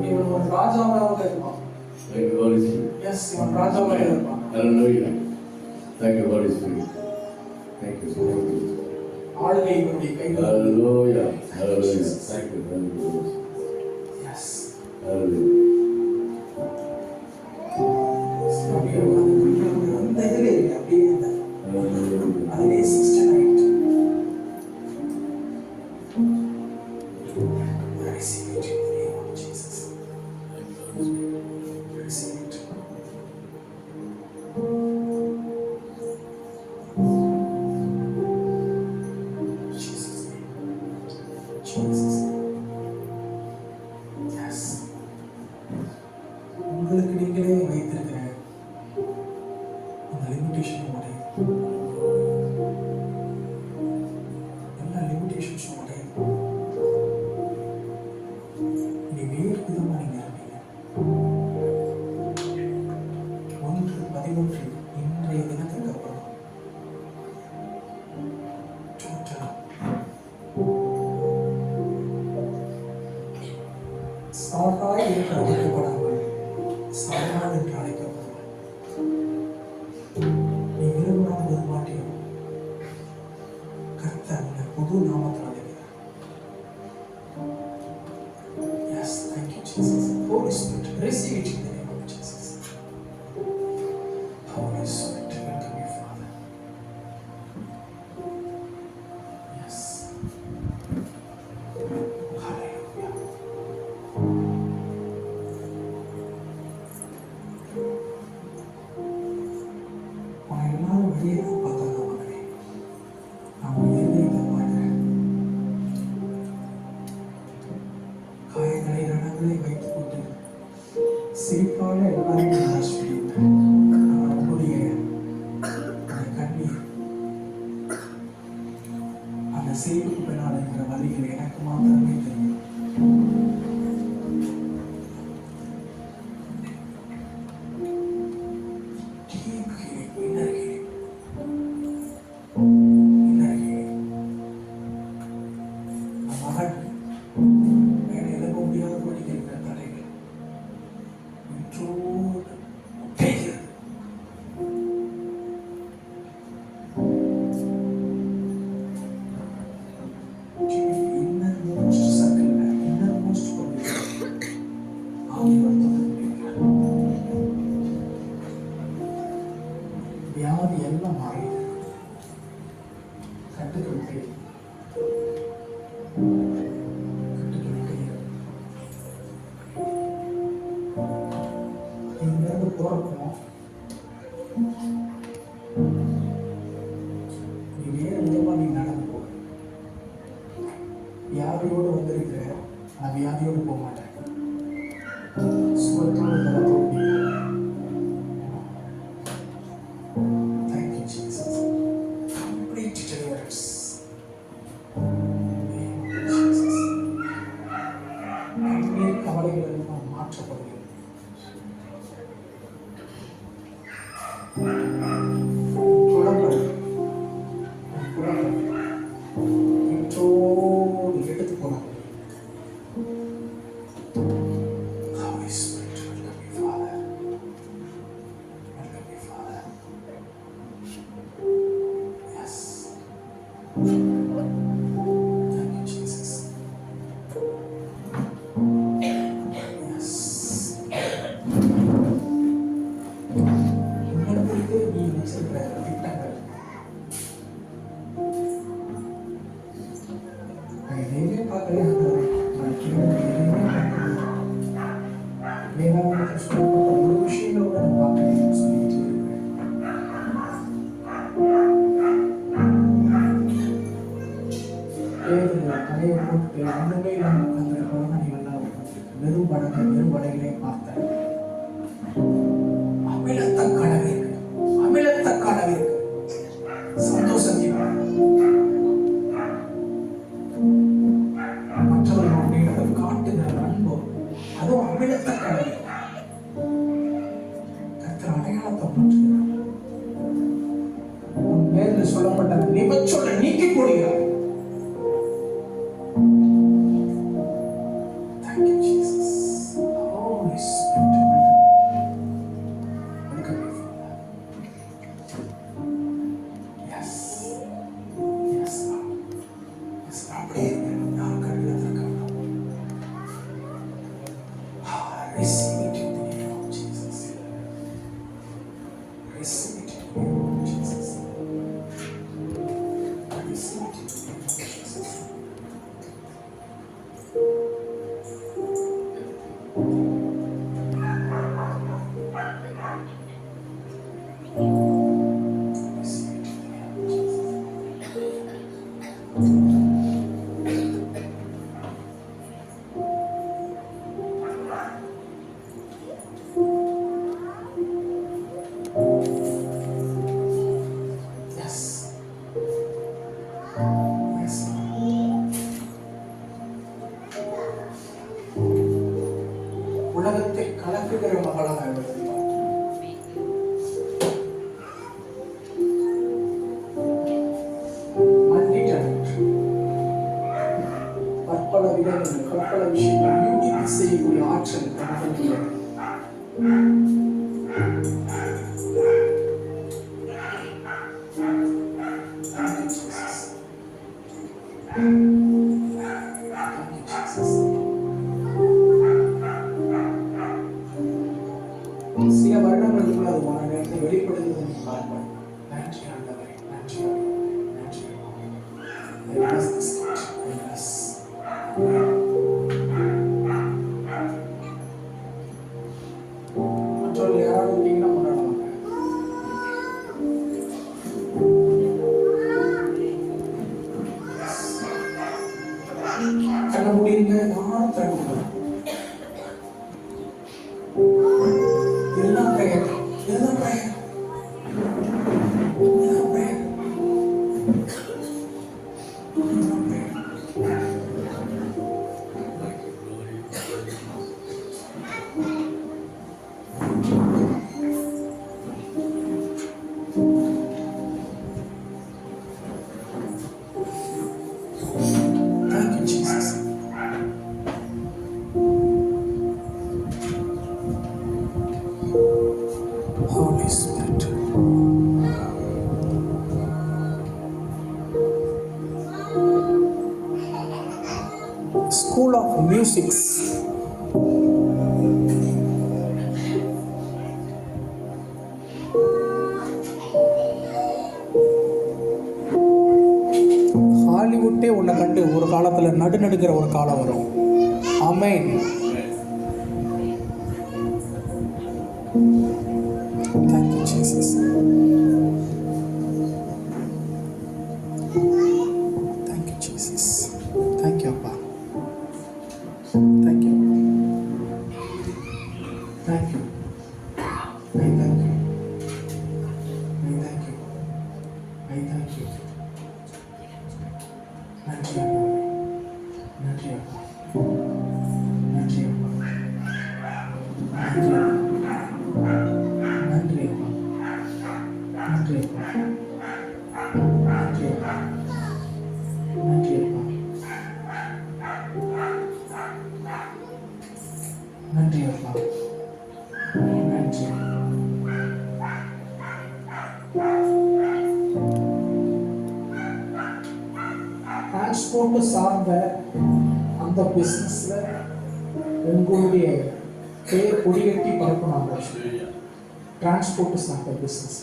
இவன் ஒரு ராஜாவாக இருப்பான். எஸ், இவன் ராஜாவாக இருப்பான். Thank you, Holy Spirit. Thank you so much. ஆளுகை இவருடைய கையில். Hallelujah. Hallelujah. Thank you. Hallelujah. Yes. Hallelujah. அப்படியே அந்த இதிலே இருக்கு, அப்படியே அந்த Hallelujah. அதிலே சிஸ்டர் ஆயிட்டு. Receive it in the name of Jesus. Receive it. Jesus' name. Jesus' name. Yes. உங்களுக்கு நீங்களே வைத்திருக்கிற அந்த லிமிட்டேஷன் உடையும், எல்லா லிமிட்டேஷன்ஸும் உடையும். நீ வேறு விதமாக நீங்க இருப்பீங்க. 1:11 இன்றைய தினத்துக்கு அப்புறம் டோட்டலா சாராய் என்று அழைக்கப்படாமல் சாராள் என்று அழைக்கப்படுவார். நீ விரும்பினால் விரும்பாட்டியும் கர்த்தர் உன்னை புது நாமத்தில் அழைக்கிறார். Yes, thank you, Jesus. Holy Spirit, receive it in the name of Jesus. Holy Spirit, welcome you, Father. Yes. Hallelujah. உன்னை எல்லாரும் வெளியே தான் பார்த்தாங்க மகனே. நான் உன் இருதயத்தை பார்க்கிறேன். காயங்களை ரணங்களை வைத்துக் கொண்டு சிரிப்பாக எல்லாரையும் ஆசிரியர். ஆனால் உன்னுடைய அந்த கண்ணீர், அந்த சிரிப்புக்கு பின்னால் இருக்கிற வலிகள் எனக்கு மாத்திரமே தெரியும். Deep healing, inner healing. Inner healing. அந்த மகன் மேலே எழுத முடியாதபடி இருக்கிற தடைகள் இன்றோடு உடைகிறது. Innermost circle, innermost condition. ஆகியவர் தொடர்புகிறார். வியாதி எல்லாம் மாறியது. கட்டுக்கள் உடையுது. கட்டுக்கள் உடையுது. இங்கிருந்து போறப்போ நீ வேறு விதமா நீ நடந்து போ. வியாதியோடு வந்திருக்கிற, நான் வியாதியோடு போக மாட்டேன். சுகத்தோடு பலத்தோடு நீ போ. Thank you, Jesus. Complete deliverance. Name of Jesus. கண்ணீர் கவலைகள் எல்லாம் மாற்றப்படுகிறது. குழம்பு இன்றோடு எடுத்து போனாங்க. Holy Spirit, welcome you, Father. Welcome you, Father. Yes. Thank you, Jesus. Yes. உங்களுக்கு நீ வச்சிருக்கிற திட்டங்கள் நான் எதையுமே பார்க்கல. நான் கீழே எதையுமே பார்க்கல. வேதாகமத்தில் சொல்லப்பட்ட ஒரு விஷயங்களோட நான் பார்க்கணும்னு சொல்லிட்டு இருக்கிறேன். தலையை போட்டு ஒன்றுமே இல்லாமல் உட்கார்ந்துருக்கிறவங்க நீ நல்லா உட்காந்துருக்கு. வெறும் வடைகளை பார்த்தேன். அமிலத்தக்கானவே இருக்கு. அமிலத்தக்கானவே இருக்கு. சந்தோஷத்தை என்று சொல்லப்பட்ட அந்த நிபச்சொல்லை நீக்கி போடுகிறார். Thank you, Jesus. Holy Spirit. Welcome you, Father. Yes. Yes, Lord. Yes, Lord. அப்படியே நான் கருதுறதுக்கு receive it in the name of Jesus. Receive it in the name of Jesus. Receive it in the name of Jesus. Receive it in the name of Jesus. Yes. Yes, Lord. உலகத்தை கலக்குகிற மகளாக இருக்கிறார். மன்னிட்டார். பற்பல விதங்கள், பற்பல விஷயங்கள் யூகித்து செய்யக்கூடிய ஆற்றல் நமக்கு சில வருடங்களுக்கு கூட அது போன நேரத்தில் வெளிப்படுகிறது நீ பார்ப்பாய். நன்றி ஆண்டவரே, நன்றி நன்றி. I bless this God. I bless. மற்றவர்கள் யாராவது இருந்தீங்கன்னா கொண்டாடுவாங்க. கண்ண முடியுங்க, யாரும் தடுக்க எல்லாம் பிரயர், எல்லாம் பிரயர், எல்லாம் பிரயர், எல்லாம் prayer. Thank you, Jesus. Holy Spirit. School of Musics. ஹாலிவுட்டே உன்னை கண்டு ஒரு காலத்துல நடுநடுக்கிற ஒரு காலம் வரும். ஆமென். Thank you, Jesus. Thank you, Jesus. Thank you, Appa. Thank you. Thank you. I thank you. I thank you. I thank you. நன்றி ஆண்டவரே. நன்றி அப்பா. நன்றி அப்பா. நன்றி அப்பா. நன்றி அப்பா. நன்றி அப்பா. நன்றி அப்பா. நன்றி அப்பா. நன்றி அப்பா. நன்றி. டிரான்ஸ்போர்ட் சார்ந்த அந்த பிஸ்னஸ்ல உங்களுடைய பேர் கொடிகட்டி பரப்பணும். டிரான்ஸ்போர்ட் சார்ந்த business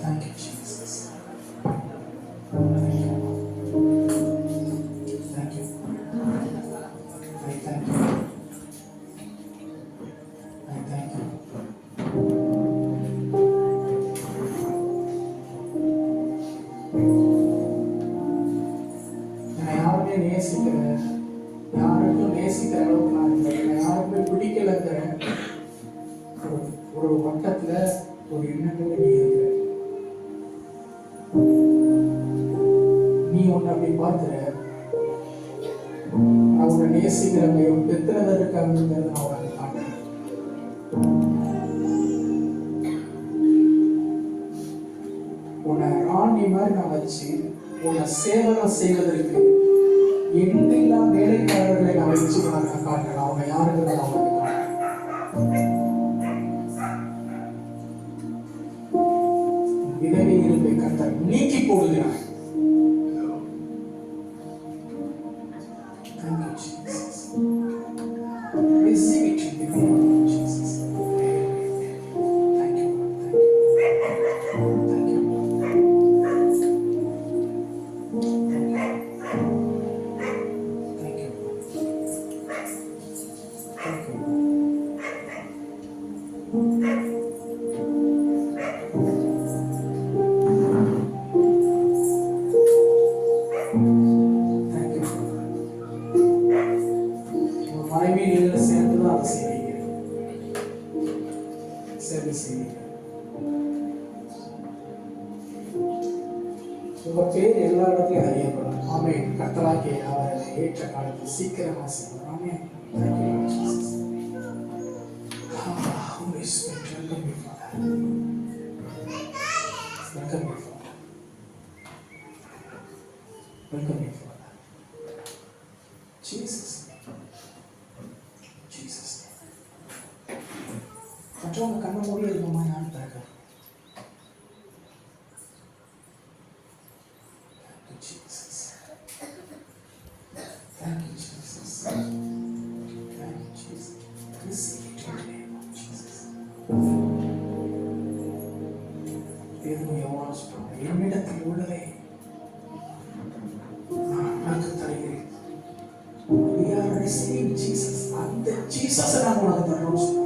Thank you, Jesus. Thank you. Thank you. I thank you. I thank you. என்னை யாருமே நேசிக்கிறேன், யாருக்கும் நேசிக்கிற அளவுக்கு நான் இல்லை, என்னை யாருக்குமே பிடிக்கலைங்கிற ஒரு வட்டத்துல ஒரு எண்ணத்தோட நீ இருக்கிற. நீ ஒன்று அப்படி பார்க்கிற, நான் உன்னை மிக சீக்கிரம் எத்தனை பேர் இருக்காங்கிறத நான் உனக்கு காட்டுறேன். உன்னை ராணி மாதிரி நான் வச்சு உன்னை சேவனம் செய்வதற்கு எண்ணெல்லாம் வேலைக்காரர்களை நான் வச்சு உனக்கு காட்டுறேன். அவங்க யாருங்கிறத நான் உனக்கு காட்டுறேன். விதவை இருப்பை கர்த்தர் நீக்கி போடுகிறார். Thank you, Jesus. Receive it in the name of Jesus. Thank you, Lord. Thank you. Thank you. Thank you. Thank you. உங்க மனைவி நீங்கள் சேர்ந்துதான் அதை செய்வீங்க. சேர்ந்து செய்வீங்க. உங்க பேர் எல்லா இடத்துலையும் அறியப்படும். ஆமென். கர்த்தராகிய அவர் ஏற்ற காலத்தில் சீக்கிரமா செய்வார். ஆமென். Thank you, Lord Jesus. Holy Spirit, welcome you, Father. Welcome you, Father. Welcome you, Father. Jesus. Jesus. மற்றவங்க கண்ண மூடி இருக்குமா நான் திறக்கிறேன். Thank you, Jesus. Thank you, Jesus. Thank you, Jesus. Receive it in the name of Jesus. தேவனுடைய வாசம் என்னிடத்தில் உள்ளதே நான் உனக்கு தருகிறேன். We are receiving Jesus. அந்த Jesus நான் உனக்கு தரணும் சொன்னாங்க.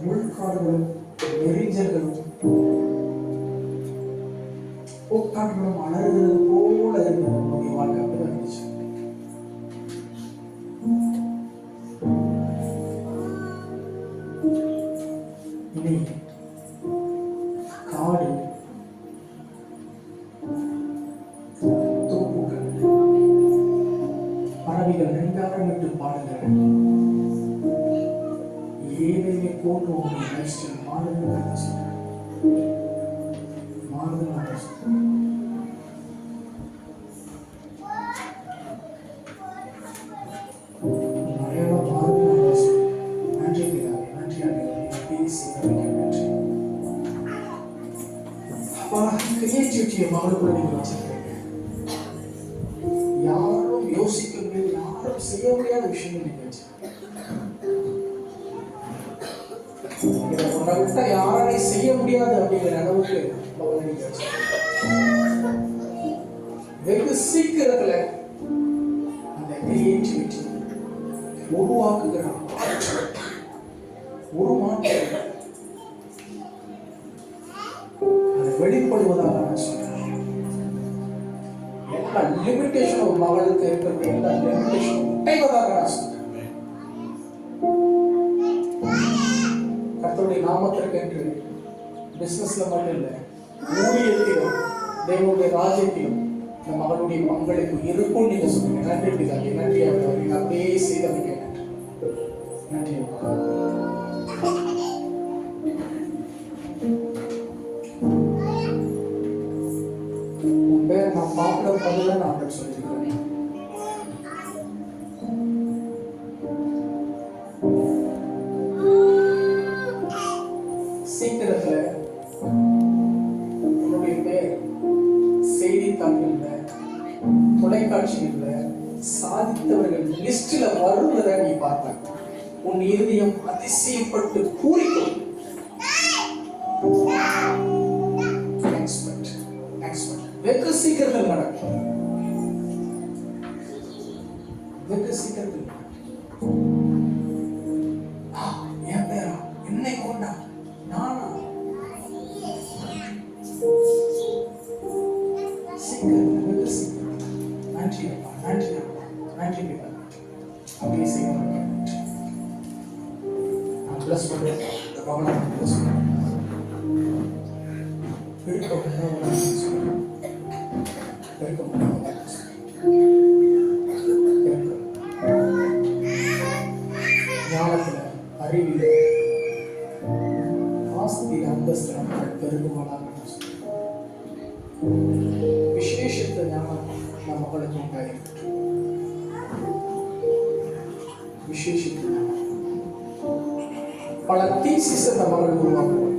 முள்காடுகளும் நெறிஞ்சல்களும் பூக்காடுகளும் அலறுகிறது போல இருந்தது. உன்னுடைய வாழ்க்கை அப்படிதான் இருந்துச்சு. இனி காடு தோப்புகள் பறவைகள் ரெண்டாயிரமிட்டு பாடுகள் ஏழையை போன்று உங்களுடைய லைஃப் ஸ்டைல் மாறுதல் மாறுதல் மலையாள மாறுதல் நன்றி பிதாவே, நன்றி ஆண்டவரே, பேசி நன்றி. அப்பா, கிரியேட்டிவிட்டியை மகளுக்குள்ள நீங்க வச்சிருக்கீங்க. யாரும் யோசிக்க முடியாது, யாரும் செய்ய முடியாத விஷயங்கள் நீங்க வச்சிருக்கீங்க. உன்னை விட்டா யாராலையும் செய்ய முடியாது அப்படிங்கிற அளவுக்கு மகளை நீங்க வச்சிருக்கீங்க. வெகு சீக்கிரத்துல அந்த கிரியேட்டிவிட்டி உருவாக்குகிற ஒரு மாற்றம் அது வெளிப்படுவதாக நான் சொல்றேன். எல்லா லிமிட்டேஷன் ஒரு மகளுக்கு இருக்கிறது, எல்லா லிமிட்டேஷன் உடைவதாக நான் சொல்றேன். கர்த்தருடைய நாமத்திற்கு என்று பிசினஸ்ல மட்டும் இல்லை, ஊழியத்திலும் தேவனுடைய ராஜ்யத்திலும் இந்த மகளுடைய பங்களிப்பு இருக்கும். நீங்க சொல்லுங்க. நன்றி பிதாவே, நன்றி ஆண்டவரே, நீங்க அப்படியே செய்தவங்க. நன்றி அப்பா. உன் பேர் நான் பாப்புலர் பண்ணல நான் சொல்லியிருக்கிறேன். சீக்கிரத்துல உன்னுடைய பேர் செய்தித்தாள்கள்ல, தொலைக்காட்சிகள்ல சாதித்தவர்கள் லிஸ்ட்ல வருவதை நீ பார்ப்பாங்க. உன் இருதயம் அதிசயப்பட்டு பூரிக்கும். வெகு சீக்கிரத்தில் நடக்கும். வெகு சீக்கிரத்தில் என் பேரா என்னை கொண்டா நானா சீக்கிரத்தில், வெகு சீக்கிரத்தில். நன்றி அப்பா, நன்றி அப்பா, நன்றி பிதா. அப்படியே செய்ய ப்ளஸ் பண்ணுறேன். கவனம் ப்ளஸ் பண்ணுறேன். பெருக்க ஞானத்தில் அறிவியல் ஆஸ்தி அந்தஸ்து மக்கள் பெருகுமானாக விசேஷத்தை ஞானம் நம் மக்களுக்கு உண்டாயிருக்கு. விசேஷத்தை பல தீசிஸ் அந்த மகள் உருவாக்குவார்.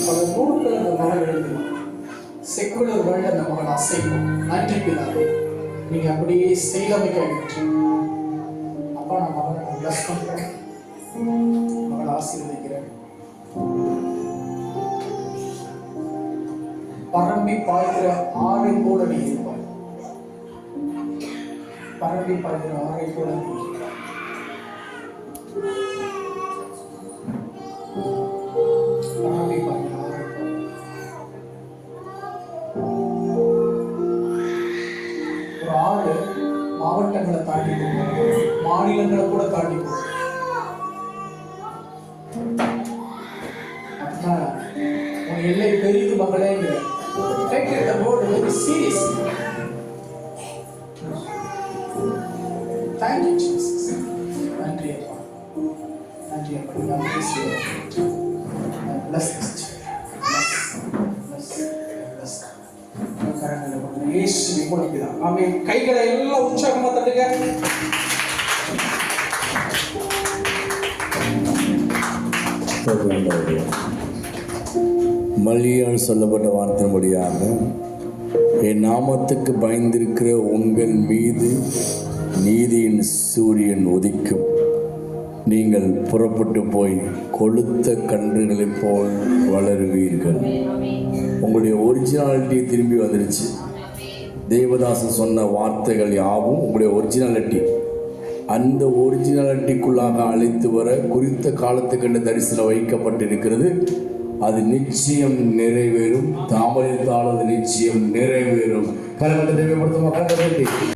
பல நூல்கள் அந்த மகள் எழுதுவார். செக்குலர் வேர்ல்ட் அந்த மகள் அசைக்கும். நன்றி பிதாவே, நீங்க அப்படியே செய்தமைக்க அப்பா. நான் மகளை பிளஸ் பண்றேன், மகளை ஆசீர்வதிக்கிறேன். பரம்பி பாய்கிற ஆறை போல நீ இருப்பாய். பரம்பி பாய்கிற ஆறை போல நீ இருப்பாய். பரம்பி பாய்கிற ஆறை போல. ஒரு ஆறு மாவட்டங்களை தாண்டி போகும், மாநிலங்களை கூட தாண்டி போகும். உன் எல்லை பெரிது மகளேங்கிற. Take it about very seriously. Thank you, Jesus. நன்றி அப்பா, நன்றி அப்பா. God bless you. Bless this church. Bless. கரங்களை கொண்டு இயேசுவின் மூலம்தான். ஆமென். கைகளை எல்லாம் உற்சாகமா தட்டுங்க. மல்லியால் சொல்லப்பட்ட வார்த்தையின்படியாக, என் நாமத்துக்கு பயந்திருக்கிற உங்கள் மீது நீதியின் சூரியன் உதிக்கும். நீங்கள் புறப்பட்டு போய் கொளுத்த கன்றுகளைப் போல் வளருவீர்கள். உங்களுடைய ஒரிஜினாலிட்டி திரும்பி வந்துடுச்சு. தேவதாசன் சொன்ன வார்த்தைகள் யாவும் உங்களுடைய ஒரிஜினாலிட்டி. அந்த ஒரிஜினாலிட்டிக்குள்ளாக அழைத்து வர குறித்த காலத்துக்கென்று தரிசனம் வைக்கப்பட்டிருக்கிறது. அது நிச்சயம் நிறைவேறும். தாமதித்தால் அது நிச்சயம் நிறைவேறும். கரங்களை தேவைப்படுத்தும் மக்கள்